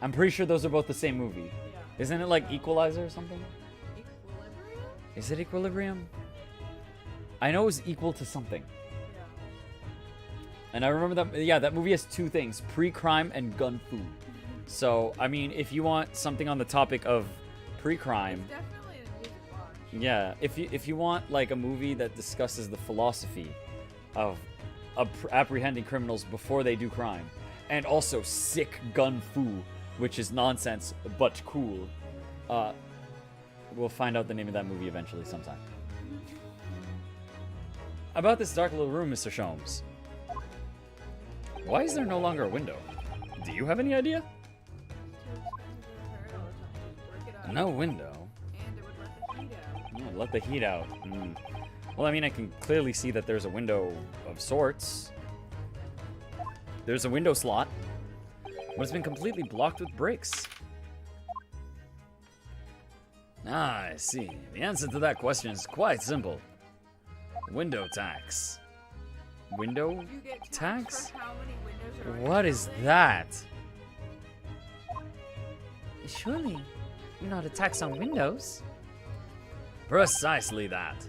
I'm pretty sure those are both the same movie. Yeah. Isn't it like Equalizer or something? Equilibrium? Is it Equilibrium? I know it was equal to something. Yeah. And I remember that. Yeah, that movie has two things: pre-crime and gun fu. So I mean, if you want something on the topic of pre-crime. It's definitely a music watch. Yeah, if you want like a movie that discusses the philosophy of apprehending criminals before they do crime, and also sick gun fu, which is nonsense but cool, we'll find out the name of that movie eventually sometime. About this dark little room, Mr. Sholmes. Why is there no longer a window? Do you have any idea? No window. And it would let the heat out. Yeah, let the heat out. Well, I mean, I can clearly see that there's a window of sorts. There's a window slot, but it's been completely blocked with bricks. Ah, I see. The answer to that question is quite simple. Window tax. Window You get tax? taxed for how many windows are on What your is building? that? Surely, you're not a tax on windows. Precisely that.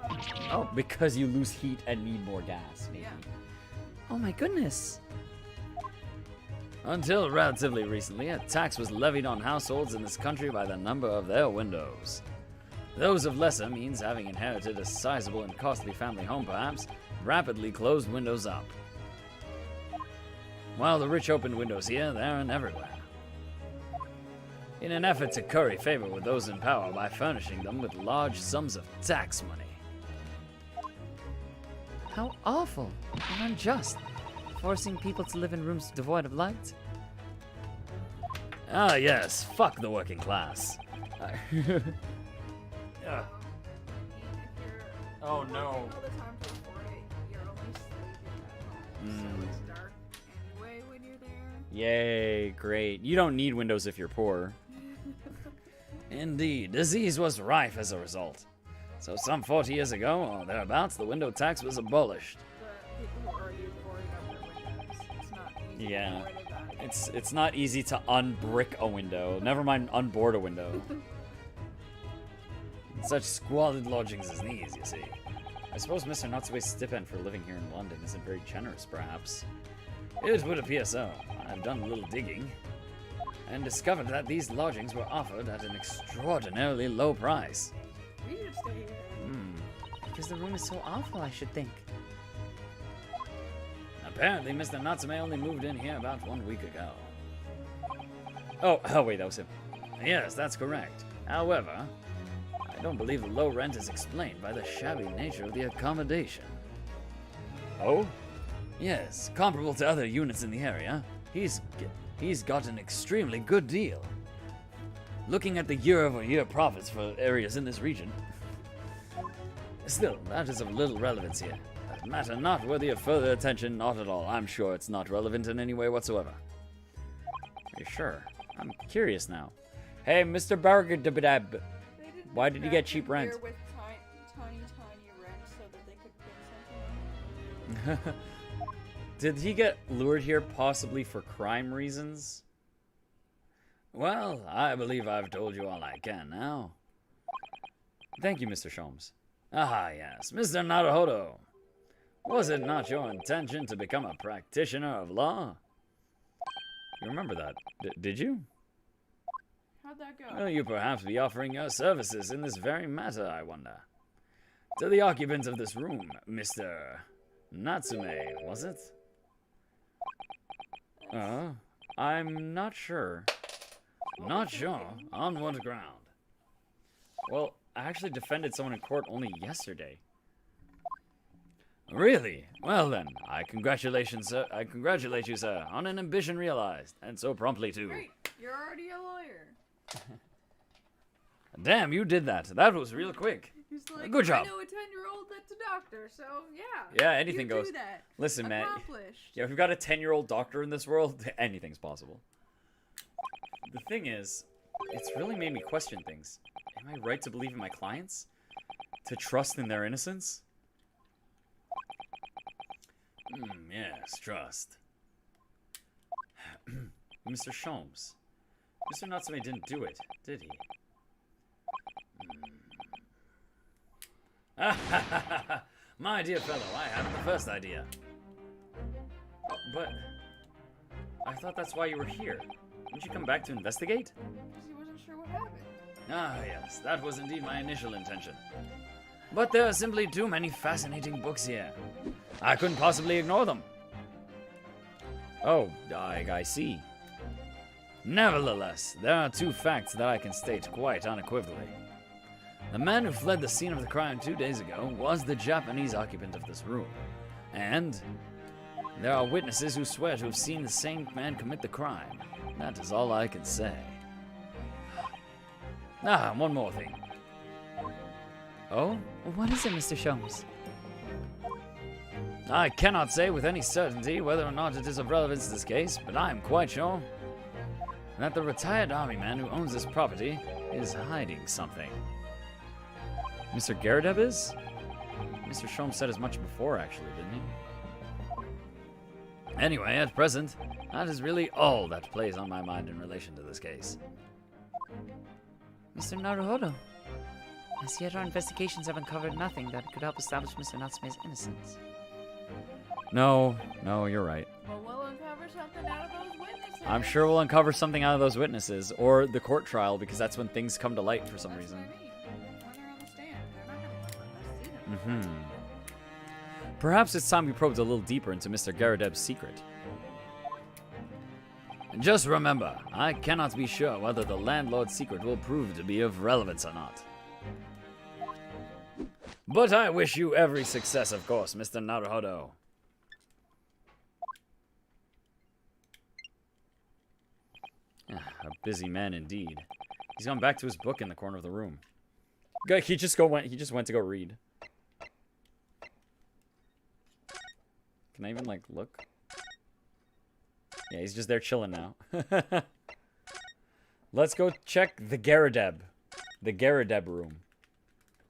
Wow. Oh, because you lose heat and need more gas, maybe. Yeah. Oh my goodness. Until relatively recently, a tax was levied on households in this country by the number of their windows. Those of lesser means, having inherited a sizable and costly family home perhaps, rapidly closed windows up. While the rich opened windows here, there, and everywhere. In an effort to curry favor with those in power by furnishing them with large sums of tax money. How awful and unjust. Forcing people to live in rooms devoid of light. Ah yes, fuck the working class. If Oh, you're no. working all the time to afford it, you're only sleeping at home. So it's dark anyway when you're there. Yay, great. You don't need windows if you're poor. Indeed, disease was rife as a result. So some 40 years ago, or thereabouts, the window tax was abolished. The people who are already boarding up their windows. It's not easy Yeah. to get rid of that. It's not easy to unbrick a window. Never mind unboard a window. In such squalid lodgings as these, you see. I suppose Mr. Natsume's stipend for living here in London isn't very generous, perhaps. It would appear so. I've done a little digging, and discovered that these lodgings were offered at an extraordinarily low price. We should stay here. Because the room is so awful, I should think. Apparently, Mr. Natsume only moved in here about 1 week ago. Oh, wait, that was him. Yes, that's correct. However, I don't believe the low rent is explained by the shabby nature of the accommodation. Oh? Yes, comparable to other units in the area, he's got an extremely good deal. Looking at the year-over-year profits for areas in this region. Still, that is of little relevance here. A matter not worthy of further attention, not at all. I'm sure it's not relevant in any way whatsoever. Are you sure? I'm curious now. Hey, Mr. Bargadabadab. They didn't Why did you get attract cheap him rent? here with tiny rent so that they could pin something on him. Did he get lured here possibly for crime reasons? Well, I believe I've told you all I can now. Thank you, Mr. Sholmes. Ah, yes, Mr. Naruhodo. Was it not your intention to become a practitioner of law? You remember that, did you? How'd that go? Will you perhaps be offering your services in this very matter, I wonder? To the occupant of this room, Mr. Natsume, was it? I'm not sure. Not sure. On what ground? Well, I actually defended someone in court only yesterday. Really? Well then, I congratulate you, sir, on an ambition realized, and so promptly too. Great, you're already a lawyer. Damn, you did that. That was real quick. He's like, Good job. I know a 10-year-old that's a doctor, so yeah. Yeah, anything you goes. Do that. Listen, man. Accomplished. Yeah, if we've got a 10-year-old doctor in this world, anything's possible. The thing is, it's really made me question things. Am I right to believe in my clients? To trust in their innocence? Yes, trust. Mr. Sholmes. Mr. Natsume didn't do it, did he? My dear fellow, I have the first idea. But I thought that's why you were here. Didn't you come back to investigate? Because he wasn't sure what happened. Ah, yes, that was indeed my initial intention. But there are simply too many fascinating books here. I couldn't possibly ignore them. Oh, I see. Nevertheless, there are two facts that I can state quite unequivocally. The man who fled the scene of the crime 2 days ago was the Japanese occupant of this room. And there are witnesses who swear to have seen the same man commit the crime. That is all I can say. Ah, one more thing. Oh? What is it, Mr. Sholmes? I cannot say with any certainty whether or not it is of relevance to this case, but I am quite sure that the retired army man who owns this property is hiding something. Mr. Garadeb is? Mr. Sholmes said as much before, actually, didn't he? Anyway, at present, that is really all that plays on my mind in relation to this case. Mr. Naruhodo, as yet our investigations have uncovered nothing that could help establish Mr. Natsume's innocence. No, you're right. Well, we'll uncover something out of those witnesses. I'm sure we'll uncover something out of those witnesses, or the court trial, because that's when things come to light for some reason. What I mean. When they're on the stand, they're not going to let us see them. Perhaps it's time we probed a little deeper into Mr. Garadeb's secret. And just remember, I cannot be sure whether the landlord's secret will prove to be of relevance or not. But I wish you every success, of course, Mr. Naruhodo. A busy man indeed. He's gone back to his book in the corner of the room. He just went to go read. Can I even, like, look? Yeah, he's just there chilling now. Let's go check the Garadeb. The Garadeb room.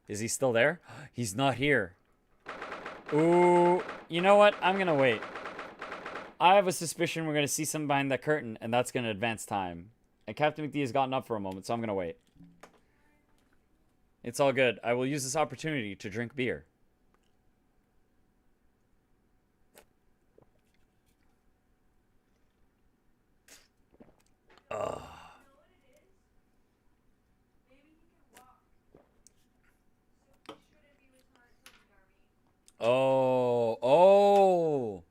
Is he still there? He's not here. Ooh, you know what? I'm gonna wait. I have a suspicion we're gonna see something behind that curtain, and that's gonna advance time. And CaptnmcD has gotten up for a moment, so I'm gonna wait. It's all good. I will use this opportunity to drink beer. Ugh. Oh.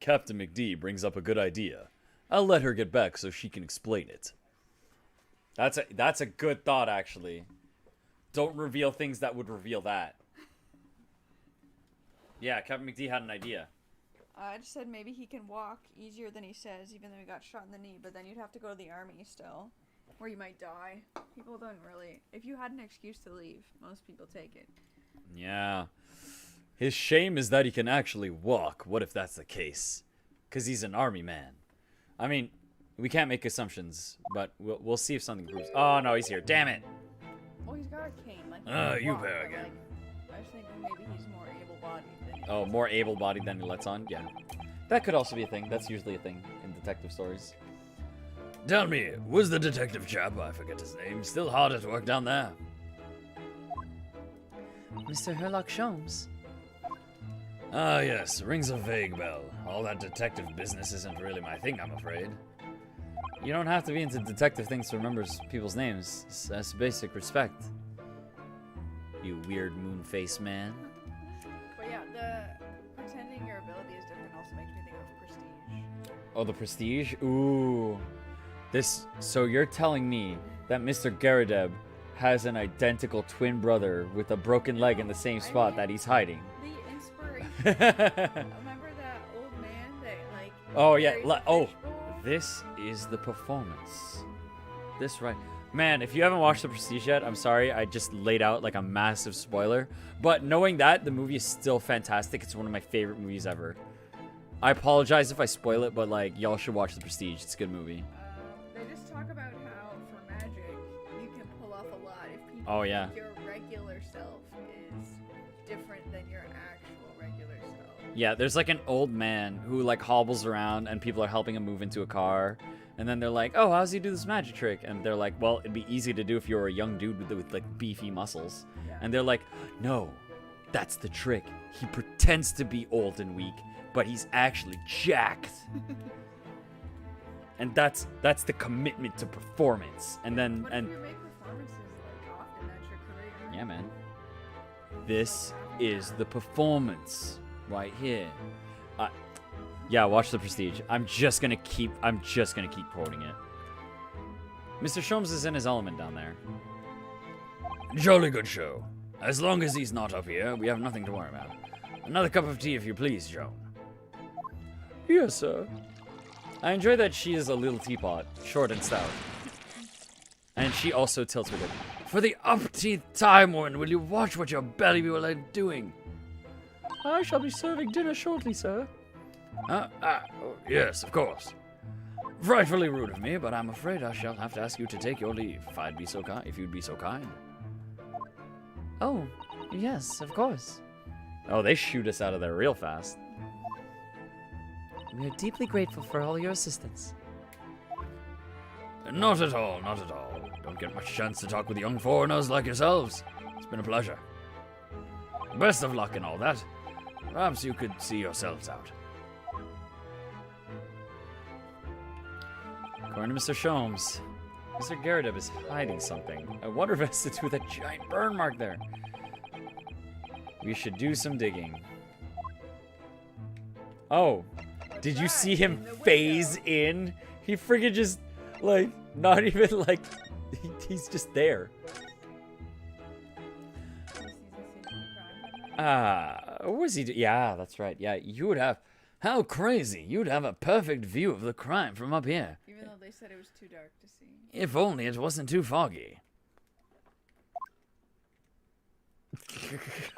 CaptnmcD brings up a good idea. I'll let her get back so she can explain it. That's a good thought, actually. Don't reveal things that would reveal that. Yeah, CaptnmcD had an idea. I just said maybe he can walk easier than he says, even though he got shot in the knee, but then you'd have to go to the army still. Or you might die. People don't really... If you had an excuse to leave, most people take it. Yeah. His shame is that he can actually walk. What if that's the case? Because he's an army man. I mean, we can't make assumptions, but we'll see if something proves... Oh, no, he's here. Damn it! Well, he's got a cane. Like, You walk, bear but, again. like, I was thinking maybe he's more able-bodied than he Oh, more able-bodied than he lets on? Yeah. That could also be a thing. That's usually a thing in detective stories. Tell me, was the detective chap, I forget his name, still hard at work down there? Mr. Herlock Sholmes. Ah, yes, rings a vague bell. All that detective business isn't really my thing, I'm afraid. You don't have to be into detective things to remember people's names. That's basic respect. You weird moon face man. But yeah, the pretending your ability is different also makes me think of Prestige. Oh, the Prestige? Ooh. So you're telling me that Mr. Garadeb has an identical twin brother with a broken leg in the same spot that he's hiding. The inspiration. Remember that old man that like? Oh yeah. carries a Oh, fishbowl? this is the performance. This right, man. If you haven't watched The Prestige yet, I'm sorry. I just laid out like a massive spoiler. But knowing that, the movie is still fantastic. It's one of my favorite movies ever. I apologize if I spoil it, but like y'all should watch The Prestige. It's a good movie. They just talk about how for magic you can pull off a lot if people Oh, yeah. think your regular self is different than your actual regular self. Yeah, there's like an old man who like hobbles around and people are helping him move into a car. And then they're like, oh, how does he do this magic trick? And they're like, well, it'd be easy to do if you were a young dude with like beefy muscles. Yeah. And they're like, no, that's the trick. He pretends to be old and weak, but he's actually jacked. And that's the commitment to performance. And then, What and if you make performances like often? That's your career. yeah, man. This is the performance right here. Yeah, watch The Prestige. I'm just gonna keep quoting it. Mr. Sholmes is in his element down there. Jolly good show. As long as he's not up here, we have nothing to worry about. Another cup of tea, if you please, Joan. Yes, sir. I enjoy that she is a little teapot, short and stout. And she also tilts with it. For the upteenth time, woman, will you watch what your belly will are doing? I shall be serving dinner shortly, sir. Oh, yes, of course. Frightfully rude of me, but I'm afraid I shall have to ask you to take your leave, if you'd be so kind. Oh, yes, of course. Oh, they shoot us out of there real fast. We are deeply grateful for all your assistance. Not at all, not at all. Don't get much chance to talk with young foreigners like yourselves. It's been a pleasure. Best of luck and all that. Perhaps you could see yourselves out. According to Mr. Sholmes, Mr. Garadeb is hiding something. I wonder if it has to do with that giant burn mark there. We should do some digging. Oh, did you see him phase in? He friggin' just, like, not even, like, he's just there. What was he do? Yeah, that's right. Yeah, you would have, how crazy. You'd have a perfect view of the crime from up here. Even though they said it was too dark to see. If only it wasn't too foggy.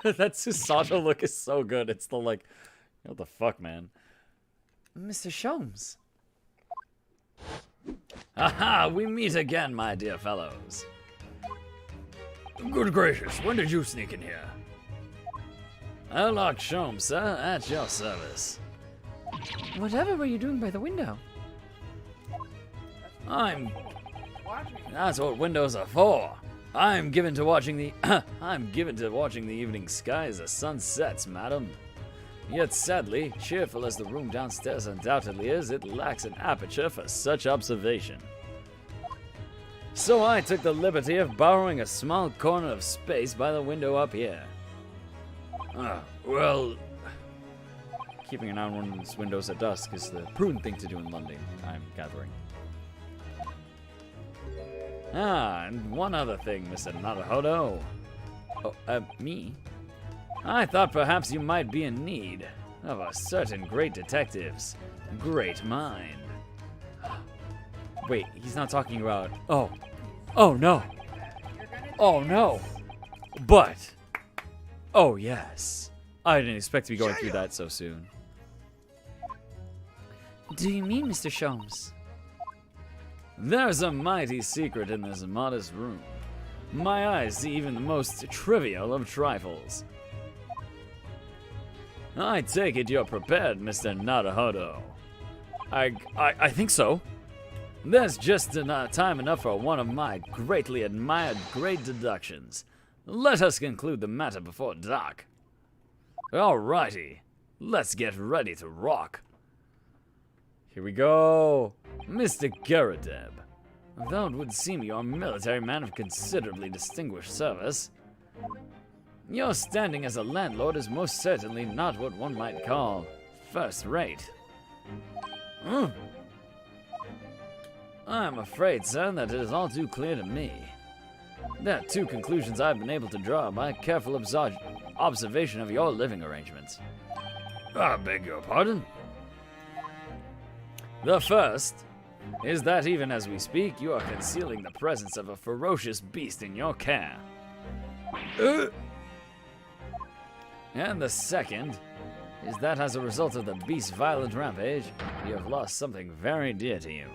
That Susato look is so good. It's the like, what the fuck, man? Mr. Sholmes. Aha, we meet again, my dear fellows. Good gracious, when did you sneak in here? Sherlock Sholmes, sir, at your service. Whatever were you doing by the window? That's what windows are for. I'm given to watching the evening sky as the sun sets, madam. Yet sadly, cheerful as the room downstairs undoubtedly is, it lacks an aperture for such observation. So I took the liberty of borrowing a small corner of space by the window up here. Well, keeping an eye on one's windows at dusk is the prudent thing to do in London, I'm gathering. And one other thing, Mr. Naruhodo. Oh, me? I thought perhaps you might be in need of a certain great detective's great mind. Wait, he's not talking about... Oh no. Oh no. But... Oh yes. I didn't expect to be going through that so soon. Do you mean, Mr. Sholmes? There's a mighty secret in this modest room. My eyes see even the most trivial of trifles. I take it you're prepared, Mr. Naruhodo. I think so. There's just time enough for one of my greatly admired great deductions. Let us conclude the matter before dark. Alrighty, let's get ready to rock. Here we go. Mr. Garadeb, though it would seem you're a military man of considerably distinguished service, Your standing as a landlord is most certainly not what one might call first rate. I'm afraid, sir, that it is all too clear to me. There are two conclusions I've been able to draw by careful observation of your living arrangements. I beg your pardon? The first is that even as we speak, you are concealing the presence of a ferocious beast in your care. And the second is that as a result of the beast's violent rampage, you have lost something very dear to you.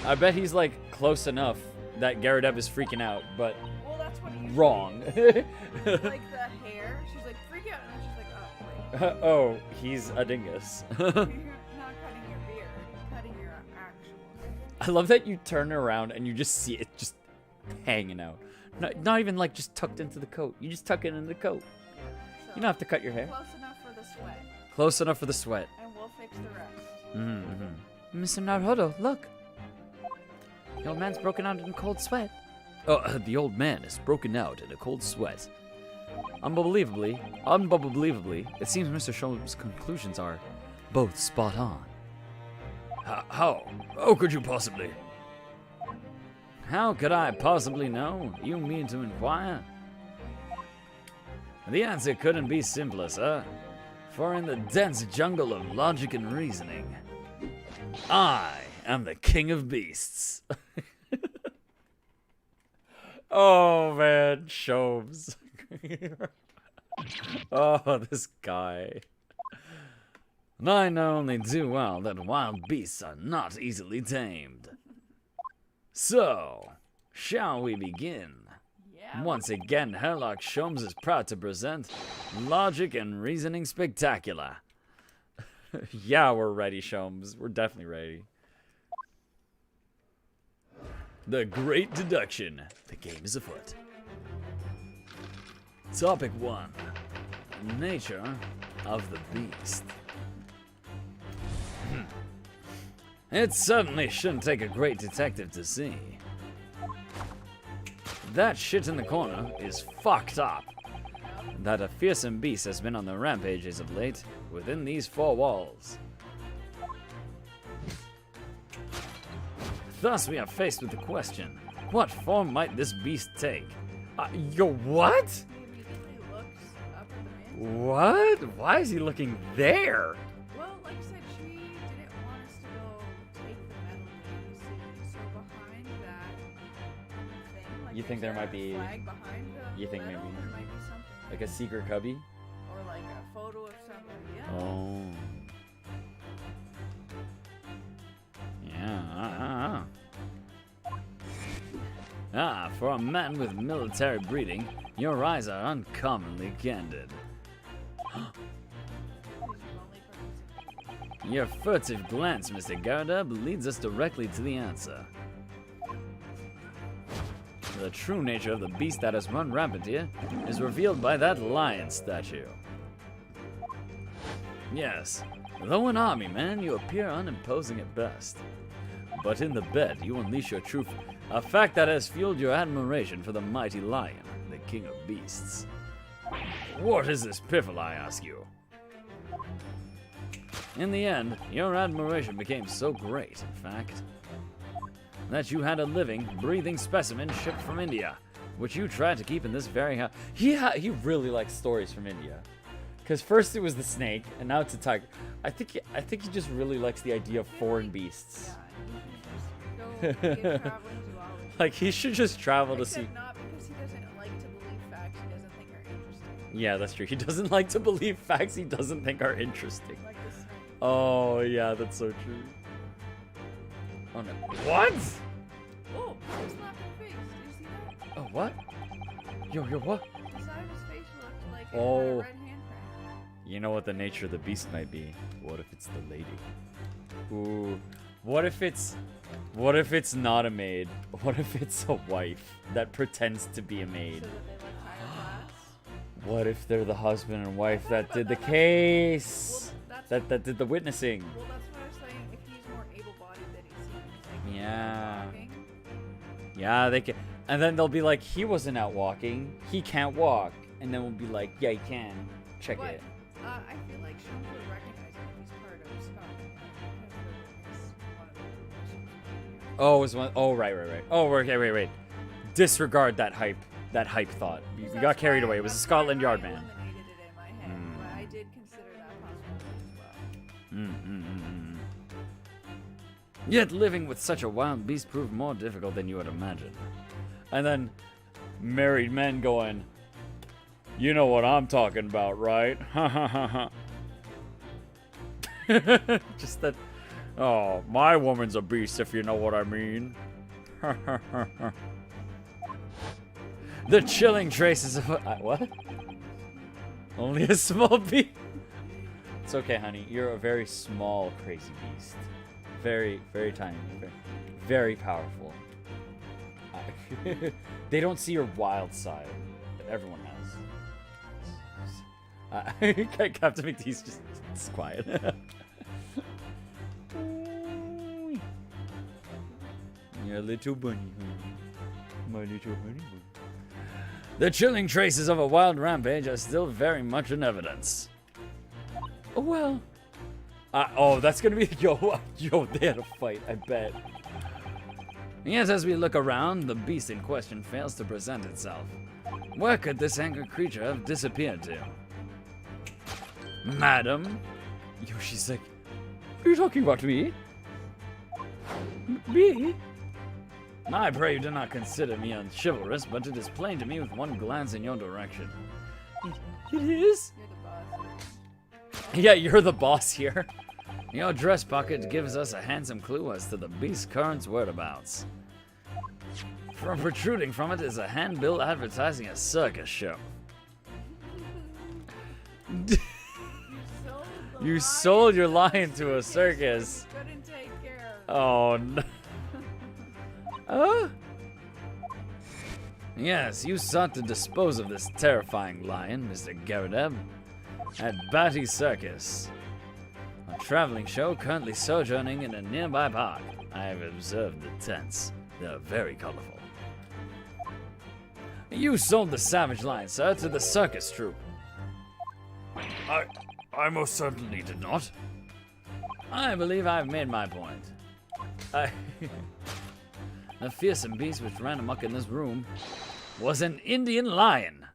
I bet he's like close enough that Garrett is freaking out, but Well, that's what he wrong. Like the hair. She's like, freak out. And she's like, oh, wait. Oh, he's a dingus. You're not cutting your beard. You're cutting your actual hair. I love that you turn around and you just see it just hanging out. Not even like just tucked into the coat. You just tuck it into the coat. So, You don't have to cut your hair. close enough for the sweat. Close enough for the sweat. And we'll fix the rest. Mm-hmm. Mr. Naruhodo, look. The old man's broken out in a cold sweat. Oh, the old man is broken out in a cold sweat. Unbelievably, it seems Mr. Sholmes' conclusions are both spot on. How? How could you possibly? How could I possibly know? You mean to inquire? The answer couldn't be simpler, sir. For in the dense jungle of logic and reasoning, I am the king of beasts. Oh man, Sholmes. Oh, this guy. I know only too well that wild beasts are not easily tamed. So, shall we begin? Yeah. Once again, Herlock Sholmes is proud to present Logic and Reasoning Spectacular. Yeah, we're ready, Sholmes. We're definitely ready. The Great Deduction. The game is afoot. Topic 1. Nature of the beast. It certainly shouldn't take a great detective to see. That shit in the corner is fucked up. That a fearsome beast has been on the rampages of late within these four walls. Thus, we are faced with the question, what form might this beast take? Yo, what? He immediately looks up at the man. What? Why is he looking there? Well, like I said, she didn't want us to go take the metal in the city. So behind that thing, like You think there there's might a be- flag behind the you think metal, maybe- there might be something Like a secret cubby? or like a photo of somebody. Yeah. Oh. Yeah, for a man with military breeding, your eyes are uncommonly candid. He's lonely person. Your furtive glance, Mr. Garda, leads us directly to the answer. The true nature of the beast that has run rampant here is revealed by that lion statue. Yes, though an army man, you appear unimposing at best. But in the bed, you unleash your truth, a fact that has fueled your admiration for the mighty lion, the king of beasts. What is this piffle, I ask you? In the end, your admiration became so great, in fact, that you had a living, breathing specimen shipped from India, which you tried to keep in this very house. He really likes stories from India. Because first it was the snake, and now it's a tiger. I think he just really likes the idea of foreign beasts. Yeah, he can just go be a traveling zoologist. Like, he should just travel to see. Except not because he doesn't like to believe facts he doesn't think are interesting. Yeah, that's true. He doesn't like to believe facts he doesn't think are interesting. Like the snake. Oh, yeah, that's so true. Oh, no. What? Oh, he slapped in the face. Did you see that? Oh, what? Yo, what? The side of his face looked like Oh. a red handprint. You know what the nature of the beast might be. What if it's the lady? Ooh. What if it's not a maid? What if it's a wife that pretends to be a maid? So that they look higher class. What if they're the husband and wife that But did the that's- case? Well, that's That did the witnessing. Well, that's what I was saying. If he's more able-bodied than he seems, like Yeah. talking. Yeah, they can. And then they'll be like, he wasn't out walking. He can't walk. And then we'll be like, yeah, he can. Check But, it. I feel like Sholmes would recognize him if he's part of Scotland. Oh, it was one. Oh, right. Oh, okay, wait. Disregard that hype thought. You got carried away. It was a Scotland Yard man. I eliminated it in my head, but I did consider that possibility as well. Yet living with such a wild beast proved more difficult than you would imagine. And then married men going, you know what I'm talking about, right? Ha ha ha ha. Just that. Oh, my woman's a beast, if you know what I mean. The chilling traces of what? Only a small beast. It's okay, honey. You're a very small, crazy beast. Very, very tiny. Very, very powerful. They don't see your wild side. Everyone has. CaptnmcD's just it's quiet. You're a little bunny, honey. My little honey bunny. The chilling traces of a wild rampage are still very much in evidence. Oh, well. Oh, that's gonna be yo. They had a fight, I bet. Yet, as we look around, the beast in question fails to present itself. Where could this angry creature have disappeared to? Madam? Yoshi's like, are you talking about me? Me? I pray you do not consider me unchivalrous, but it is plain to me with one glance in your direction. It is? You're the boss. Yeah, you're the boss here. Your dress pocket gives us a handsome clue as to the beast's current whereabouts. Protruding from it is a handbill advertising a circus show. You sold your lion to a circus. Couldn't take care of it. Oh no. Yes, you sought to dispose of this terrifying lion, Mr. Garadeb, at Batty Circus, a traveling show currently sojourning in a nearby park. I have observed the tents. They are very colorful. You sold the savage lion, sir, to the circus troupe. I most certainly did not. I believe I've made my point. The fearsome beast which ran amok in this room was an Indian lion.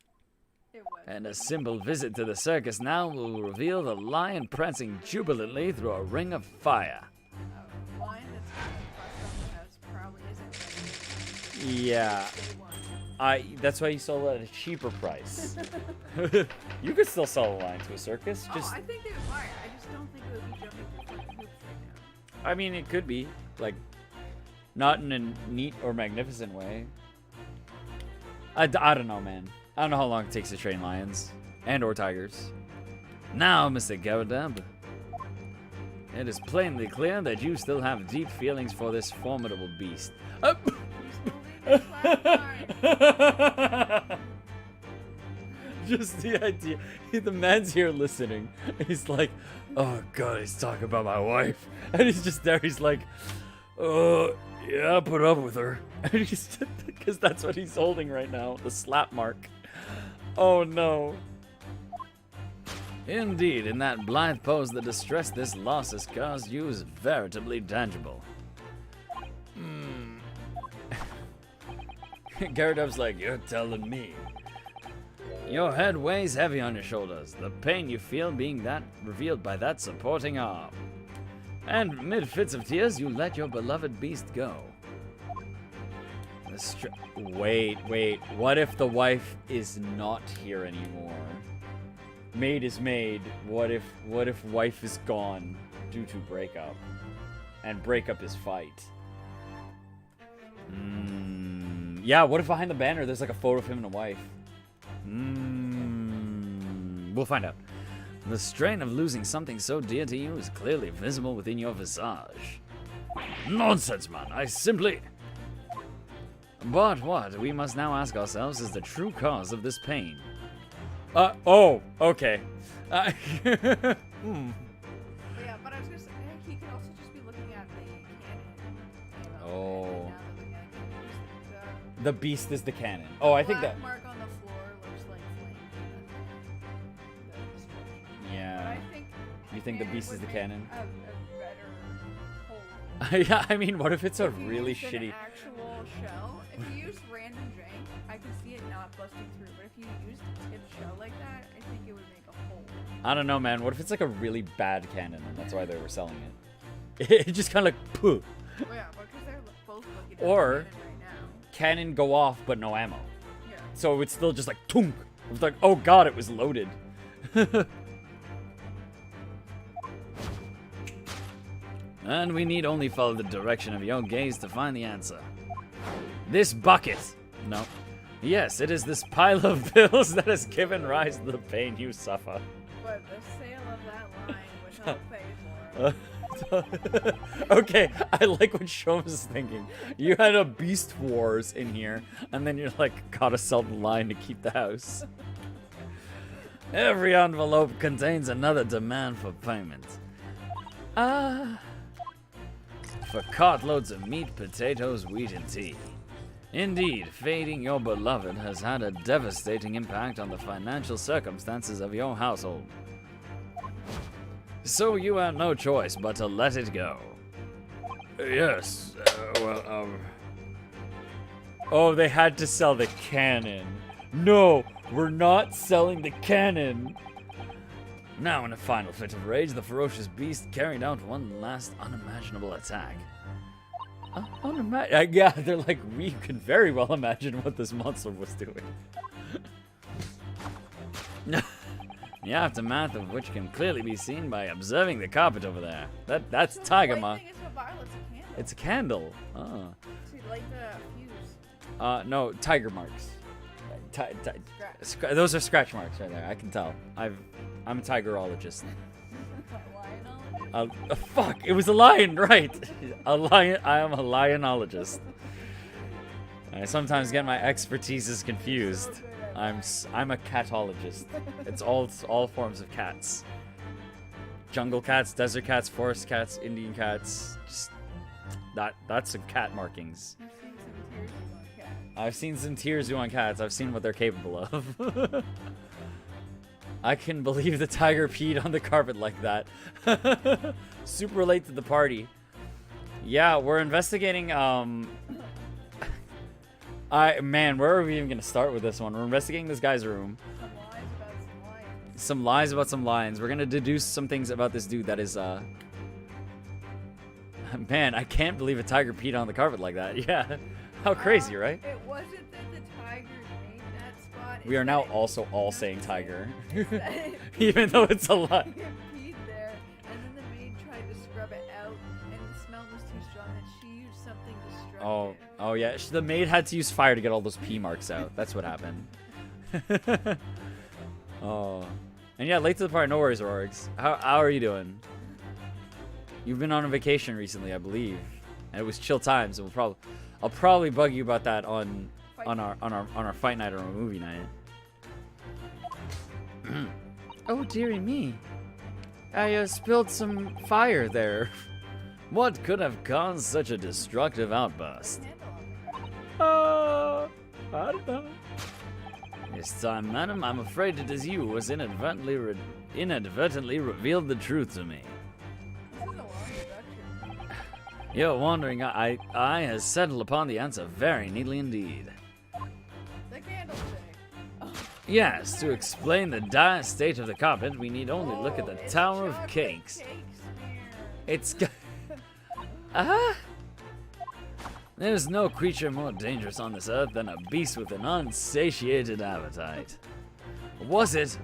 It was. And a simple visit to the circus now will reveal the lion prancing jubilantly through a ring of fire. A lion that's probably isn't Yeah, day one. that's why you sold it at a cheaper price. You could still sell a lion to a circus. Just, I think they would buy it. I just don't think it would be jumping through fucking hoops right now. I mean, it could be like, not in a neat or magnificent way. I don't know, man. I don't know how long it takes to train lions and or tigers. Now, Mr. Garadeb, it is plainly clear that you still have deep feelings for this formidable beast. Just the idea. The man's here listening. He's like, oh god, he's talking about my wife. And he's just there. He's like, yeah, I'll put up with her. And he's because that's what he's holding right now. The slap mark. Oh no. Indeed, in that blithe pose, the distress this loss has caused you is veritably tangible. Garadeb's like, you're telling me. Your head weighs heavy on your shoulders, the pain you feel being that revealed by that supporting arm. And mid fits of tears, you let your beloved beast go. Wait, what if the wife is not here anymore? Maid is maid. What if wife is gone due to breakup? And breakup is fight. Yeah, what if behind the banner there's like a photo of him and a wife? We'll find out. The strain of losing something so dear to you is clearly visible within your visage. Nonsense, man. I simply... But what we must now ask ourselves is the true cause of this pain. Oh, okay. Yeah, but I was gonna say, he could also just be looking at the cannon. Oh. The beast is the cannon. Oh, I think that. Black mark on the floor looks like flame. But Yeah. I think You think the beast is the cannon? A better hole. Yeah, I mean, what if it's a If you really used an shitty... actual shell, if you use random jank, I could see it not busting through. But if you used a tipped shell like that, I think it would make a hole. I don't know, man. What if it's like a really bad cannon and that's why they were selling it? It just kind of like, pooh. Well, yeah, because they're both looking at Or- the cannon right now. Cannon go off, but no ammo. Yeah. So it's still just like, tunk. It's like, oh god, it was loaded. And we need only follow the direction of your gaze to find the answer. This bucket! No. Yes, it is this pile of bills that has given rise to the pain you suffer. But the sale of that line would help pay for it. Okay, I like what Sholmes is thinking. You had a Beast Wars in here, and then you're like, gotta sell the line to keep the house. Every envelope contains another demand for payment. For cartloads of meat, potatoes, wheat, and tea. Indeed, fading your beloved has had a devastating impact on the financial circumstances of your household. So you have no choice but to let it go. Yes, Oh, they had to sell the cannon. No, we're not selling the cannon. Now, in a final fit of rage, the ferocious beast carried out one last unimaginable attack. Yeah, they're like, we could very well imagine what this monster was doing. The aftermath of which can clearly be seen by observing the carpet over there. That's tiger The mark. white thing is a violet's a candle. It's a candle. Oh. To light the fuse. No, tiger marks. Those are scratch marks right there. I can tell. I'm a tigerologist. Fuck! It was a lion, right? A lion. I am a lionologist. I sometimes get my expertises confused. I'm a catologist. It's all forms of cats. Jungle cats, desert cats, forest cats, Indian cats. Just that's some cat markings. I've seen some tears on cats. I've seen what they're capable of. I can believe the tiger peed on the carpet like that. Super late to the party. Yeah, we're investigating, man, where are we even gonna start with this one? We're investigating this guy's room. Some lies about some lions. We're gonna deduce some things about this dude that is, man, I can't believe a tiger peed on the carpet like that. Yeah. How crazy, right? It wasn't that the tiger made that spot. We are now also all saying tiger. Even though it's a lie. It peed there, and then the maid tried to scrub it out, and the smell was too strong that she used something destructive. Oh yeah. The maid had to use fire to get all those pee marks out. That's what happened. Oh. And yeah, late to the party. No worries, Rorix. How are you doing? You've been on a vacation recently, I believe, and it was chill times. And I'll probably bug you about that on our fight night or a movie night. Oh, dearie me. I spilled some fire there. What could have caused such a destructive outburst? I don't know. This time, madam, I'm afraid it is you who has inadvertently revealed the truth to me. This is a long introduction. Your wandering eye has settled upon the answer very neatly indeed. The candlestick. Yes, to explain the dire state of the carpet, we need only look at the It's Tower of chocolate Cakes. cake smear. It's There's no creature more dangerous on this earth than a beast with an unsatiated appetite. Was it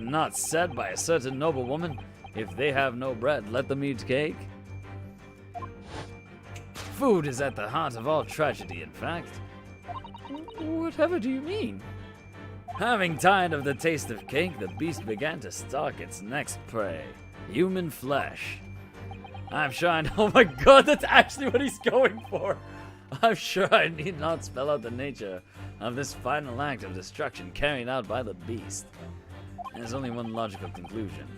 not said by a certain noble woman, if they have no bread, let them eat cake? Food is at the heart of all tragedy, in fact. Whatever do you mean? Having tired of the taste of cake, the beast began to stalk its next prey, human flesh. I'm sure I know. Oh my god, that's actually what he's going for. I'm sure I need not spell out the nature of this final act of destruction carried out by the beast. There's only one logical conclusion.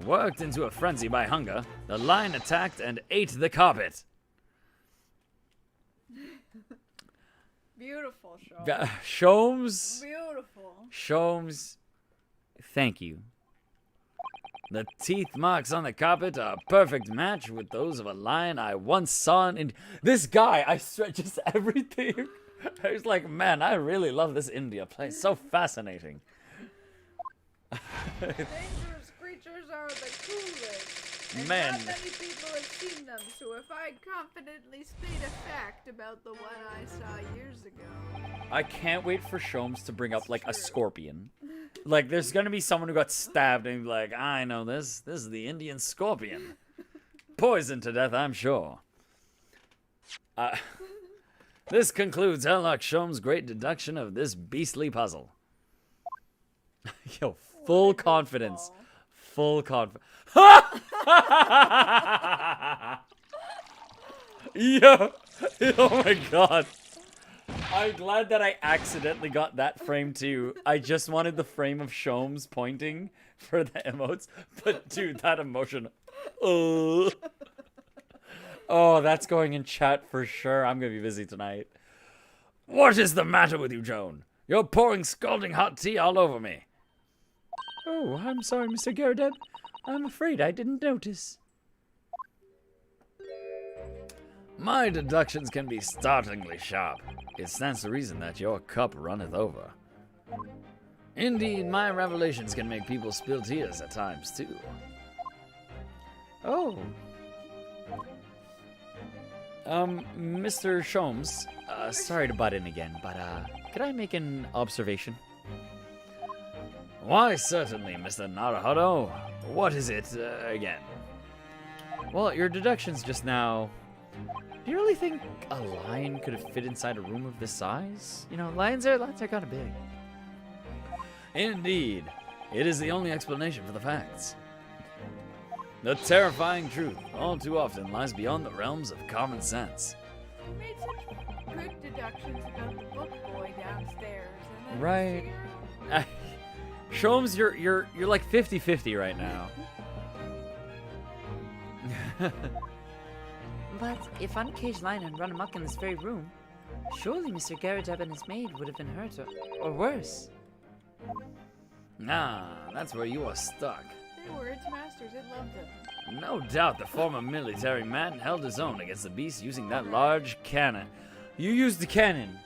Worked into a frenzy by hunger, the lion attacked and ate the carpet. Beautiful, Sean. Sholmes. Beautiful. Sholmes. Thank you. The teeth marks on the carpet are a perfect match with those of a lion I once saw in... This guy, I swear, just everything. I was like, man, I really love this India place. So fascinating. Dangerous creatures are the coolest. And Man. not many people have seen them, so if I confidently state a fact about the one I saw years ago... I can't wait for Sholmes to bring up, like, a scorpion. Like, there's gonna be someone who got stabbed and be like, I know this. This is the Indian scorpion. Poisoned to death, I'm sure. This concludes Sherlock Sholmes' great deduction of this beastly puzzle. Yo, full confidence. Full confidence. Yo. Oh my god. I'm glad that I accidentally got that frame too. I just wanted the frame of Sholmes pointing for the emotes. But dude, that emotion. Oh, that's going in chat for sure. I'm going to be busy tonight. What is the matter with you, Joan? You're pouring scalding hot tea all over me. Oh, I'm sorry, Mr. Garrideb. I'm afraid I didn't notice. My deductions can be startlingly sharp. It stands to reason that your cup runneth over. Indeed, my revelations can make people spill tears at times, too. Oh. Mr. Sholmes, sorry to butt in again, but, could I make an observation? Why, certainly, Mr. Naruhodo. What is it, again? Well, your deductions just now... Do you really think a lion could have fit inside a room of this size? You know, lions are kind of big. Indeed. It is the only explanation for the facts. The terrifying truth all too often lies beyond the realms of common sense. You made such good deductions about the book boy downstairs. And then Right. Sholmes, you're like 50-50 right now. But if uncaged lion had run amok in this very room, surely Mr. Garrideb and his maid would have been hurt, or worse. Ah, that's where you are stuck. They were its masters. It loved them. No doubt the former military man held his own against the beast using that large cannon. You used the cannon.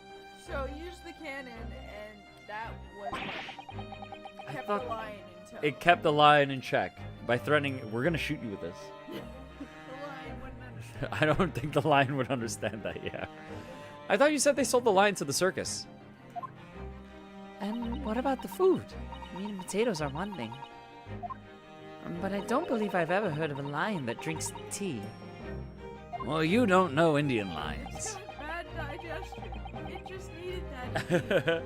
So use the cannon, and that was what kept thought the lion in tow. It kept the lion in check by threatening, we're gonna shoot you with this. The lion wouldn't understand. I don't think the lion would understand that, yeah. I thought you said they sold the lion to the circus. And what about the food? Meat and potatoes are one thing. But I don't believe I've ever heard of a lion that drinks tea. Well, you don't know Indian lions. Bad digestion. It just needed that.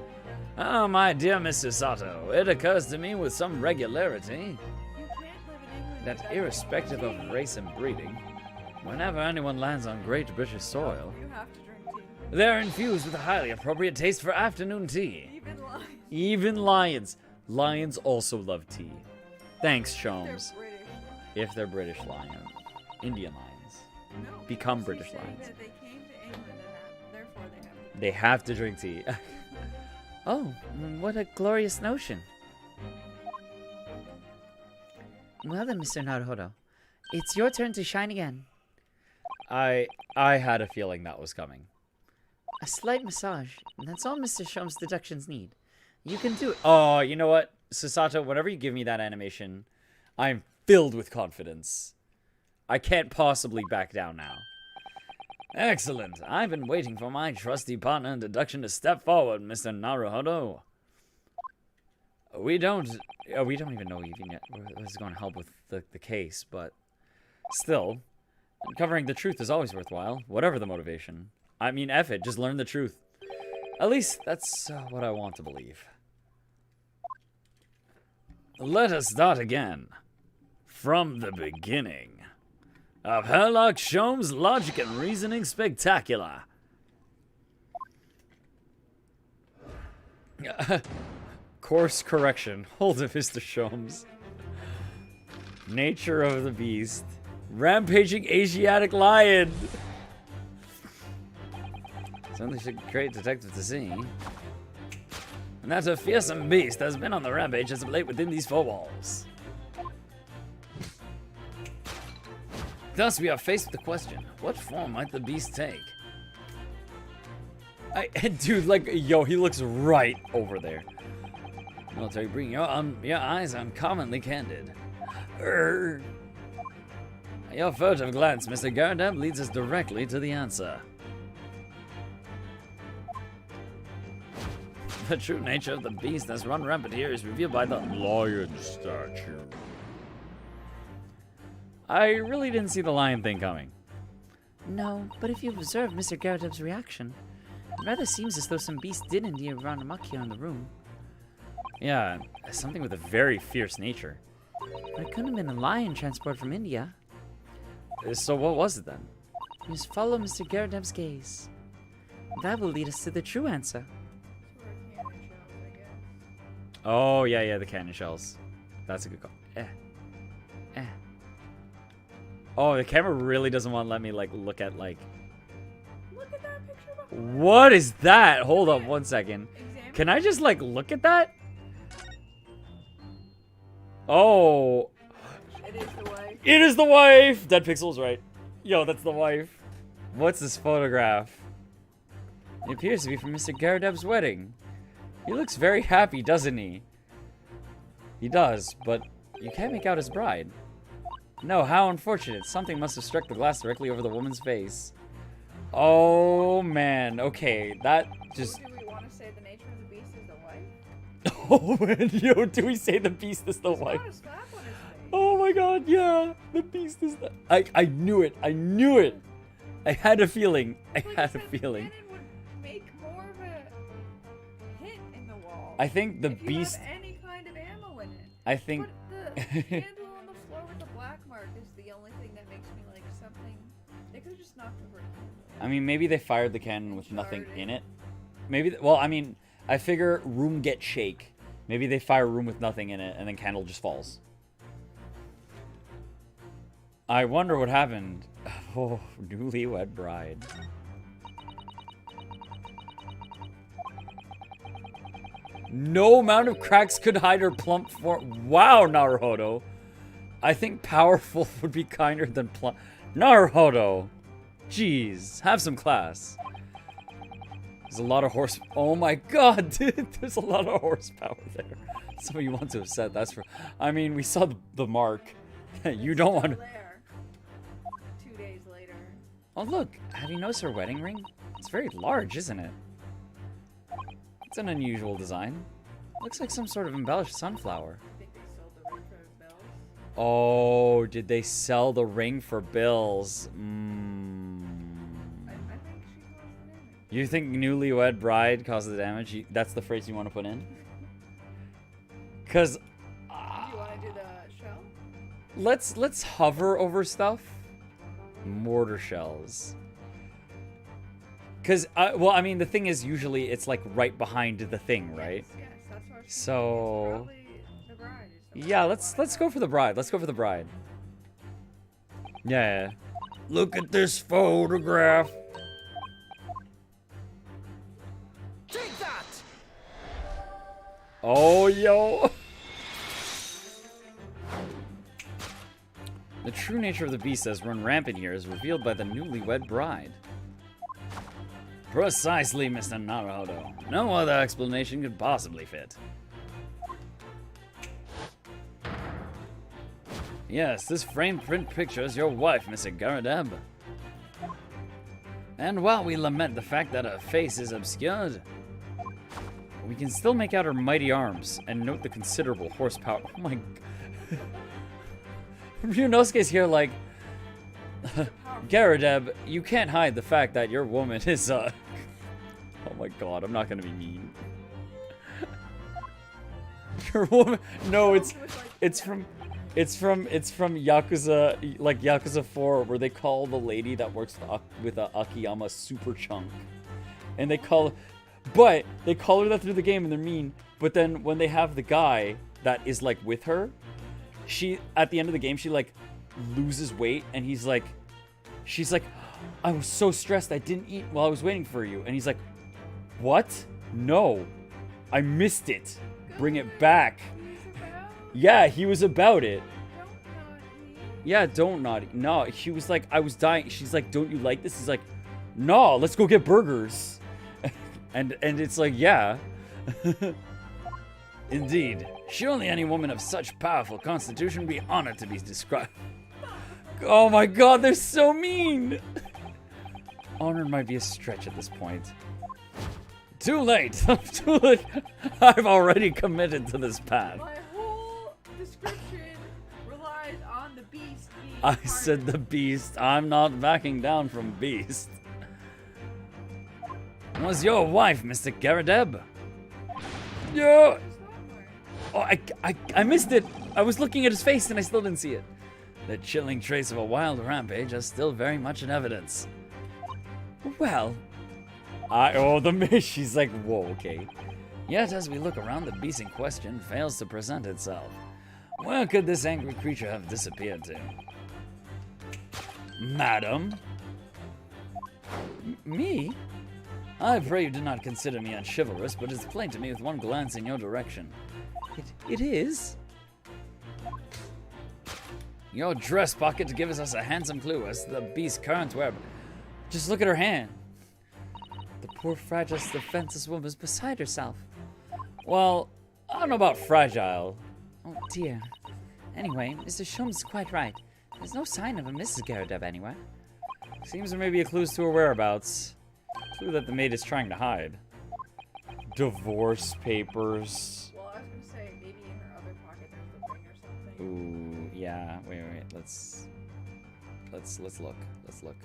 Oh, my dear Mr. Sato, it occurs to me with some regularity You can't live in England that without irrespective of tea. race and breeding, whenever anyone lands on great British soil, You have to drink tea. they're infused with a highly appropriate taste for afternoon tea. Even lions. Even lions. Lions also love tea. Thanks, They're Sholmes. British. If they're British lions. Indian lions. No, Become she's British saying lions. that they came to England and therefore they have to. They have to drink tea. Oh, what a glorious notion. Well then, Mr. Naruhodo, it's your turn to shine again. I had a feeling that was coming. A slight massage, and that's all Mr. Sholmes' deductions need. You can do it. Oh, you know what? Sasato, whenever you give me that animation, I'm filled with confidence. I can't possibly back down now. Excellent. I've been waiting for my trusty partner in deduction to step forward, Mr. Naruhodo. We don't even know even yet who's going to help with the case, but still, uncovering the truth is always worthwhile, whatever the motivation. I mean, F it, just learn the truth. At least that's what I want to believe. Let us start again. From the beginning of Sherlock Sholmes' Logic and Reasoning Spectacular. Course correction. Hold it, Mr. Sholmes. Nature of the beast. Rampaging Asiatic lion. Certainly a great detective to see. And that a fearsome beast has been on the rampage as of late within these four walls. Thus, we are faced with the question, what form might the beast take? Dude, like, yo, he looks right over there. Military bring your eyes uncommonly candid. Your furtive glance, Mr. Gardeb, leads us directly to the answer. The true nature of the beast that's run rampant here is revealed by the lion statue. I really didn't see the lion thing coming. No, but if you observe Mr. Gardeb's reaction, it rather seems as though some beast did indeed run amok here in the room. Yeah, something with a very fierce nature. But it couldn't have been a lion transported from India. So what was it then? You must follow Mr. Gardeb's gaze. That will lead us to the true answer. Oh, yeah, the cannon shells. That's a good call. Oh, the camera really doesn't want to let me, like, look at, like... Look at that picture behind. What is that? Hold up 1 second. Can I just, like, look at that? Oh. It is the wife. It is the wife! Dead Pixel's right. Yo, that's the wife. What's this photograph? It appears to be from Mr. Gardeb's wedding. He looks very happy, doesn't he? He does, but you can't make out his bride. No, how unfortunate. Something must have struck the glass directly over the woman's face. Oh, man. Okay, that just... Do we want to say the nature of the beast is the wife? Oh, man. Yo, do we say the beast is the wife? Got a slap on his face. Oh, my God. Yeah. The beast is the... I knew it. I knew it. I had a feeling. I had a feeling. Cannon would make more of a hit in the wall. I think the if you beast... have any kind of ammo in it. I think... But the handle on the floor with the black mark is the only thing that makes me like something. They could have just knocked over a candle. I mean, maybe they fired the cannon with nothing in it. Maybe... Well, I mean, I figure room get shake. Maybe they fire room with nothing in it, and then candle just falls. I wonder what happened. Oh, newlywed bride. No amount of cracks could hide her plump form. Wow, Naruhodo. I think powerful would be kinder than plump. Naruhodo. Jeez, have some class. There's a lot of horse. Oh my god, dude. There's a lot of horsepower there. Some of you want to have said that's for. I mean, we saw the mark. You don't want to. 2 days later. Oh, look. Have you noticed her wedding ring? It's very large, isn't it? It's an unusual design. Looks like some sort of embellished sunflower. I think they sold the ring for bills. Oh, did they sell the ring for bills? I think she caused the damage. You think newlywed bride caused the damage? That's the phrase you want to put in? Because Do you want to do the shell? let's hover over stuff. Mortar shells. Because, well, I mean, the thing is, usually it's like right behind the thing, right? Yes, that's what she So, probably the bride or something. yeah, let's go for the bride. Let's go for the bride. Yeah. Look at this photograph. Take that! Oh, yo. The true nature of the beast that has run rampant here is revealed by the newlywed bride. Precisely, Mr. Naruhodo. No other explanation could possibly fit. Yes, this framed print pictures your wife, Mr. Garadeb. And while we lament the fact that her face is obscured, We can still make out her mighty arms and note the considerable horsepower. Oh my... Ryunosuke's here like... Garadeb, you can't hide the fact that your woman is, Oh my god, I'm not gonna be mean. Your woman... No, it's from Yakuza, like Yakuza 4, where they call the lady that works with Akiyama Super Chunk. And they call... But they call her that through the game and they're mean. But then when they have the guy that is like with her, she, at the end of the game, she like loses weight and she's like, I was so stressed I didn't eat while I was waiting for you. And he's like, what? No. I missed it. Bring it back. Yeah, he was about it. Yeah, don't not eat. No, he was like, I was dying. She's like, don't you like this? He's like, no, let's go get burgers. and it's like, yeah. Indeed. Surely any woman of such powerful constitution would be honored to be described. Oh my god, they're so mean. Honored might be a stretch at this point. Too late. Too late. I've already committed to this path. My whole description relies on the beast being I part said of the beast. I'm not backing down from beast. Was your wife, Mr. Garadeb? Yeah. Oh, I missed it. I was looking at his face and I still didn't see it. The chilling trace of a wild rampage is still very much in evidence. Well, she's like, whoa, okay. Yet as we look around, the beast in question fails to present itself. Where could this angry creature have disappeared to? Madam? Me? I pray you do not consider me unchivalrous, but it's plain to me with one glance in your direction. It is? Your dress pocket gives us a handsome clue as to the beast's current whereabouts. Just look at her hand. The poor, fragile, defenseless woman is beside herself. Well, I don't know about fragile. Oh dear. Anyway, Mr. Sholmes is quite right. There's no sign of a Mrs. Garadeb anywhere. Seems there may be a clue to her whereabouts. Clue that the maid is trying to hide. Divorce papers. Well, I was gonna say maybe in her other pocket there's the ring or something. Ooh, yeah. Wait. Let's look. Let's look.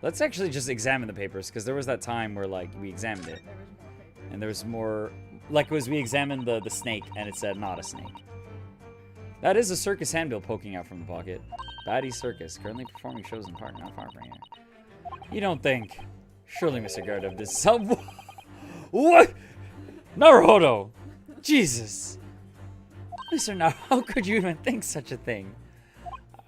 Let's actually just examine the papers, because there was that time where like we examined it, There was more papers. and there was more. Like it was we examined the snake, and it said not a snake. That is a circus handbill poking out from the pocket. Batty Circus, currently performing shows in park not far from here. You don't think? Surely, Mr. Garadeb, this some. What? Naruhodo! Jesus! Mr. Naruhodo, how could you even think such a thing?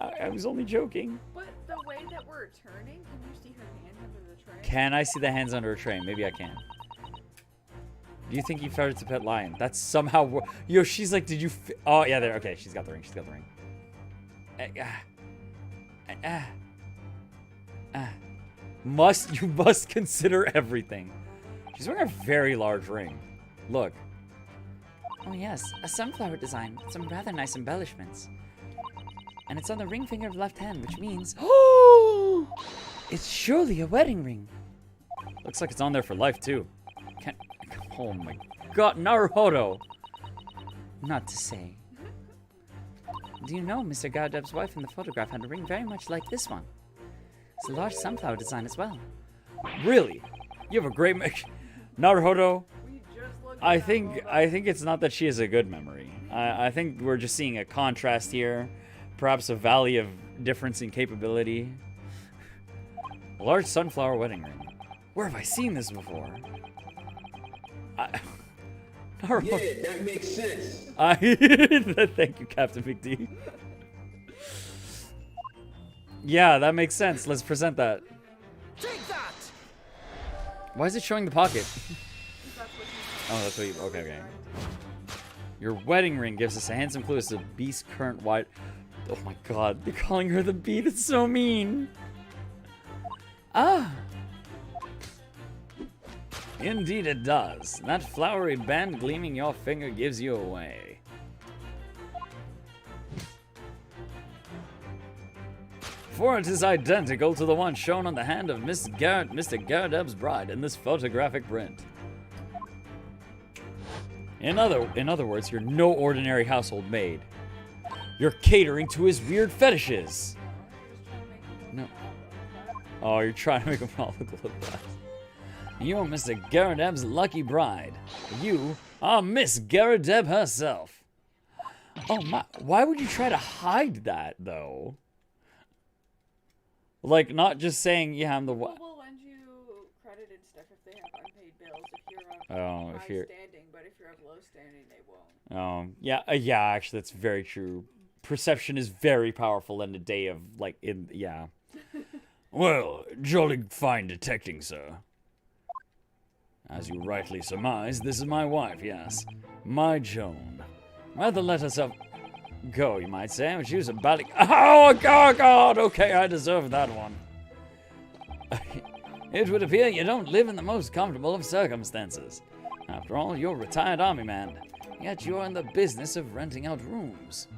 I was only joking. But the way that we're turning, can you see her hand under the tray? Can I see the hands under a tray? Maybe I can. Do you think you started to pet lion? That's somehow. Yo, she's like, did you? Oh yeah, there. Okay, she's got the ring. She's got the ring. You must consider everything. She's wearing a very large ring. Look. Oh yes, a sunflower design. Some rather nice embellishments. And it's on the ring finger of left hand, which means... Oh! It's surely a wedding ring. Looks like it's on there for life, too. Oh my god, Naruhodo! Not to say. Do you know Mr. Garadeb's wife in the photograph had a ring very much like this one? It's a large sunflower design as well. Really? You have a great Naruhodo, We just looked I at that think photo. it's not that she has a good memory. I think we're just seeing a contrast here. Perhaps a valley of difference in capability. A large sunflower wedding ring. Where have I seen this before? Yeah, that makes sense. Thank you, CaptnmcD. Yeah, that makes sense. Let's present that. Take that! Why is it showing the pocket? That's what Oh, that's what you... Okay. Your wedding ring gives us a handsome clue as to the beast's current wide... Oh my god, they're calling her the beat. It's so mean. Ah. Indeed it does. That flowery band gleaming your finger gives you away. For it is identical to the one shown on the hand of Mr. Garadeb's bride in this photographic print. In other words, you're no ordinary household maid. You're catering to his weird fetishes. No. Oh, you're trying to make him all look bad. You are Mr. Garadeb's lucky bride. You are Miss Garadeb herself. Oh my, why would you try to hide that, though? Like, not just saying, yeah, I'm the People will lend you credit and stuff if they have unpaid bills if you're of high standing, but if you're of low standing, they won't. Yeah, actually, that's very true. Perception is very powerful in a day of, like, yeah. Well, jolly fine detecting, sir. As you rightly surmise, this is my wife, yes. My Joan. Rather let herself go, you might say, when she was a bally... Oh, God, okay, I deserve that one. It would appear you don't live in the most comfortable of circumstances. After all, you're a retired army man, yet you're in the business of renting out rooms.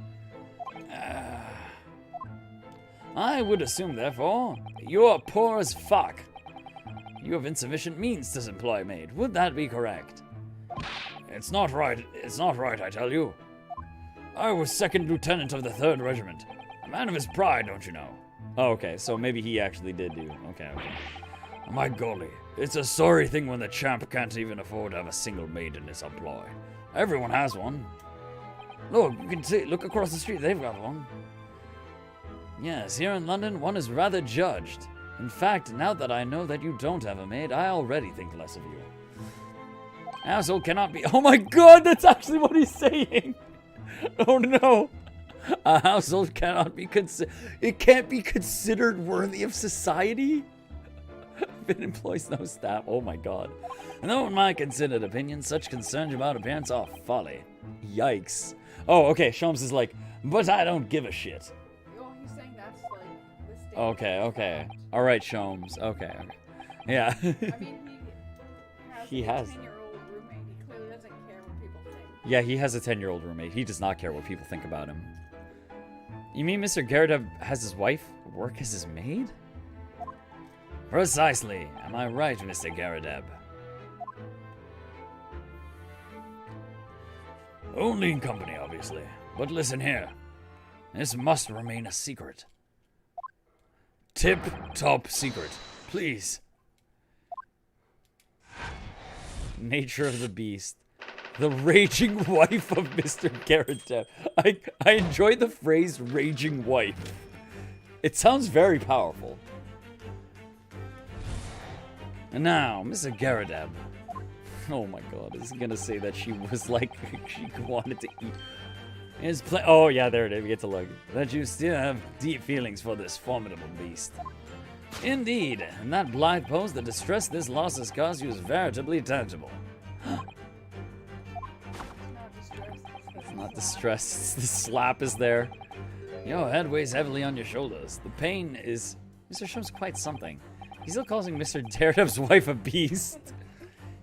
I would assume, therefore, you're poor as fuck. You have insufficient means to employ a maid. Would that be correct? It's not right, I tell you. I was 2nd Lieutenant of the 3rd Regiment. A man of his pride, don't you know? Oh, okay, so maybe he actually did do. Okay. My golly, it's a sorry thing when the champ can't even afford to have a single maid in his employ. Everyone has one. Look, you can see, look across the street, they've got one. Yes, here in London, one is rather judged. In fact, now that I know that you don't have a maid, I already think less of you. Household cannot be... Oh my God, that's actually what he's saying! Oh no! A household cannot be It can't be considered worthy of society? If it employs no staff. Oh my God. And though in my considered opinion, such concerns about appearance are folly. Yikes. Oh, okay, Sholmes is like, but I don't give a shit. He's saying that's like the state. Okay. Alright, Sholmes. Okay. Yeah. I mean, he has he a has. 10-year-old roommate. He clearly doesn't care what people think. Yeah, he has a 10-year-old roommate. He does not care what people think about him. You mean Mr. Garadeb has his wife work as his maid? Precisely. Am I right, Mr. Garadeb? Only in company, obviously. But listen here. This must remain a secret. Tip-top secret. Please. Nature of the beast. The raging wife of Mr. Garadeb. I enjoy the phrase raging wife. It sounds very powerful. And now, Mr. Garadeb. Oh my God, is he gonna say that she was like, she wanted to eat? Oh yeah, there it is, we get to look. That you still have deep feelings for this formidable beast. Indeed, and that blithe pose, the distress this loss has caused you is veritably tangible. It's not distress, it's the slap is there. Your head weighs heavily on your shoulders. The pain is... Mr. Sholmes quite something. He's still calling Mr. Daredevil's wife a beast.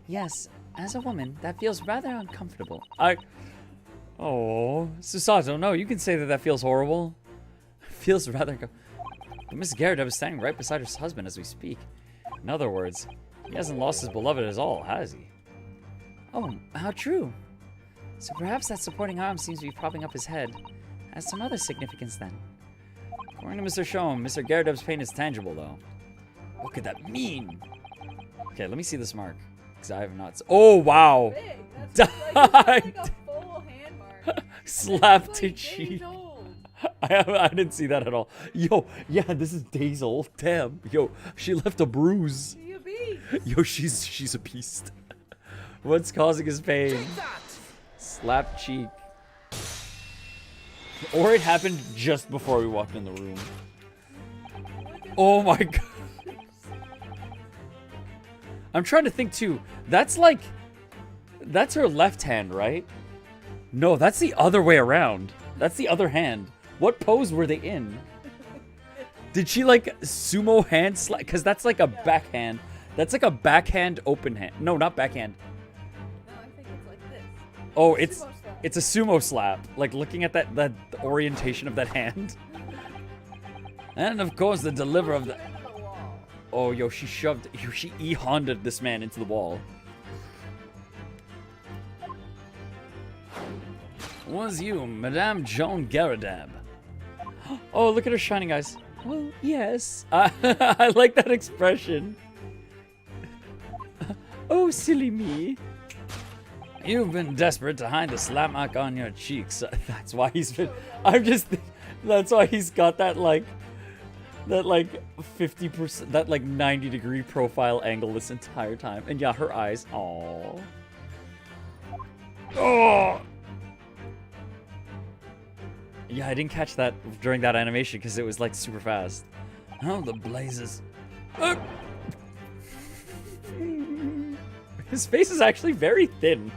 Yes, as a woman, that feels rather uncomfortable. Oh, Susato, no, you can say that feels horrible. Feels rather... But Miss Garadeb is standing right beside her husband as we speak. In other words, he hasn't lost his beloved at all, has he? Oh, how true. So perhaps that supporting arm seems to be propping up his head. Has some other significance then. According to Mr. Sholmes, Mr. Garadeb's pain is tangible, though. What could that mean? Okay, let me see this mark. Because I have not... Oh, wow! Big. That's like a full hand mark. Slap to Like cheek. days old. I didn't see that at all. Yo, yeah, this is days old. Damn. Yo, she left a bruise. She a beast. Yo, she's a beast. What's causing his pain? Slap cheek. Or it happened just before we walked in the room. Oh my God. I'm trying to think too. That's her left hand, right? No, that's the other way around. That's the other hand. What pose were they in? Did she like sumo hand slap? Because that's like a backhand. That's like a backhand open hand. No, not backhand. No, I think it's like this. Oh, Sumo slap. it's a sumo slap. Like looking at that orientation of that hand. And of course the deliver of the... Into the wall. Oh, yo, she E-Honda'd this man into the wall. Was you, Madame Joan Garadeb? Oh, look at her shining eyes. Well, yes. I like that expression. Oh, silly me. You've been desperate to hide the slap mark on your cheeks. That's why he's been... That's why he's got that, like 50%, that, like, 90-degree profile angle this entire time. And yeah, her eyes. Aww. Oh! Yeah, I didn't catch that during that animation because it was, like, super fast. Oh, the blazes. His face is actually very thin.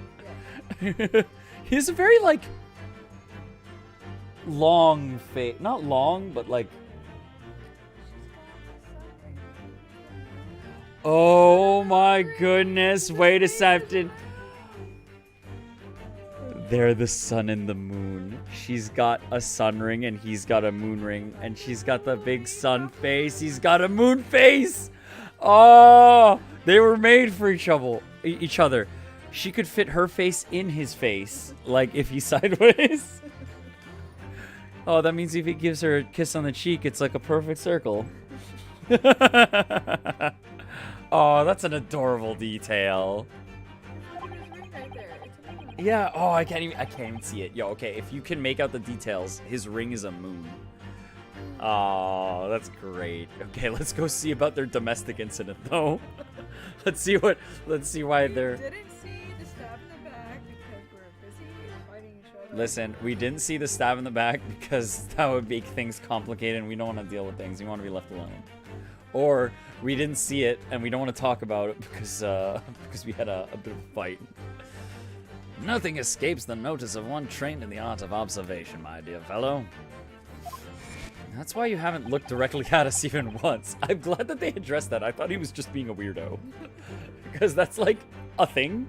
He's a very, like, long face. Not long, but, like... Oh my goodness, wait a second. They're the sun and the moon. She's got a sun ring and he's got a moon ring. And she's got the big sun face. He's got a moon face. Oh, they were made for each other. She could fit her face in his face, like if he's sideways. Oh, that means if he gives her a kiss on the cheek, it's like a perfect circle. Oh, that's an adorable detail. Yeah, oh, I can't even see it. Yo, okay, if you can make out the details, his ring is a moon. Oh, that's great. Okay, let's go see about their domestic incident, though. let's see why they're... Didn't see the stab in the back because we're busy fighting each other. Listen, we didn't see the stab in the back because that would make things complicated and we don't want to deal with things. We want to be left alone. Or we didn't see it and we don't want to talk about it because we had a bit of a fight. Nothing escapes the notice of one trained in the art of observation, my dear fellow. That's why you haven't looked directly at us even once. I'm glad that they addressed that. I thought he was just being a weirdo. Because that's like a thing.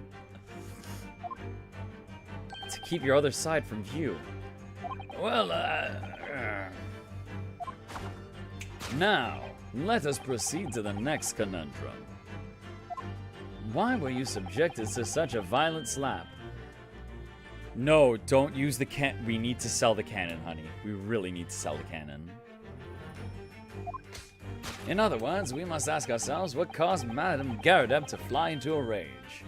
To keep your other side from view. Well, now, let us proceed to the next conundrum. Why were you subjected to such a violent slap? No, don't use the we need to sell the cannon, honey. We really need to sell the cannon. In other words, we must ask ourselves what caused Madame Garadeb to fly into a rage.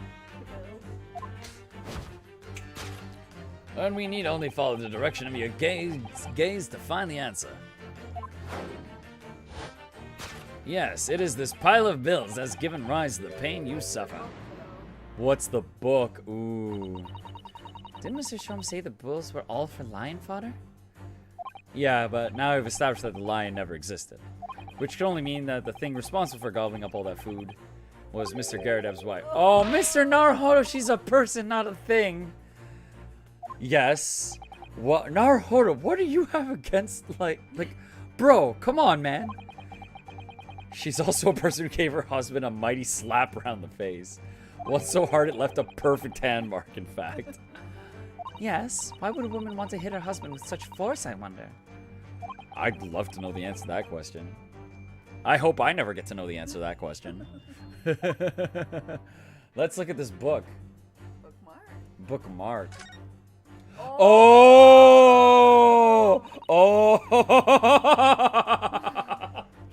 And we need only follow the direction of your gaze to find the answer. Yes, it is this pile of bills that's given rise to the pain you suffer. What's the book? Ooh. Didn't Mr. Sholmes say the bulls were all for lion fodder? Yeah, but now we've established that the lion never existed. Which can only mean that the thing responsible for gobbling up all that food was Mr. Garadeb's wife. Oh, Mr. Naruhodo, she's a person, not a thing. Yes. What, Naruhodo, what do you have against, like, bro, come on, man. She's also a person who gave her husband a mighty slap around the face. What's so hard it left a perfect hand mark, in fact. Yes, why would a woman want to hit her husband with such force, I wonder? I'd love to know the answer to that question. I hope I never get to know the answer to that question. Let's look at this book. Bookmark. Oh! Oh!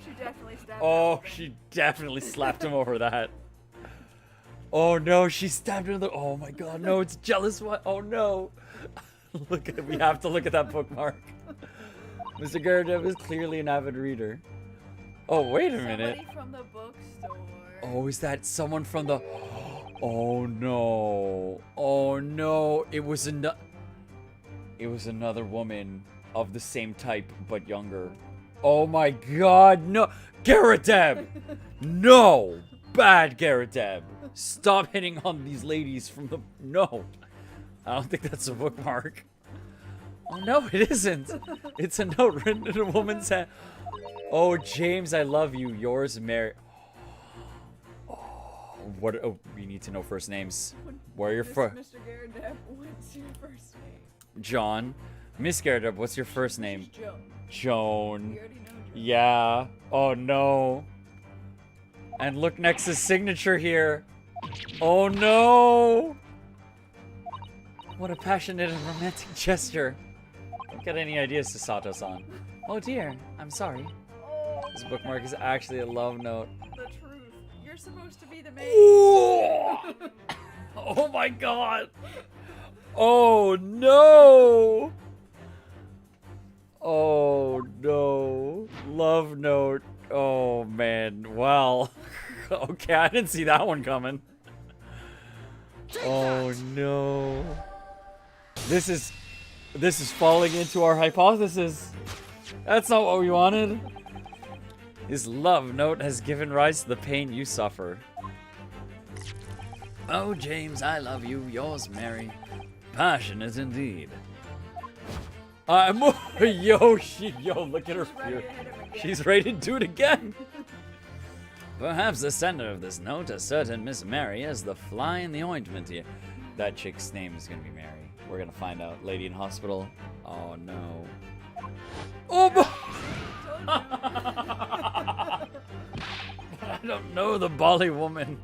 She definitely stabbed him. Oh, she definitely slapped him over that. Oh no, she stabbed another. Oh my god, no, it's jealous one. Oh no. Look at it. We have to look at that bookmark. Mr. Garadeb is clearly an avid reader. Oh, wait a minute. Somebody from the bookstore. Oh, is that someone from the... Oh no. Oh no. It was another woman of the same type, but younger. Oh my god, no. Garadeb! No! Bad Garadeb! Stop hitting on these ladies from the... No. I don't think that's a bookmark. Oh no, it isn't. It's a note written in a woman's hand. Oh, James, I love you. Yours, Mary. Oh, what? Oh, we need to know first names. Where are your first? Mr. Garadeb, what's your first name? John. Miss Garadeb, what's your first name? Joan. Joan. We already know Joan. Yeah. Oh no. And look next to signature here. Oh no. What a passionate and romantic gesture. Don't get any ideas to Sato-san. Oh dear, I'm sorry. This bookmark is actually a love note. The truth. You're supposed to be the maid. Oh my god. Oh no. Oh no. Love note. Oh man. Well. Okay, I didn't see that one coming. Oh no. This is falling into our hypothesis. That's not what we wanted. His love note has given rise to the pain you suffer. Oh, James, I love you. Yours, Mary. Passionate indeed. I'm yo, look at her fear. She's ready to do it again. Perhaps the sender of this note, a certain Miss Mary, is the fly in the ointment here. That chick's name is gonna be Mary. We're gonna find out. Lady in hospital. Oh no. Oh my! I don't know the Bali woman.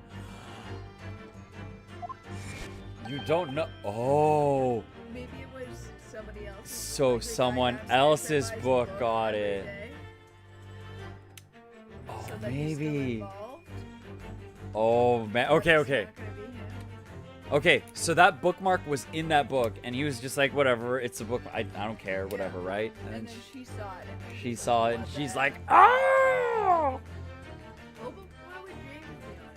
You don't know. Oh. Maybe it was somebody else. So someone else's book got it. Oh, So that he's still maybe. involved? Oh man. Okay, okay. It's not gonna be him. Okay, so that bookmark was in that book, and he was just like, whatever, it's a book. I don't care, whatever, right? And And then she saw it. And then she saw it, and she's like, ah! Oh, but why would James be on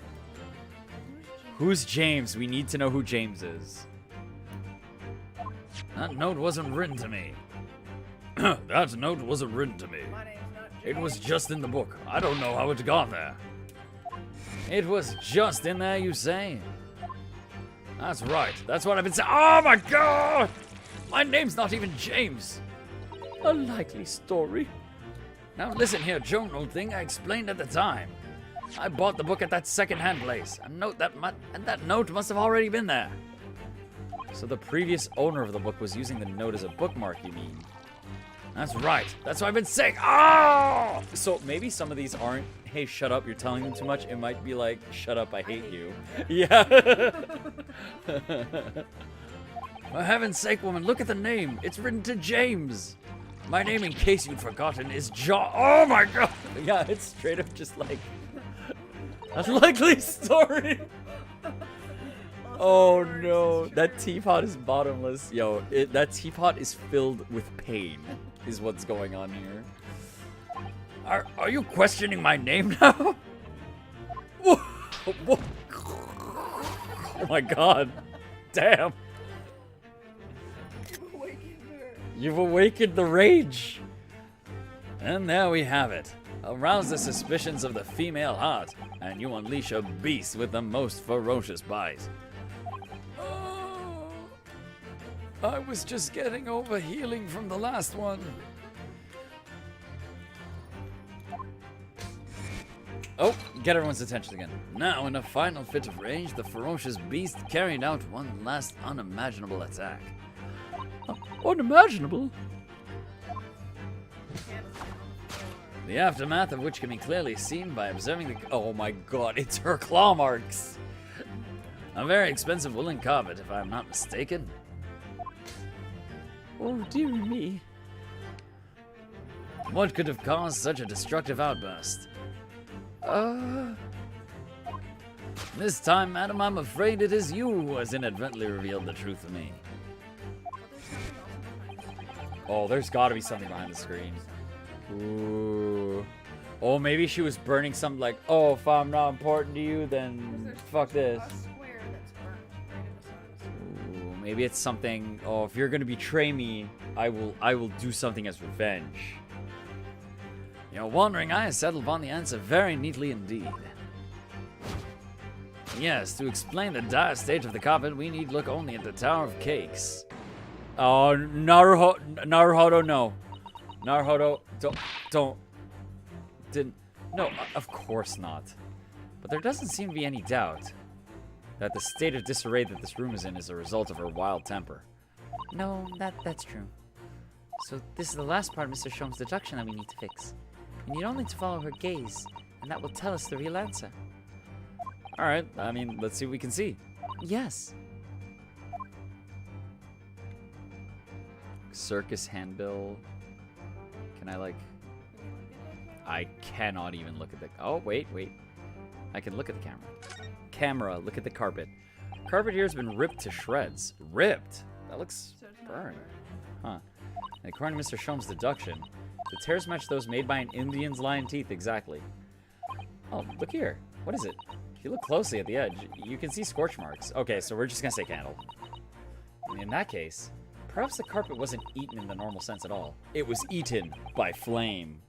it? Who's James? We need to know who James is. That note wasn't written to me. That note wasn't written to me. My name's not It was James. just in the book. I don't know how it got there. It was just in there, you say? That's right. That's what I've been saying. Oh my god! My name's not even James. A likely story. Now listen here, Joan, old thing. I explained at the time. I bought the book at that second-hand place. And that note must have already been there. So the previous owner of the book was using the note as a bookmark, you mean? That's right. That's what I've been saying. Oh! So maybe some of these aren't, hey, shut up, you're telling them too much. It might be like, shut up, I hate you. Yeah. For heaven's sake, woman, look at the name. It's written to James. My name, in case you'd forgotten, is John. Oh my god. Yeah, it's straight up just like a likely story. Oh no, that teapot is bottomless. Yo, that teapot is filled with pain, is what's going on here. Are you questioning my name now? Whoa, whoa. Oh my god, damn. You've awakened the rage. And there we have it. Arouse the suspicions of the female heart, and you unleash a beast with the most ferocious bite. I was just getting over healing from the last one. Oh, get everyone's attention again. Now, in a final fit of rage, the ferocious beast carried out one last unimaginable attack. Unimaginable? The aftermath of which can be clearly seen by observing the... Oh my god, it's her claw marks! A very expensive woolen carpet, if I'm not mistaken. Oh, dear me. What could have caused such a destructive outburst? This time, madam, I'm afraid it is you who has inadvertently revealed the truth to me. Oh, there's gotta be something behind the screen. Ooh. Oh, maybe she was burning something like, oh, if I'm not important to you, then fuck this. Ooh, maybe it's something, oh, if you're gonna betray me, I will do something as revenge. Your wandering eye has settled upon the answer very neatly indeed. Yes, to explain the dire state of the carpet, we need look only at the Tower of Cakes. Oh, Naruhodo, no. Naruhodo, no, of course not. But there doesn't seem to be any doubt that the state of disarray that this room is in is a result of her wild temper. No, that's true. So this is the last part of Mr. Sholmes' deduction that we need to fix. We need only to follow her gaze, and that will tell us the real answer. Alright, I mean, let's see what we can see. Yes. Circus handbill. Can I, like... I cannot even look at the... Oh, wait. I can look at the camera. Camera, look at the carpet. Carpet here has been ripped to shreds. Ripped? That looks burned. Huh. And according to Mr. Sholmes' deduction, the tears match those made by an Indian's lion teeth exactly. Oh, look here. What is it? If you look closely at the edge, you can see scorch marks. Okay, so we're just gonna say candle. In that case, perhaps the carpet wasn't eaten in the normal sense at all. It was eaten by flame.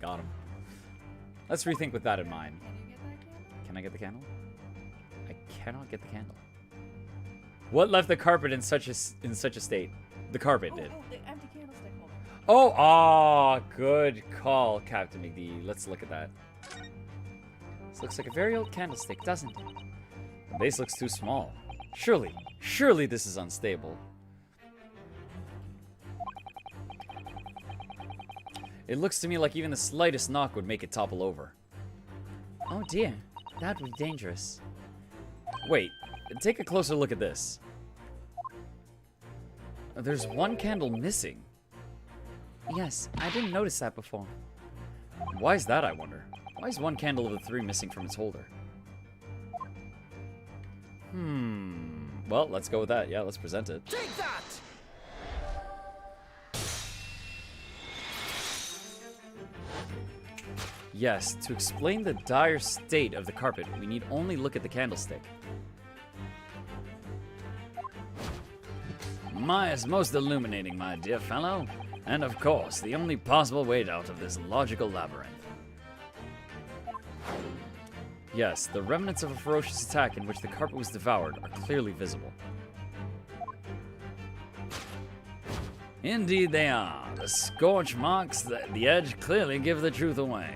Got him. Let's rethink with that in mind. Can you get that candle? Can I get the candle? I cannot get the candle. What left the carpet in such a state? The carpet did. Oh, the empty candlestick holder. Oh, good call, CaptnmcD. Let's look at that. This looks like a very old candlestick, doesn't it? The base looks too small. Surely this is unstable. It looks to me like even the slightest knock would make it topple over. Oh dear, that would be dangerous. Wait, take a closer look at this. There's one candle missing. Yes, I didn't notice that before. Why is that, I wonder? Why is one candle of the 3 missing from its holder? Well, let's go with that. Yeah, let's present it. Take that! Yes, to explain the dire state of the carpet, we need only look at the candlestick. It's most illuminating, my dear fellow. And of course, the only possible way out of this logical labyrinth. Yes, the remnants of a ferocious attack in which the carpet was devoured are clearly visible. Indeed they are. The scorch marks at the edge clearly give the truth away.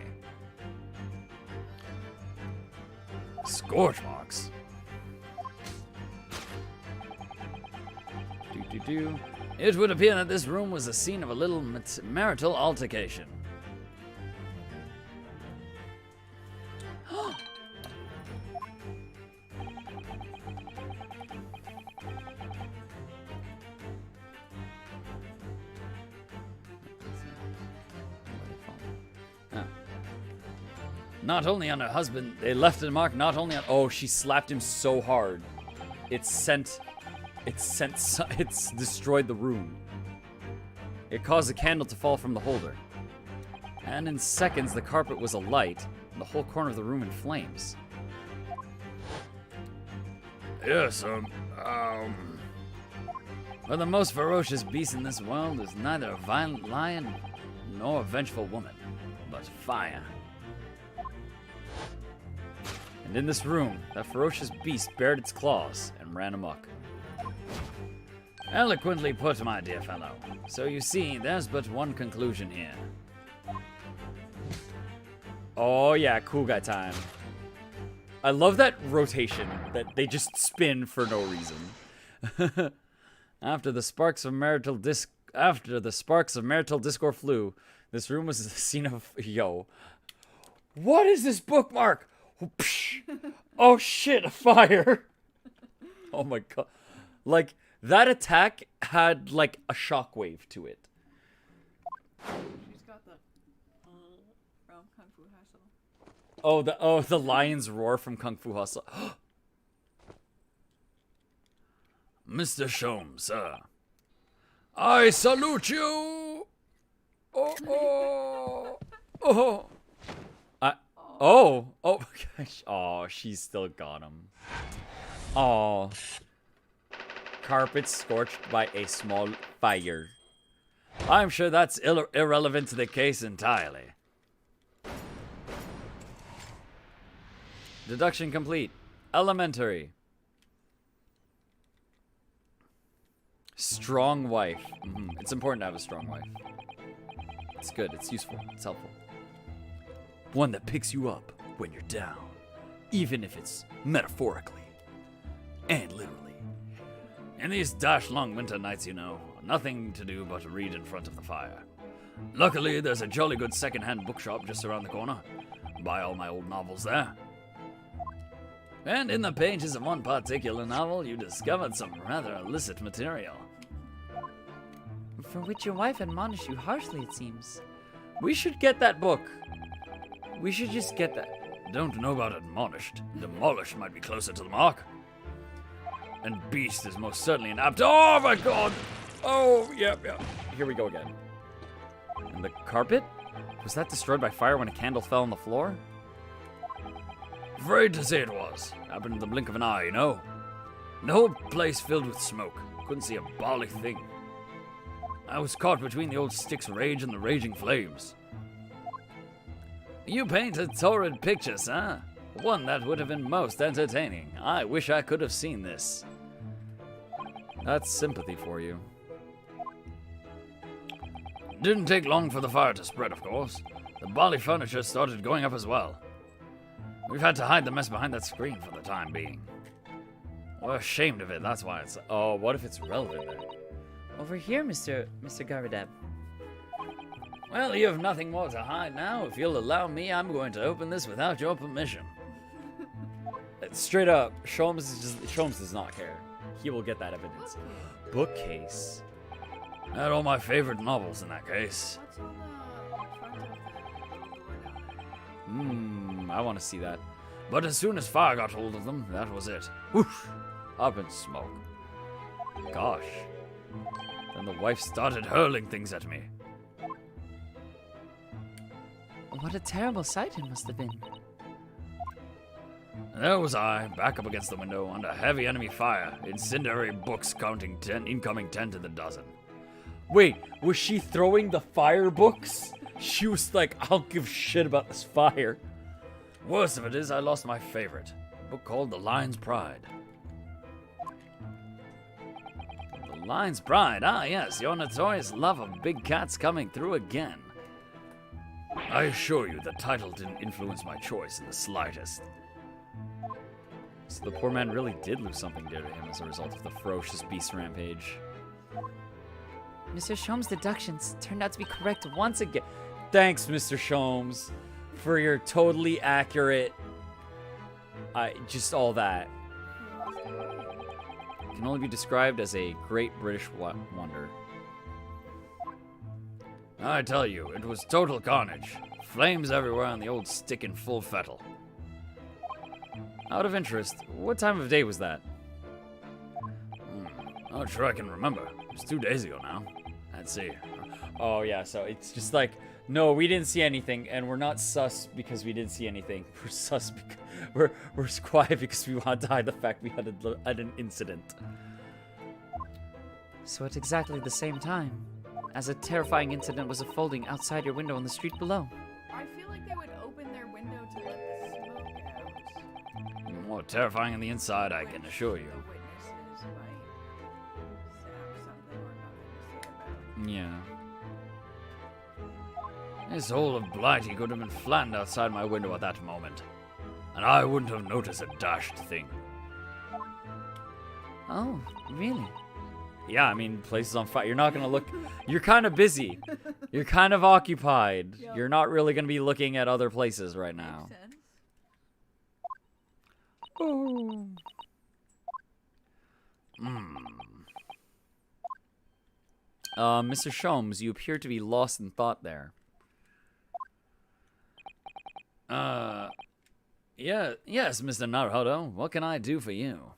Scorch marks? It would appear that this room was the scene of a little marital altercation. Not only on her husband, they left a mark not only on... Oh, she slapped him so hard. It's destroyed the room. It caused a candle to fall from the holder. And in seconds, the carpet was alight, and the whole corner of the room in flames. Yes, but the most ferocious beast in this world is neither a violent lion nor a vengeful woman, but fire. And in this room, that ferocious beast bared its claws and ran amok. Eloquently put, my dear fellow. So you see, there's but one conclusion here. Oh yeah, cool guy time. I love that rotation, that they just spin for no reason. After the sparks of marital discord flew, this room was the scene of... Yo. What is this bookmark? Oh shit, a fire. Oh my god. Like, that attack had, like, a shockwave to it. She's got the from Kung Fu Hustle. Oh, the lion's roar from Kung Fu Hustle. Mr. Sholmes, sir. I salute you! Oh gosh. Oh, she's still got him. Oh. Carpet scorched by a small fire. I'm sure that's irrelevant to the case entirely. Deduction complete. Elementary. Strong wife. It's important to have a strong wife. It's good. It's useful. It's helpful. One that picks you up when you're down. Even if it's metaphorically. And literally. In these dash-long winter nights, you know, nothing to do but read in front of the fire. Luckily, there's a jolly good second-hand bookshop just around the corner. Buy all my old novels there. And in the pages of one particular novel, you discovered some rather illicit material. For which your wife admonished you harshly, it seems. We should get that book. We should just get that. Don't know about admonished. Demolished might be closer to the mark. And beast is most certainly an apt... Oh my god! Oh, yep. Here we go again. And the carpet? Was that destroyed by fire when a candle fell on the floor? Afraid to say it was. Happened in the blink of an eye, you know. The whole place filled with smoke. Couldn't see a bally thing. I was caught between the old stick's rage and the raging flames. You painted torrid pictures, huh? One that would have been most entertaining. I wish I could have seen this. That's sympathy for you. Didn't take long for the fire to spread, of course. The bally furniture started going up as well. We've had to hide the mess behind that screen for the time being. We're ashamed of it, that's why it's... Oh, what if it's relevant then? Over here, Mr. Garadeb. Well, you have nothing more to hide now. If you'll allow me, I'm going to open this without your permission. Straight up, Sholmes does not care. He will get that evidence. Bookcase. Had all my favorite novels in that case. What's on the front of the door down there? I want to see that. But as soon as fire got hold of them, that was it. Whoosh! Up in smoke. Gosh. Then the wife started hurling things at me. What a terrible sight it must have been. There was I, back up against the window, under heavy enemy fire, incendiary books counting 10, incoming 10 to the dozen. Wait, was she throwing the fire books? She was like, I'll give shit about this fire. Worst of it is, I lost my favorite, a book called The Lion's Pride. The Lion's Pride, ah yes, your notorious love of big cats coming through again. I assure you, the title didn't influence my choice in the slightest. So the poor man really did lose something dear to him as a result of the ferocious beast rampage. Mr. Sholmes' deductions turned out to be correct once again. Thanks, Mr. Sholmes, for your totally accurate... just all that. Can only be described as a great British wonder. I tell you, it was total carnage. Flames everywhere and the old stick in full fettle. Out of interest, what time of day was that? Not sure I can remember. It was 2 days ago now. Let's see. Oh yeah, so it's just like, no, we didn't see anything, and we're not sus because we didn't see anything. We're sus because we're quiet because we want to hide the fact we had an incident. So at exactly the same time, as a terrifying incident was unfolding outside your window on the street below. I feel like they would open their window to let the smoke out. More terrifying on the inside, I can assure you. The witnesses might have something or nothing to say about. Yeah. This whole of Blighty could have been flattened outside my window at that moment. And I wouldn't have noticed a dashed thing. Oh, really? Yeah, I mean, place is on fire. You're not going to look... You're kind of busy. You're kind of occupied. Yep. You're not really going to be looking at other places right now. Makes sense. Oh. Mr. Sholmes, you appear to be lost in thought there. Yes, Mr. Naruhodo. What can I do for you?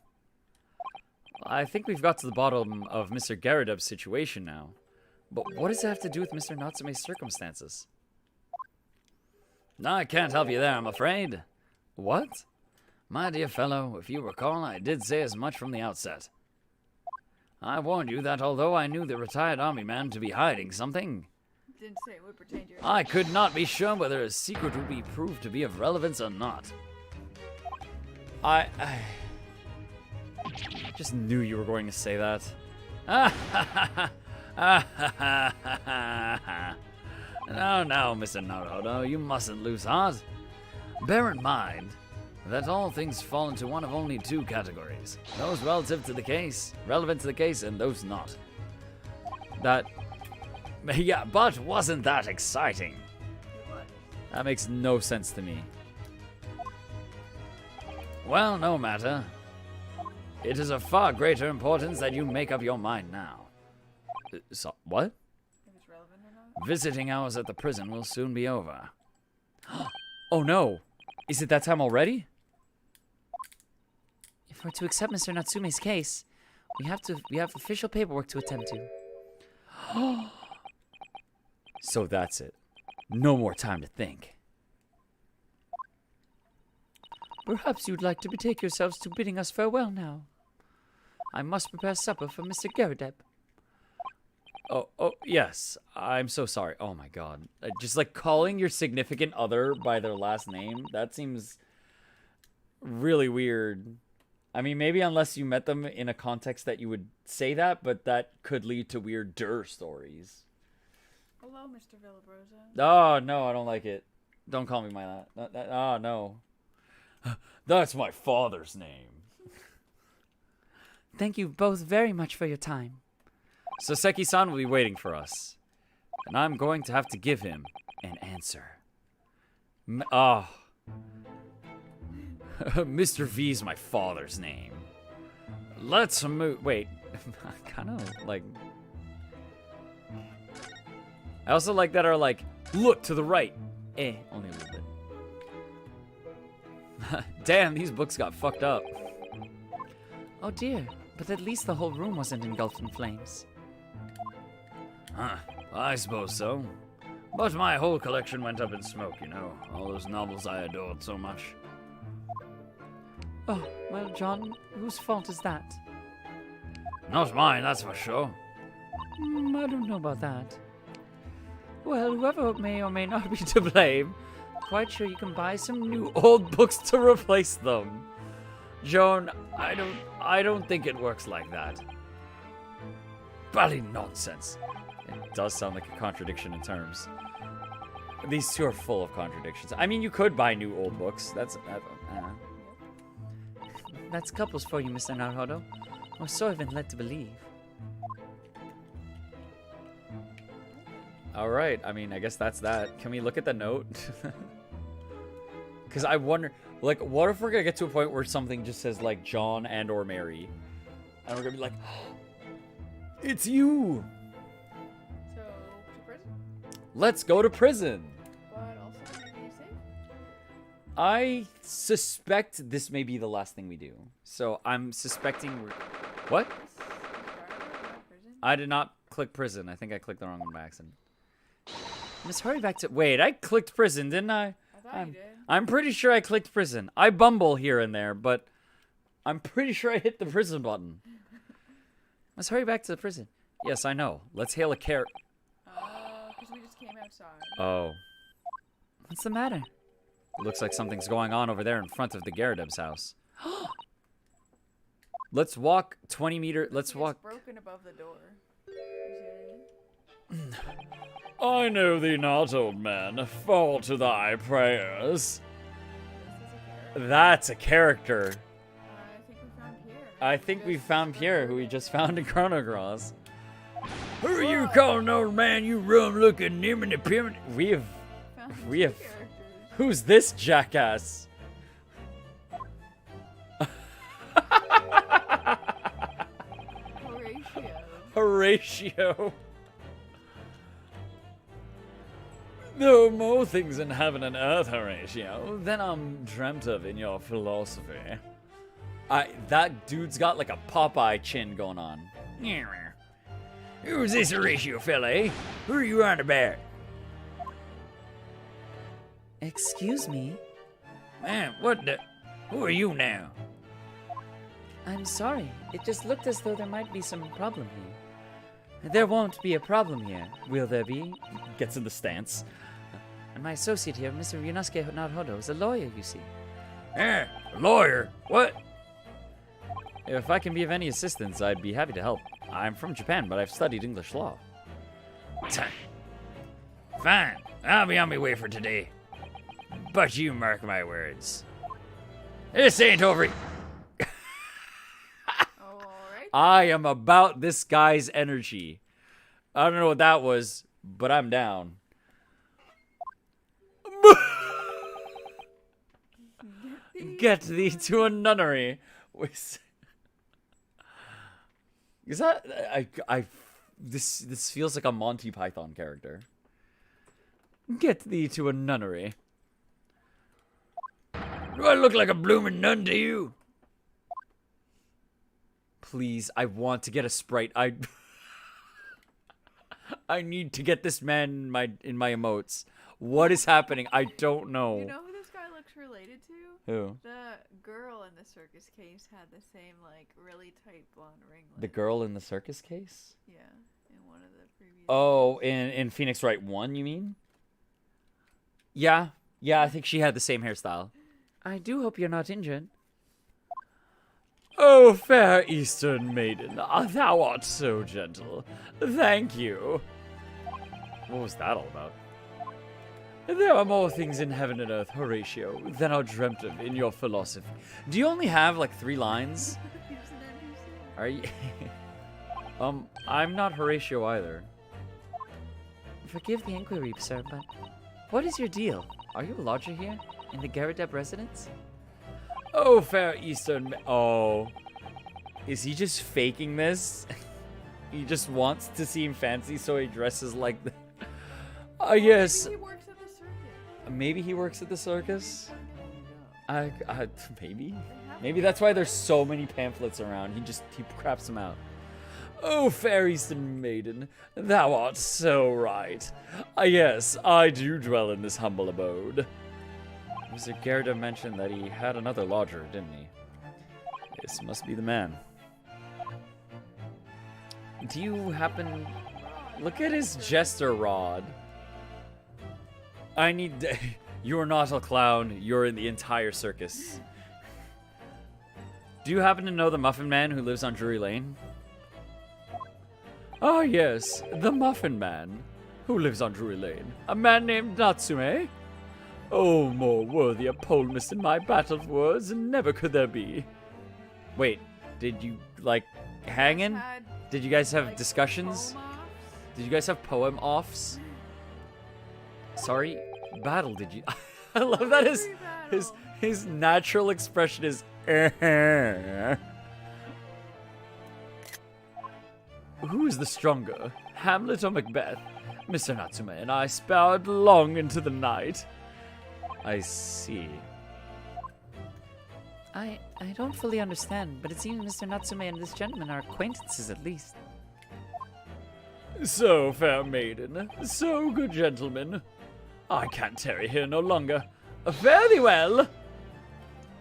I think we've got to the bottom of Mr. Garadeb's situation now. But what does it have to do with Mr. Natsume's circumstances? I can't help you there, I'm afraid. What? My dear fellow, if you recall, I did say as much from the outset. I warned you that although I knew the retired army man to be hiding something, Didn't say it would pertain to your... I could not be sure whether his secret would be proved to be of relevance or not. I just knew you were going to say that. Now, Mr. Naruhodo, you mustn't lose heart. Bear in mind that all things fall into one of only two categories. Those relevant to the case, and those not. Yeah, but wasn't that exciting? What? That makes no sense to me. Well, no matter. It is of far greater importance that you make up your mind now. So, what? If it's relevant or not? Visiting hours at the prison will soon be over. Oh no! Is it that time already? If we're to accept Mr. Natsume's case, we have official paperwork to attend to. So that's it. No more time to think. Perhaps you'd like to betake yourselves to bidding us farewell now. I must prepare supper for Mr. Garadeb. Oh, yes. I'm so sorry. Oh my god. Just like calling your significant other by their last name, that seems really weird. I mean, maybe unless you met them in a context that you would say that, but that could lead to weirder stories. Hello, Mr. Villabrosa. Oh, no, I don't like it. Don't call me by that. Oh, no. That's my father's name. Thank you both very much for your time. Soseki-san will be waiting for us. And I'm going to have to give him an answer. Mr. V's my father's name. Let's move. Wait. I kind of like. I also like that are like, look to the right. Only a little bit. Damn, these books got fucked up. Oh dear, but at least the whole room wasn't engulfed in flames. Huh, I suppose so. But my whole collection went up in smoke, you know. All those novels I adored so much. Oh, well, John, whose fault is that? Not mine, that's for sure. I don't know about that. Well, whoever may or may not be to blame, quite sure you can buy some new Old books to replace them. Joan, I don't think it works like that. Bloody nonsense. It does sound like a contradiction in terms. These two are full of contradictions. I mean, you could buy new old books. That's couples for you, Mr. Naruhodo. Or so I've been led to believe. Alright, I mean, I guess that's that. Can we look at the note? Because I wonder, like, what if we're going to get to a point where something just says, like, John and or Mary? And we're going to be like, oh, it's you! So, to prison? Let's go to prison! But also maybe safe? I suspect this may be the last thing we do. So I'm suspecting What? I did not click prison. I think I clicked the wrong one by accident. Let's hurry back to... Wait, I clicked prison, didn't I? I thought you did. I'm pretty sure I clicked prison. I bumble here and there, but I'm pretty sure I hit the prison button. Let's hurry back to the prison. Yes, I know. Let's hail a car... Because we just came outside. Oh. What's the matter? Looks like something's going on over there in front of the Garadeb's house. Let's walk 20 meters. Let's walk... It's broken above the door. You see what I mean? I know thee not, old man. Fall to thy prayers. That's a character. I think we found Pierre. Who we just found in Chronicles. Who are you calling, old man? You rum-looking nimini pyramid. We have... Characters. Who's this jackass? Horatio. There are more things in heaven and earth, Horatio, than I'm dreamt of in your philosophy. That dude's got like a Popeye chin going on. Who's this Horatio fella, eh? Who are you on about? Excuse me? Man, what the... Who are you now? I'm sorry. It just looked as though there might be some problem here. There won't be a problem here, will there be? Gets in the stance. And my associate here, Mr. Ryunosuke Naruhodo, is a lawyer, you see. A lawyer? What? If I can be of any assistance, I'd be happy to help. I'm from Japan, but I've studied English law. Fine. I'll be on my way for today. But you mark my words. This ain't over. I am about this guy's energy. I don't know what that was, but I'm down. Get thee to a nunnery. Is that this feels like a Monty Python character. Get thee to a nunnery. Do I look like a bloomin' nun to you? Please, I want to get a Sprite. I need to get this man in my emotes. What is happening? I don't know. You know who this guy looks related to? Who? The girl in the circus case had the same, like, really tight blonde ringlets. The girl in the circus case? Yeah, in one of the Oh, in Phoenix Wright 1, you mean? Yeah. Yeah, I think she had the same hairstyle. I do hope you're not injured. Oh, fair Eastern maiden, thou art so gentle. Thank you. What was that all about? There are more things in heaven and earth, Horatio, than are dreamt of in your philosophy. Do you only have like 3 lines? Are you? I'm not Horatio either. Forgive the inquiry, sir, but what is your deal? Are you a lodger here in the Garadeb residence? Oh, fair Eastern. Oh, is he just faking this? He just wants to seem fancy, so he dresses like the. Yes. Maybe he works at the circus. Maybe he works at the circus. Maybe that's why there's so many pamphlets around. He craps them out. Oh, fair Eastern maiden, thou art so right. Yes, I do dwell in this humble abode. Mr. Gerda mentioned that he had another lodger, didn't he? This must be the man. Do you happen... Look at his jester rod. I need... You're not a clown. You're in the entire circus. Do you happen to know the Muffin Man who lives on Drury Lane? Ah, yes, the Muffin Man who lives on Drury Lane. A man named Natsume. Oh, more worthy a polemist in my battle of words, never could there be. Wait, did you, like, hanging? Did you guys have discussions? Did you guys have poem offs? Sorry, battle, did you? I love that his natural expression is Who is the stronger, Hamlet or Macbeth? Mr. Natsume and I sparred long into the night. I see. I don't fully understand, but it seems Mr. Natsume and this gentleman are acquaintances at least. So, fair maiden, so good gentlemen, I can't tarry here no longer. Fare thee well!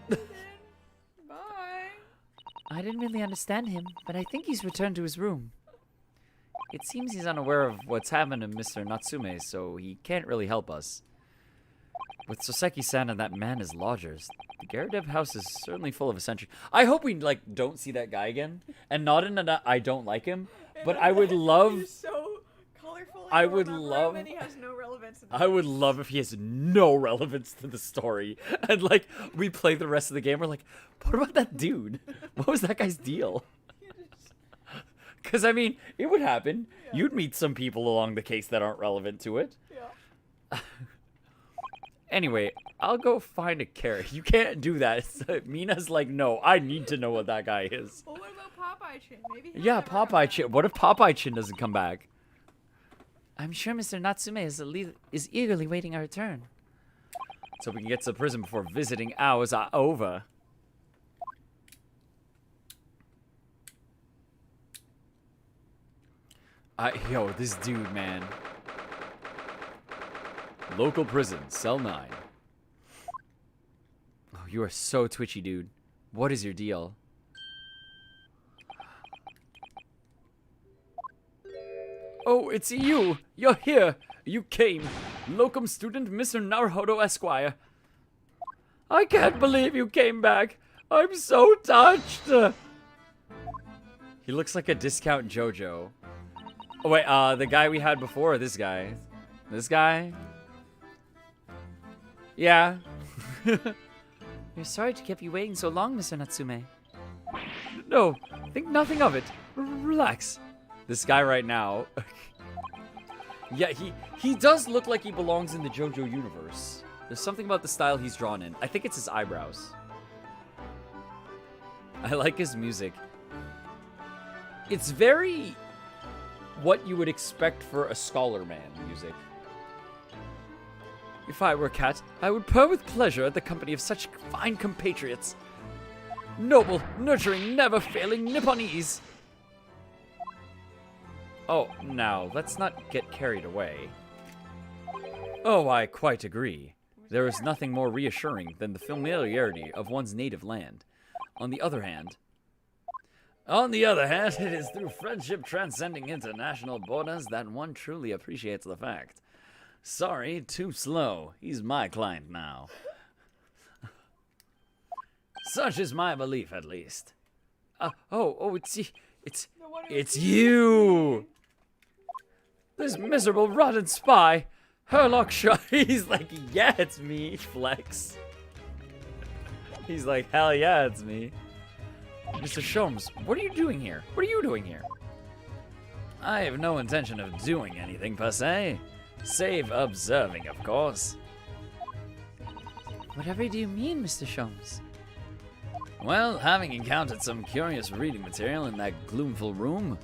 Bye. I didn't really understand him, but I think he's returned to his room. It seems he's unaware of what's happened to Mr. Natsume, so he can't really help us. With Soseki-san and that man as lodgers, the Garadeb house is certainly full of eccentric. I hope we like don't see that guy again, and not in a I don't like him, but I would love. He's so colorful. I would love. And he has no relevance. I would love if he has no relevance to the story, and like we play the rest of the game. We're like, what about that dude? What was that guy's deal? Because I mean, it would happen. Yeah. You'd meet some people along the case that aren't relevant to it. Yeah. Anyway, I'll go find a carrot. You can't do that. Mina's like, no, I need to know what that guy is. Well, what about Popeye Chin? Maybe yeah, Popeye Chin. What if Popeye Chin doesn't come back? I'm sure Mr. Natsume is eagerly waiting our return. So we can get to the prison before visiting hours are over. Yo, this dude, man. Local prison, cell 9. Oh, you are so twitchy, dude. What is your deal? Oh, it's you! You're here! You came! Locum student Mr. Naruhodo Esquire. I can't believe you came back! I'm so touched! He looks like a discount JoJo. Oh, wait, the guy we had before, this guy. This guy? Yeah. We're sorry to keep you waiting so long, Mr. Natsume. No, think nothing of it. Relax. This guy right now. Yeah, he does look like he belongs in the JoJo universe. There's something about the style he's drawn in. I think it's his eyebrows. I like his music. It's very what you would expect for a scholar man music. If I were a cat, I would purr with pleasure at the company of such fine compatriots. Noble, nurturing, never failing Nipponese. Oh, now, let's not get carried away. Oh, I quite agree. There is nothing more reassuring than the familiarity of one's native land. On the other hand, On the other hand, it is through friendship transcending international borders that one truly appreciates the fact. Sorry, too slow. He's my client now. Such is my belief, at least. It's you! This miserable, rotten spy! Herlock Shaw. He's like, yeah, it's me, flex. He's like, hell yeah, it's me. Mr. Sholmes, what are you doing here? What are you doing here? I have no intention of doing anything per se. Save observing, of course. Whatever do you mean, Mr. Sholmes? Well, having encountered some curious reading material in that gloomful room,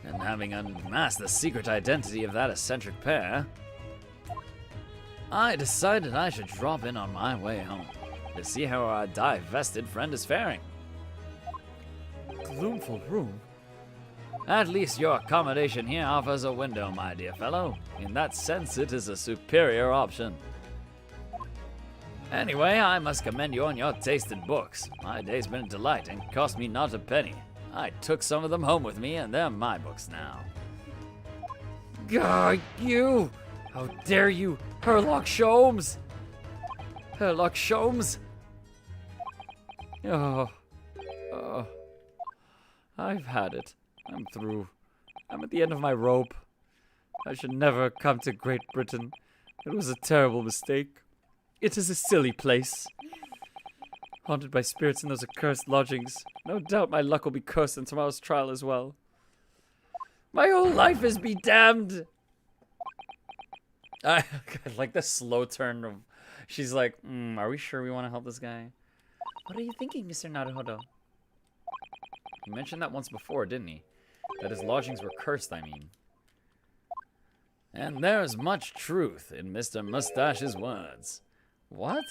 and having unmasked the secret identity of that eccentric pair, I decided I should drop in on my way home to see how our divested friend is faring. Gloomful room? At least your accommodation here offers a window, my dear fellow. In that sense, it is a superior option. Anyway, I must commend you on your taste in books. My day's been a delight and cost me not a penny. I took some of them home with me, and they're my books now. Gah, you! How dare you, Herlock Sholmes! Herlock Sholmes! Oh. I've had it. I'm through. I'm at the end of my rope. I should never come to Great Britain. It was a terrible mistake. It is a silly place. Haunted by spirits in those accursed lodgings. No doubt my luck will be cursed in tomorrow's trial as well. My whole life is be damned! I like the slow turn of... She's like, are we sure we want to help this guy? What are you thinking, Mr. Naruhodo? He mentioned that once before, didn't he? That his lodgings were cursed, I mean. And there's much truth in Mr. Mustache's words. What?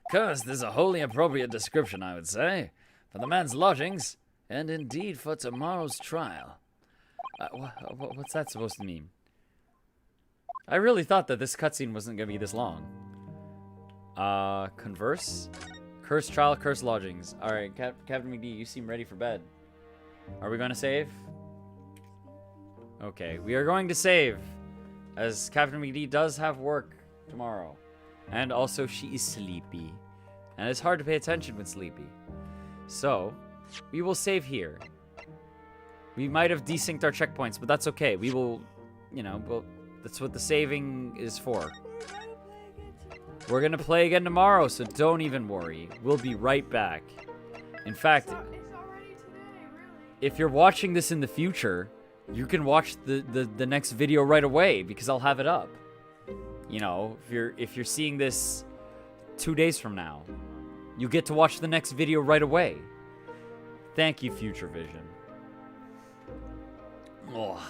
Cursed is a wholly appropriate description, I would say, for the man's lodgings, and indeed for tomorrow's trial. What's that supposed to mean? I really thought that this cutscene wasn't going to be this long. Converse? Cursed trial, cursed lodgings. Alright, CaptnmcD, you seem ready for bed. Are we going to save? Okay, we are going to save. As CaptnmcD does have work tomorrow. And also, she is sleepy. And it's hard to pay attention when sleepy. So, we will save here. We might have desynced our checkpoints, but that's okay. We will, that's what the saving is for. We're going to play again tomorrow, so don't even worry. We'll be right back. In fact, It's already today, really. if you're watching this in the future, you can watch the next video right away because I'll have it up. You know, if you're seeing this 2 days from now, you get to watch the next video right away. Thank you, Future Vision. Oh.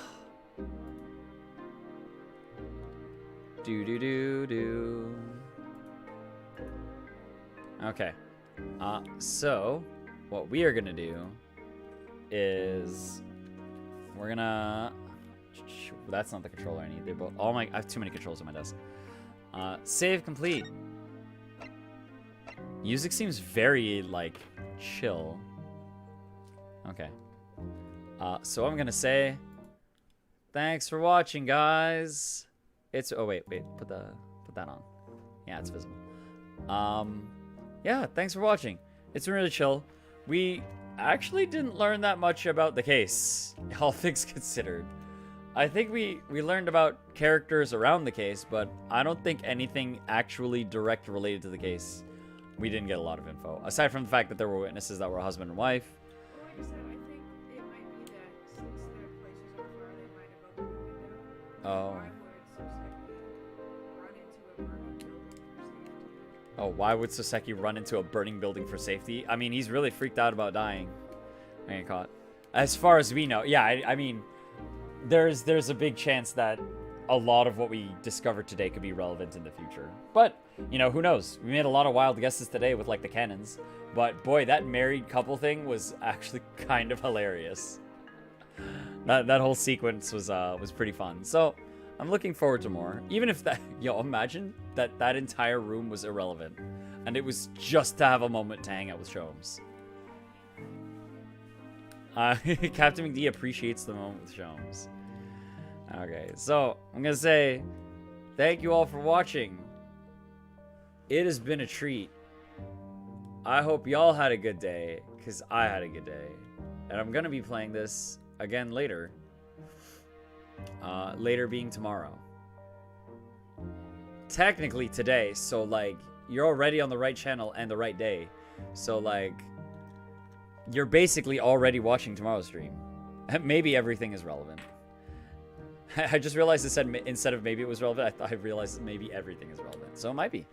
Do. Okay. So what we are gonna do is we're gonna. That's not the controller I need. They're both. I have too many controls on my desk. Save complete. Music seems very like chill. Okay. So I'm gonna say, thanks for watching, guys. It's wait, put that on. Yeah, it's visible. Yeah, thanks for watching. It's been really chill. We actually didn't learn that much about the case, all things considered. I think we learned about characters around the case, but I don't think anything actually direct related to the case. We didn't get a lot of info, aside from the fact that there were witnesses that were husband and wife. Well, like I said, I think it might be that since their places are far, they might have opened the window. Oh. Why would Soseki run into a burning building for safety? Oh, why would Soseki run into a burning building for safety? I mean, he's really freaked out about dying. I get caught. As far as we know, yeah, I mean, there's a big chance that a lot of what we discovered today could be relevant in the future. But, who knows? We made a lot of wild guesses today with, like, the cannons. But, boy, that married couple thing was actually kind of hilarious. That whole sequence was pretty fun. So, I'm looking forward to more. Even if that... imagine that entire room was irrelevant. And it was just to have a moment to hang out with Sholmes. Captain McD appreciates the moment with Sholmes. Okay, so I'm gonna say thank you all for watching. It has been a treat. I hope y'all had a good day, because I had a good day. And I'm gonna be playing this again later. Later being tomorrow. Technically today, so like, you're already on the right channel and the right day. So like, you're basically already watching tomorrow's stream. Maybe everything is relevant. I just realized it said, instead of maybe it was relevant, I realized that maybe everything is relevant. So it might be.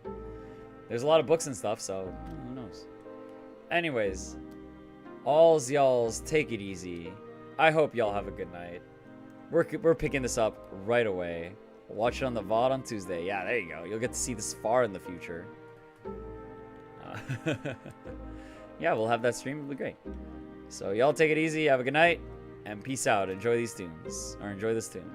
There's a lot of books and stuff, so who knows. Anyways, alls y'alls, take it easy. I hope y'all have a good night. We're picking this up right away. Watch it on the VOD on Tuesday. Yeah, there you go. You'll get to see this far in the future. Yeah, we'll have that stream. It'll be great. So y'all take it easy. Have a good night. And peace out. Enjoy these tunes. Or enjoy this tune.